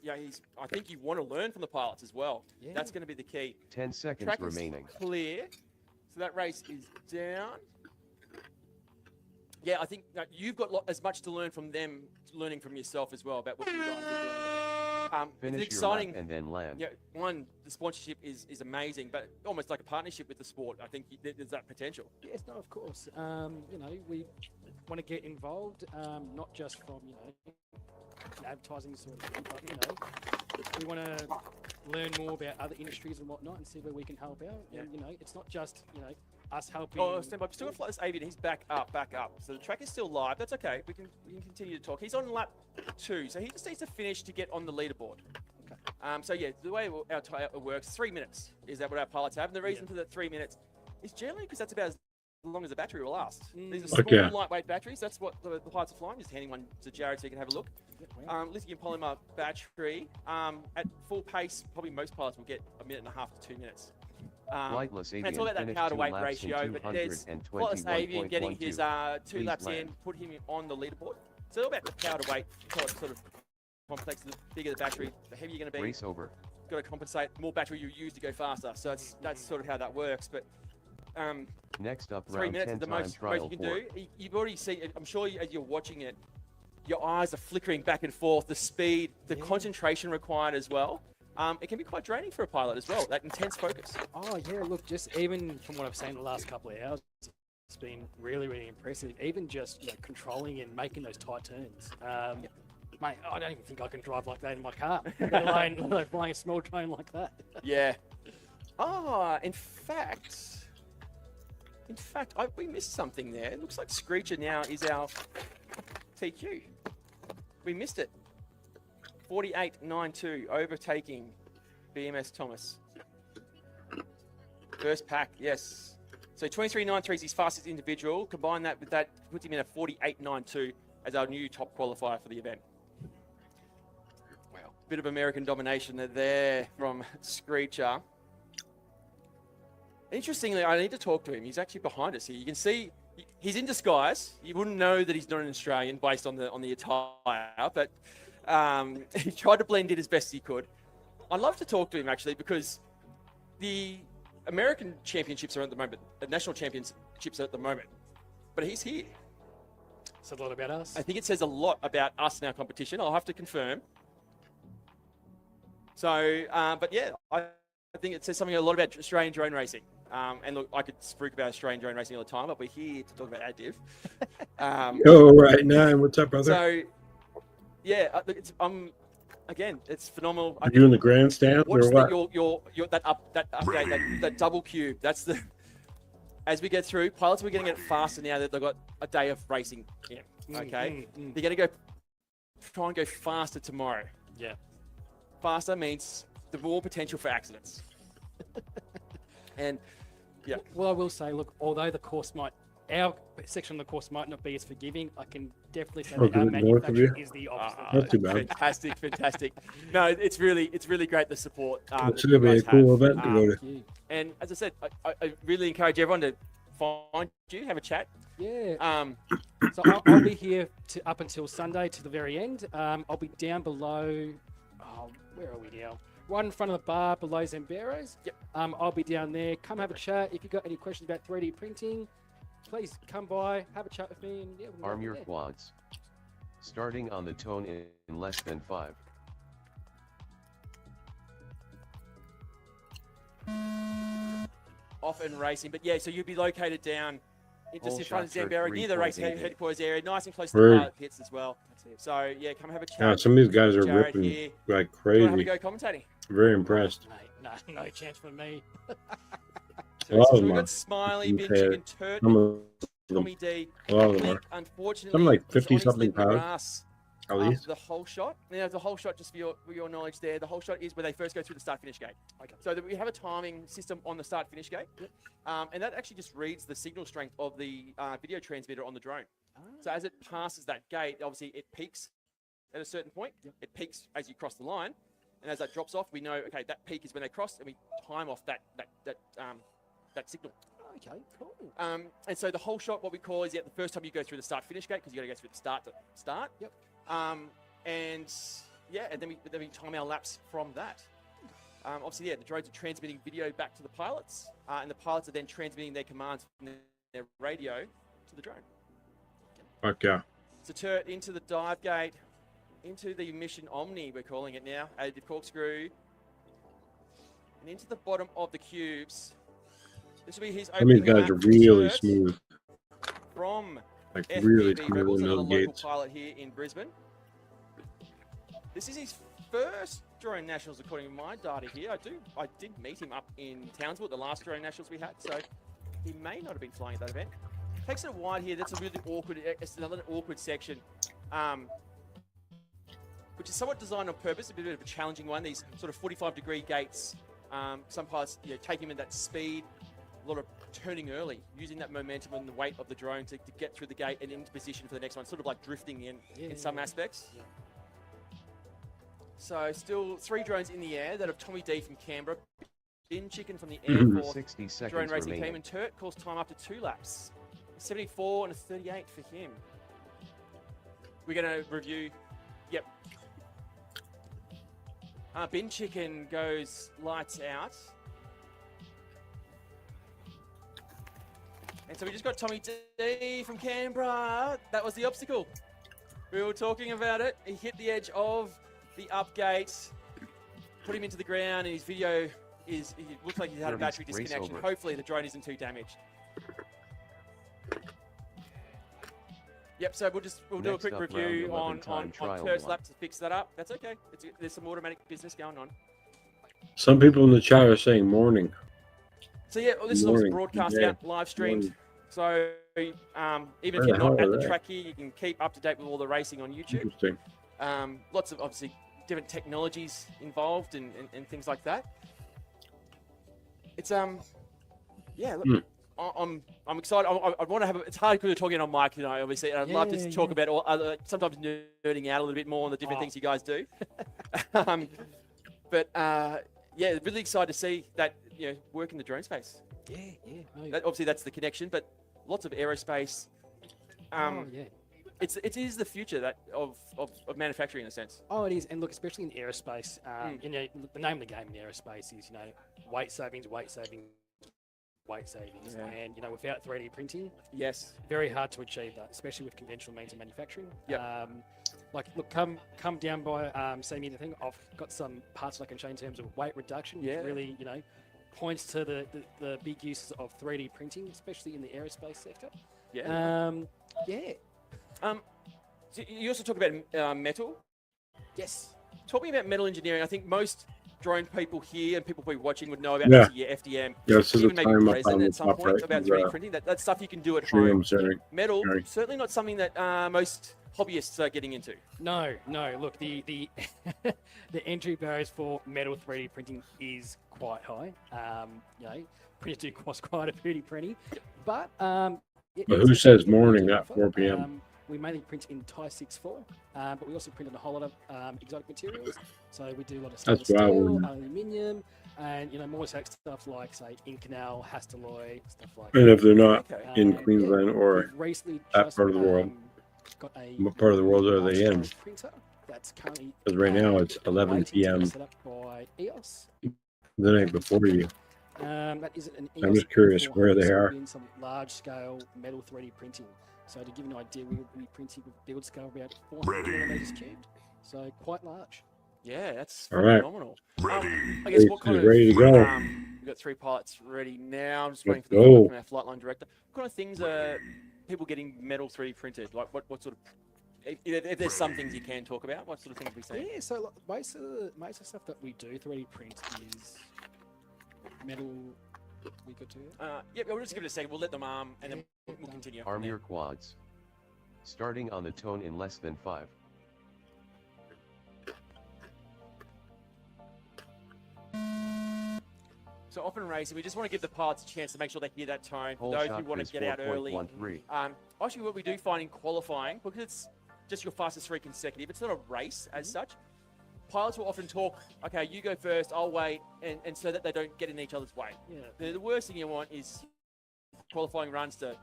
S6: I think you want to learn from the pilots as well. Yeah. That's going to be the key.
S9: 10 seconds
S6: Track
S9: remaining.
S6: Is clear. So that race is down. Yeah, I think you've got as much to learn from them, learning from yourself as well about what you guys are doing.
S9: Finish
S6: it's exciting.
S9: Your lap and then land.
S6: Yeah, the sponsorship is amazing, but almost like a partnership with the sport. I think there's that potential.
S10: Yes, no, of course. want to get involved, not just from advertising sort of thing, but we want to learn more about other industries and whatnot, and see where we can help out.
S6: Yeah.
S10: And it's not just us helping.
S6: Oh, stand by. Still got to fly this avian. He's back up. So the track is still live. That's okay. We can continue to talk. He's on lap 2, so he just needs to finish to get on the leaderboard.
S10: Okay.
S6: So yeah, the way our tyre works, 3 minutes is that what our pilots have, and the reason for the 3 minutes is generally because that's about as long as the battery will last. These are small, lightweight batteries. That's what the pilots are flying. Just handing one to Jared so you can have a look. Lithium polymer battery. At full pace, probably most pilots will get 1.5 to 2 minutes.
S9: Flightless
S6: And
S9: avian
S6: it's all about that
S9: finished
S6: power to
S9: 2
S6: weight
S9: laps
S6: ratio,
S9: in
S6: but there's Flightless Avian getting his 2
S9: Please
S6: laps in,
S9: land.
S6: put him on the leaderboard. So all about the power to weight sort of complex. The bigger the battery, the heavier you're going to be.
S9: Race over.
S6: Got to compensate. More battery you use to go faster. So that's sort of how that works. But
S9: Next up,
S6: 3
S9: round
S6: minutes
S9: 10
S6: is the
S9: time
S6: most
S9: trial
S6: you
S9: 4.
S6: can do. You've already seen, I'm sure as you're watching it, your eyes are flickering back and forth, the speed, the concentration required as well. It can be quite draining for a pilot as well, that intense focus.
S10: Oh yeah, look, just even from what I've seen the last couple of hours, it's been really, really impressive. Even just controlling and making those tight turns. Mate, I don't even think I can drive like that in my car, let alone flying a small drone like that.
S6: Yeah. In fact, we missed something there. It looks like Screecher now is our TQ. We missed it. 48.92, overtaking BMS Thomas. First pack, yes. So 23.93 is his fastest individual. Combine that with that, puts him in a 48.92 as our new top qualifier for the event. Wow. Bit of American domination there from Screecher. Interestingly, I need to talk to him. He's actually behind us here. You can see he's in disguise. You wouldn't know that he's not an Australian based on the attire, but he tried to blend in as best he could. I'd love to talk to him actually, because the American championships are at the moment, the national championships are at the moment, but he's here.
S10: Says a lot about us.
S6: I think it says a lot about us in our competition. I'll have to confirm. So, but yeah, I think it says something a lot about Australian drone racing. And look, I could speak about Australian drone racing all the time, but we're here to talk about additive.
S1: Right now, what's up, brother?
S6: So, yeah, again, it's phenomenal.
S1: Are you in the grandstand
S6: Watch
S1: or what?
S6: that double cube. That's the. As we get through, pilots are getting it faster now that they've got a day of racing in. Okay, they're going to try and go faster tomorrow.
S10: Yeah,
S6: faster means the more potential for accidents. And yeah,
S10: well, I will say, look, although our section of the course might not be as forgiving, I can definitely say that our manufacturer is the opposite.
S1: Not too bad.
S6: Fantastic. No, it's really great, the support.
S1: It's going to be a cool event to go to.
S6: And as I said, I really encourage everyone to find you, have a chat.
S10: Yeah. So I'll be here up until Sunday to the very end. I'll be down below. Oh, where are we now? Right in front of the bar below Zambero's.
S6: Yep.
S10: I'll be down there. Come have a chat. If you've got any questions about 3D printing, please come by, have a chat with me, and yeah, we'll
S9: Arm your quads. Starting on the tone in less than 5.
S6: Off and racing, but yeah, so you'll be located down just in front of
S9: shots are
S6: Zambero, near the race
S9: 3.88.
S6: headquarters area, nice and close to the pilot pits as well. So yeah, come have a chat.
S1: Yeah, some of these guys are
S6: Jared
S1: ripping
S6: here.
S1: like
S6: Do you want
S1: crazy.
S6: to have a go commentating?
S1: Very impressed.
S10: Mate, no chance for me.
S1: A lot
S6: So
S1: of them
S6: we've
S1: are.
S6: got Smiley,
S1: You
S6: Big
S1: said
S6: Chicken, Turt,
S1: Some of them,
S6: Tommy D.
S1: a lot of them
S6: Blink,
S1: are.
S6: unfortunately,
S1: Something like
S6: is on his
S1: 50-something
S6: lip in the
S1: pounds,
S6: grass
S1: at
S6: after
S1: least.
S6: the whole shot. Now, the whole shot, just for your knowledge there, the whole shot is where they first go through the start-finish gate. Okay. So that we have a timing system on the start-finish gate, and that actually just reads the signal strength of the video transmitter on the drone. So as it passes that gate, obviously it peaks at a certain point. It peaks as you cross the line, and as that drops off, we know, okay, that peak is when they cross, and we time off that signal.
S10: Okay, cool.
S6: And so the whole shot, what we call is, the first time you go through the start-finish gate, because you got to go through the start to start.
S10: Yep.
S6: And then we time our laps from that. Obviously, the drones are transmitting video back to the pilots, and the pilots are then transmitting their commands from their radio to the drone.
S1: Fuck yeah.
S6: So Turt into the dive gate, into the Mission Omni, we're calling it now, additive corkscrew, and into the bottom of the cubes. This will be his
S1: Some of these
S6: opening
S1: guys
S6: lap.
S1: are really
S6: Turt
S1: smooth.
S6: from
S1: Like really
S6: FPV
S1: tiny
S6: Rebels, another
S1: little
S6: local
S1: gates.
S6: pilot here in Brisbane. This is his first drone nationals, according to my data here. I did meet him up in Townsville at the last drone nationals we had, so he may not have been flying at that event. Takes it wide here. That's a really awkward. It's another awkward section, which is somewhat designed on purpose. A bit of a challenging one. These sort of 45-degree gates. Some pilots, take him in that speed. A lot of turning early, using that momentum and the weight of the drone to get through the gate and into position for the next one. Sort of like drifting in some aspects. Yeah. So still 3 drones in the air. That of Tommy D from Canberra, Bin Chicken from the Air Force
S9: 60 seconds
S6: drone racing
S9: remaining.
S6: team, and Turt calls time after 2 laps. 74 and a 38 for him. We're going to review. Yep. Bin Chicken goes lights out. And so we just got Tommy D from Canberra. That was the obstacle. We were talking about it. He hit the edge of the up gate, put him into the ground, and his video it looks like he's had a battery disconnection. Hopefully the drone isn't too damaged. Yep, so we'll do a quick review on first lap to fix that up. That's okay. There's some automatic business going on.
S1: Some people in the chat are saying morning.
S6: So yeah, this is also broadcast out, live streamed. So even if you're not at the track here, you can keep up to date with all the racing on YouTube.
S1: Interesting.
S6: Lots of obviously different technologies involved and things like that. It's yeah. Look, I'm excited. I want to have. It's hard because we're talking on mic, obviously. And I'd love to talk about all other, sometimes nerding out a little bit more on the different things you guys do. But yeah, really excited to see that work in the drone space. Obviously, that's the connection, but lots of aerospace. It is the future of manufacturing in a sense.
S10: Oh, it is, and look, especially in aerospace. The name of the game in aerospace is weight savings, and without 3D printing, very hard to achieve that, especially with conventional means of manufacturing. Look, come down by see me anything. I've got some parts that I can show in terms of weight reduction. Which really points to the big uses of 3D printing, especially in the aerospace sector.
S6: So you also talk about metal.
S10: Yes.
S6: Talk me about metal engineering. I think most drone people here and people probably watching would know about FDM. Even maybe present at some point about 3D printing. That's stuff you can do at home. Metal, certainly not something that most hobbyists are getting into.
S10: No. Look, the the entry barriers for metal 3D printing is quite high. Printers do cost quite a 3D printing, but
S1: who says morning at 4 p.m.?
S10: We mainly print in Thai 6.4, but we also print on a whole lot of exotic materials. So we do a lot of stainless steel, aluminium, and more stuff like, say, Inconel, Hastelloy, stuff like that.
S1: And if they're not in Queensland or that part of the world, what part of the world are they in?
S10: That's currently
S1: because right now it's 11 p.m.
S10: set up by EOS.
S1: the night before you.
S10: That is an
S1: I'm just curious where they are.
S10: Some large-scale metal 3D printing. So to give you an idea, we will be printing with build scale about 400 millimeters cubed. So quite large.
S6: Yeah, that's
S1: right.
S6: Phenomenal. I guess what kind of
S1: ready to go?
S6: We've got 3 pilots ready now. I'm just waiting for the from our flight line director. What kind of things are people getting metal 3D printed? Like what sort of if there's some things you can talk about, what sort of things are we seeing?
S10: Yeah, so most of the stuff that we do 3D print is metal. We good to
S6: yeah, we'll just give it a second. We'll let them and then we'll continue.
S9: Arm your quads. Starting on the tone in less than 5.
S6: So often racing, we just want to give the pilots a chance to make sure they hear that tone. For those who want to get out early. Actually, what we do find in qualifying, because it's just your fastest 3 consecutive, it's not a race as such. Pilots will often talk, okay, you go first, I'll wait, and so that they don't get in each other's way. Yeah. The worst thing you want is qualifying runs to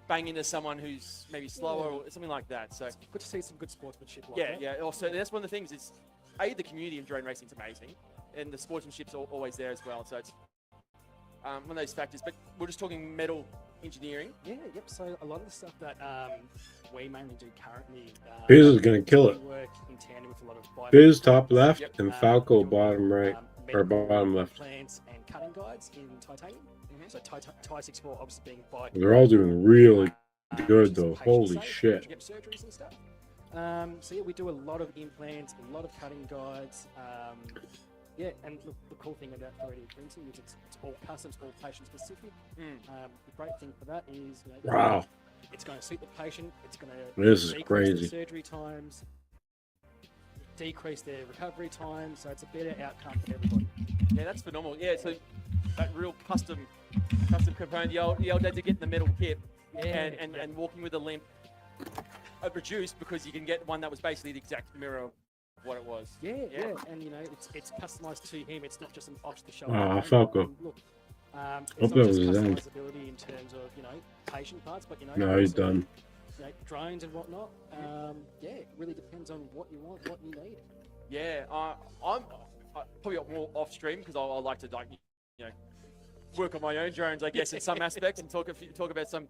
S6: bang into someone who's maybe slower or something like that. So
S10: good to see some good sportsmanship.
S6: Yeah. Also, that's one of the things. It's the community in drone racing is amazing, and the sportsmanship's always there as well. So it's one of those factors. But we're just talking metal engineering.
S10: Yeah. Yep. So a lot of the stuff that we mainly do currently.
S1: Fizz is going to kill it.
S10: Work in tandem with a lot of
S1: Fizz top left and Falco bottom right or bottom left.
S10: Plants and cutting guides in titanium. So Thai 6.4 obviously being by.
S1: They're all doing really Good
S10: which is
S1: though.
S10: patient
S1: Holy
S10: safe,
S1: shit.
S10: Get surgeries and stuff. So yeah, we do a lot of implants, a lot of cutting guides. Yeah, and look, the cool thing about 3D printing is it's all custom, it's all patient specific. The great thing for that is, you know,
S1: Wow.
S10: it's going to suit the patient. It's going to
S1: This is
S10: decrease
S1: crazy.
S10: the surgery times, decrease their recovery time, so it's a better outcome for everybody.
S6: Yeah, that's phenomenal. Yeah, so that real custom component, the old days of getting the metal hip and walking with a limp, reduced because you can get one that was basically the exact mirror of what it was.
S10: Yeah, and you know, it's customized to him. It's not just an off-the-shelf.
S1: Falco.
S10: Look, it's
S1: Hope
S10: not
S1: that
S10: just
S1: was his end.
S10: customizability in terms of, you know, patient parts, but you know,
S1: No, he's
S10: also,
S1: done.
S10: you know, drones and whatnot. Yeah, it really depends on what you want, what you need.
S6: Yeah, I'm probably more off stream because I like to, like, you know, work on my own drones, I guess, in some aspects, and talk about some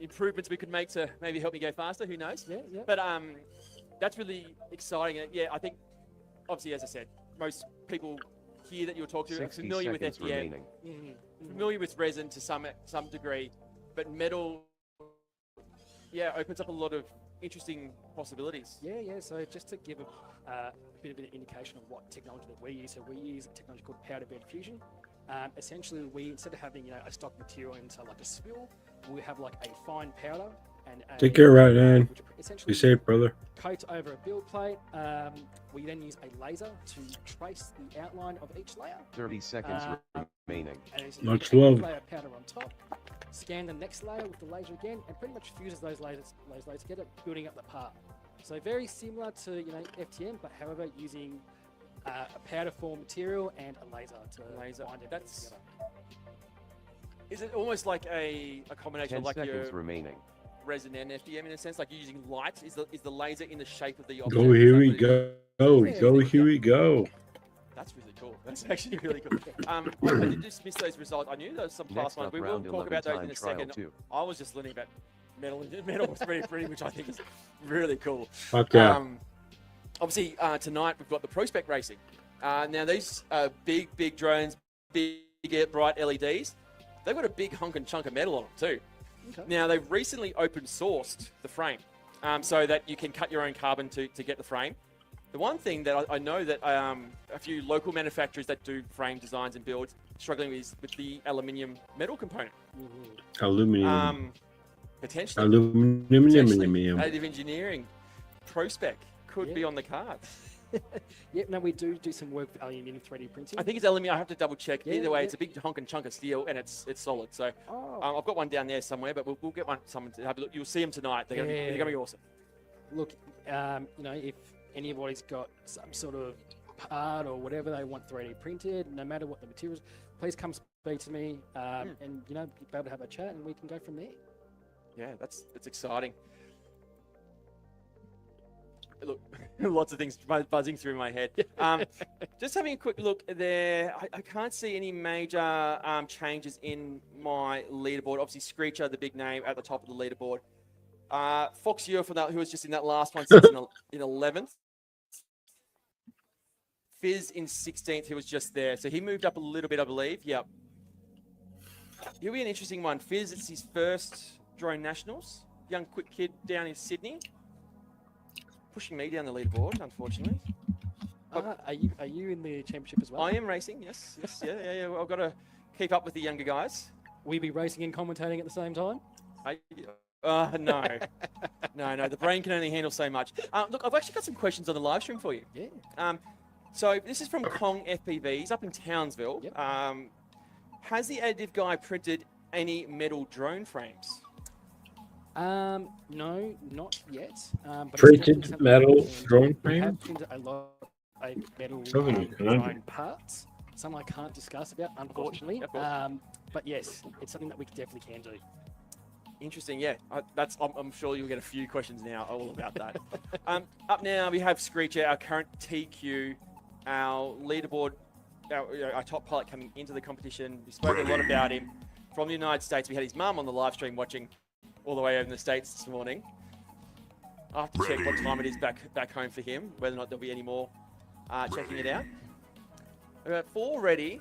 S6: improvements we could make to maybe help me go faster. Who knows?
S10: Yeah.
S6: But that's really exciting. And yeah, I think obviously, as I said, most people here that you'll talk to are
S9: 60
S6: familiar with
S9: seconds
S6: FDM,
S9: remaining.
S6: familiar with resin to some degree, but metal, yeah, opens up a lot of interesting possibilities.
S10: Yeah. So just to give a bit of an indication of what technology that we use, so we use a technology called powder bed fusion. Essentially, we, instead of having, you know, a stock material into like a spill, we have like a fine powder and
S1: Take care, right, man.
S10: which essentially
S1: Be safe, brother.
S10: coat over a build plate. We then use a laser to trace the outline of each layer.
S9: 30 seconds remaining.
S10: And it's
S1: Much
S10: a
S1: love.
S10: layer of powder on top. Scan the next layer with the laser again, and pretty much fuses those layers together, building up the part. So very similar to, you know, FTM, but however using a powder form material and a laser to bind it together.
S6: Is it almost like a combination
S9: 10
S6: of like
S9: seconds
S6: your
S9: remaining.
S6: resin and FDM in a sense, like you're using light? Is the laser in the shape of the object?
S1: Go, here
S6: Is
S1: we
S6: that
S1: go.
S6: Yeah.
S1: Go, here we go.
S6: That's really cool. That's actually really cool. I did just miss those results. I knew there was some
S9: Next
S6: fast ones.
S9: up,
S6: We will
S9: round
S6: talk
S9: 11
S6: about those
S9: time
S6: in a
S9: trial
S6: second.
S9: 2.
S6: I was just learning about metal 3D printing, which I think is really cool.
S1: Fuck yeah.
S6: Obviously, tonight we've got the Prospect Racing. Now, these big drones, big bright LEDs, they've got a big hunk and chunk of metal on them too.
S10: Okay.
S6: Now, they've recently open sourced the frame so that you can cut your own carbon to get the frame. The one thing that I know that a few local manufacturers that do frame designs and builds struggling with the aluminium metal component.
S1: Aluminium.
S6: Potentially
S1: Aluminium.
S6: additive engineering, Prospect could be on the cards.
S10: Yeah, no, we do some work with aluminium 3D printing.
S6: I think it's aluminium. I have to double check.
S10: Yeah,
S6: Either way,
S10: yeah.
S6: it's a big honk and chunk of steel, and it's solid. So
S10: Oh.
S6: I've got one down there somewhere, but we'll get someone to have a look. You'll see them tonight. They're gonna be awesome.
S10: Look, you know, if anybody's got some sort of part or whatever they want 3D printed, no matter what the materials, please come speak to me, and you know, be able to have a chat, and we can go from there.
S6: Yeah, that's exciting. Look, lots of things buzzing through my head. Just having a quick look there. I can't see any major changes in my leaderboard. Obviously, Screecher, the big name at the top of the leaderboard. Fox Ewer, who was just in that last one, sits in 11th. Fizz in 16th, who was just there. So he moved up a little bit, I believe. Yep. He'll be an interesting one. Fizz, it's his first Drone Nationals. Young, quick kid down in Sydney. Pushing me down the leaderboard, unfortunately.
S10: Are you in the championship as well?
S6: I am racing, yes. Yeah. I've got to keep up with the younger guys.
S10: Will you be racing and commentating at the same time?
S6: No. No. The brain can only handle so much. Look, I've actually got some questions on the live stream for you.
S10: Yeah.
S6: So this is from Kong FPV. He's up in Townsville.
S10: Yep.
S6: Has the additive guy printed any metal drone frames?
S10: No, not yet. But it's
S1: Printed
S10: definitely something
S1: metal
S10: we can do.
S1: drone
S10: We
S1: frame?
S10: have printed a lot of metal
S1: Something you can do.
S10: drone parts. Some I can't discuss about, unfortunately.
S6: Of course.
S10: But yes, it's something that we definitely can do.
S6: Interesting, yeah. I'm sure you'll get a few questions now all about that. Up now, we have Screecher, our current TQ, our leaderboard, our top pilot coming into the competition. We spoke a lot about him. From the United States, we had his mum on the live stream watching all the way over in the States this morning. I'll have to check what time it is back home for him, whether or not there'll be any more checking it out. We've got 4 ready.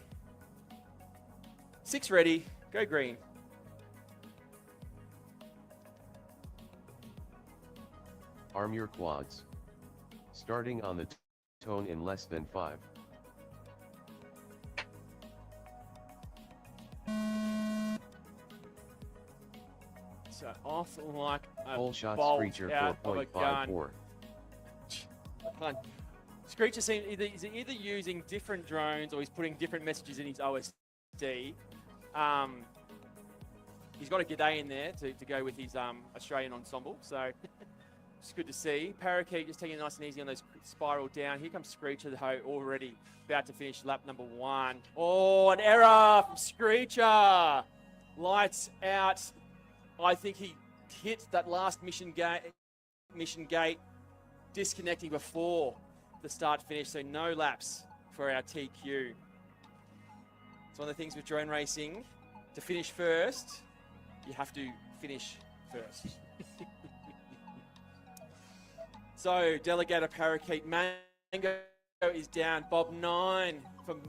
S6: 6 ready. Go green.
S9: Arm your quads. Starting on the tone in less than 5.
S6: So off like a
S9: Whole shot
S6: bolt
S9: Screecher
S6: out of a gun.
S9: 4.54.
S6: Screecher seems he's either using different drones or he's putting different messages in his OSD. He's got a g'day in there to go with his Australian ensemble, so it's good to see. Parakeet just taking it nice and easy on those spiral down. Here comes Screecher though, already about to finish lap number 1. Oh, an error from Screecher. Lights out. I think he hit that last mission gate, disconnecting before the start finish, so no laps for our TQ. It's one of the things with drone racing. To finish first, you have to finish first. So, Delegator Parakeet Mango is down. Bob 9 from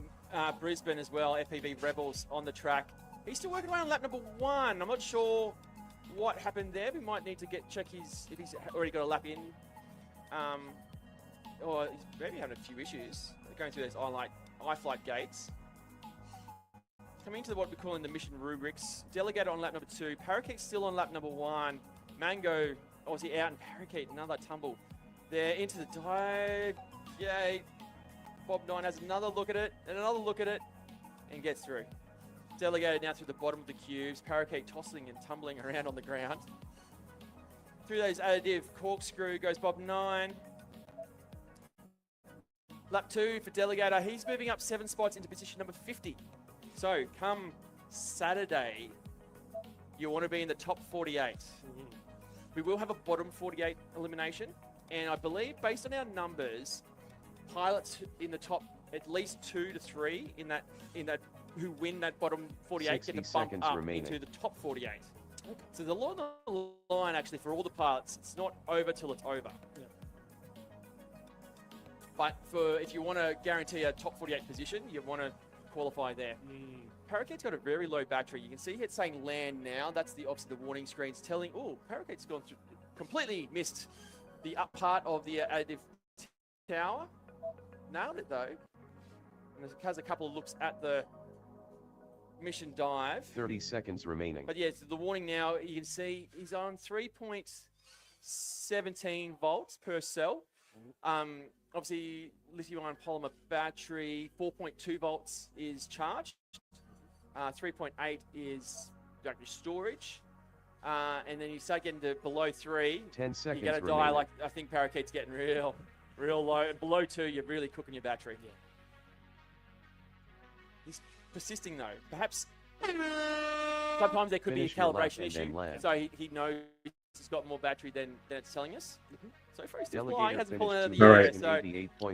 S6: Brisbane as well. FPV Rebels on the track. He's still working away on lap number 1. I'm not sure what happened there. We might need to check if he's already got a lap in. Or he's maybe having a few issues going through those iFlight gates. Coming to what we're calling the mission rubrics. Delegator on lap number 2. Parakeet still on lap number 1. Mango, Aussie out, and Parakeet another tumble. They're into the dive gate. Bob 9 has another look at it, and another look at it, and gets through. Delegated now through the bottom of the cubes. Parakeet tossing and tumbling around on the ground. Through those additive corkscrew goes Bob 9. Lap 2 for Delegator. He's moving up 7 spots into position number 50. So come Saturday, you want to be in the top 48. We will have a bottom 48 elimination. And I believe, based on our numbers, pilots in the top at least 2 to 3 in that who win that bottom 48 get to bump up into the top 48. Okay. So the line actually for all the pilots, it's not over till it's over. Yeah. But if you want to guarantee a top 48 position, you want to qualify there. Parakeet's got a very low battery. You can see it's saying land now. That's the opposite. The warning screen's telling, oh, Parakeet's gone through, completely missed the up part of the additive tower. Nailed it though. And has a couple of looks at the mission dive.
S9: 30 seconds remaining.
S6: But yeah, so the warning now, you can see he's on 3.17 volts per cell. Obviously, lithium-ion polymer battery, 4.2 volts is charged. 3.8 is battery storage. And then you start getting to below 3.
S9: 10 seconds
S6: you're going to die like, I think Parakeet's getting real low. Below 2, you're really cooking your battery. Yeah. He's persisting though. Perhaps sometimes there could be a calibration issue. So he knows he's got more battery than it's telling us. So far he's still flying, hasn't pulled out of the air. So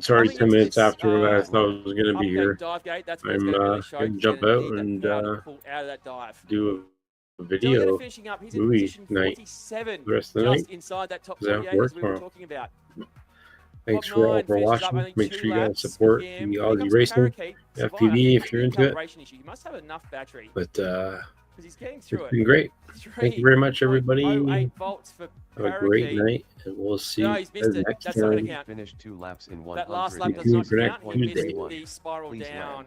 S1: sorry, 10 minutes after I thought I was going to be here.
S6: Dive gate, that's
S1: I'm going to jump out and
S6: pull out of that dive.
S1: Do a video
S6: finishing up. He's
S1: in
S6: position
S1: night
S6: 47,
S1: the rest of the
S6: just
S1: night.
S6: inside that top
S1: 'Cause I have
S6: 48
S1: work
S6: as we were
S1: tomorrow.
S6: talking about.
S1: Thanks
S6: Bob
S1: for all
S6: 9
S1: for
S6: finishes up
S1: watching.
S6: only
S1: Make
S6: 2
S1: sure you guys
S6: laps
S1: support
S6: for
S1: the
S6: him. Here
S1: Aussie
S6: comes
S1: Racing
S6: Parakeet,
S1: FPV
S6: survived.
S1: if you're into it.
S6: Calibration issue. He must have enough battery.
S1: But
S6: because he's getting through
S1: it's been great. Thank you very much, everybody.
S6: 3.08 volts for
S1: Have a great
S6: Parakeet.
S1: night, and we'll see
S6: No,
S1: you
S6: he's missed it.
S1: next
S6: That's not going
S1: time.
S6: to count.
S9: Finished 2 laps in 100.
S6: That last lap does
S1: Tune
S6: not
S1: for next
S6: count. He missed
S1: Tuesday.
S6: the spiral
S9: Please
S6: down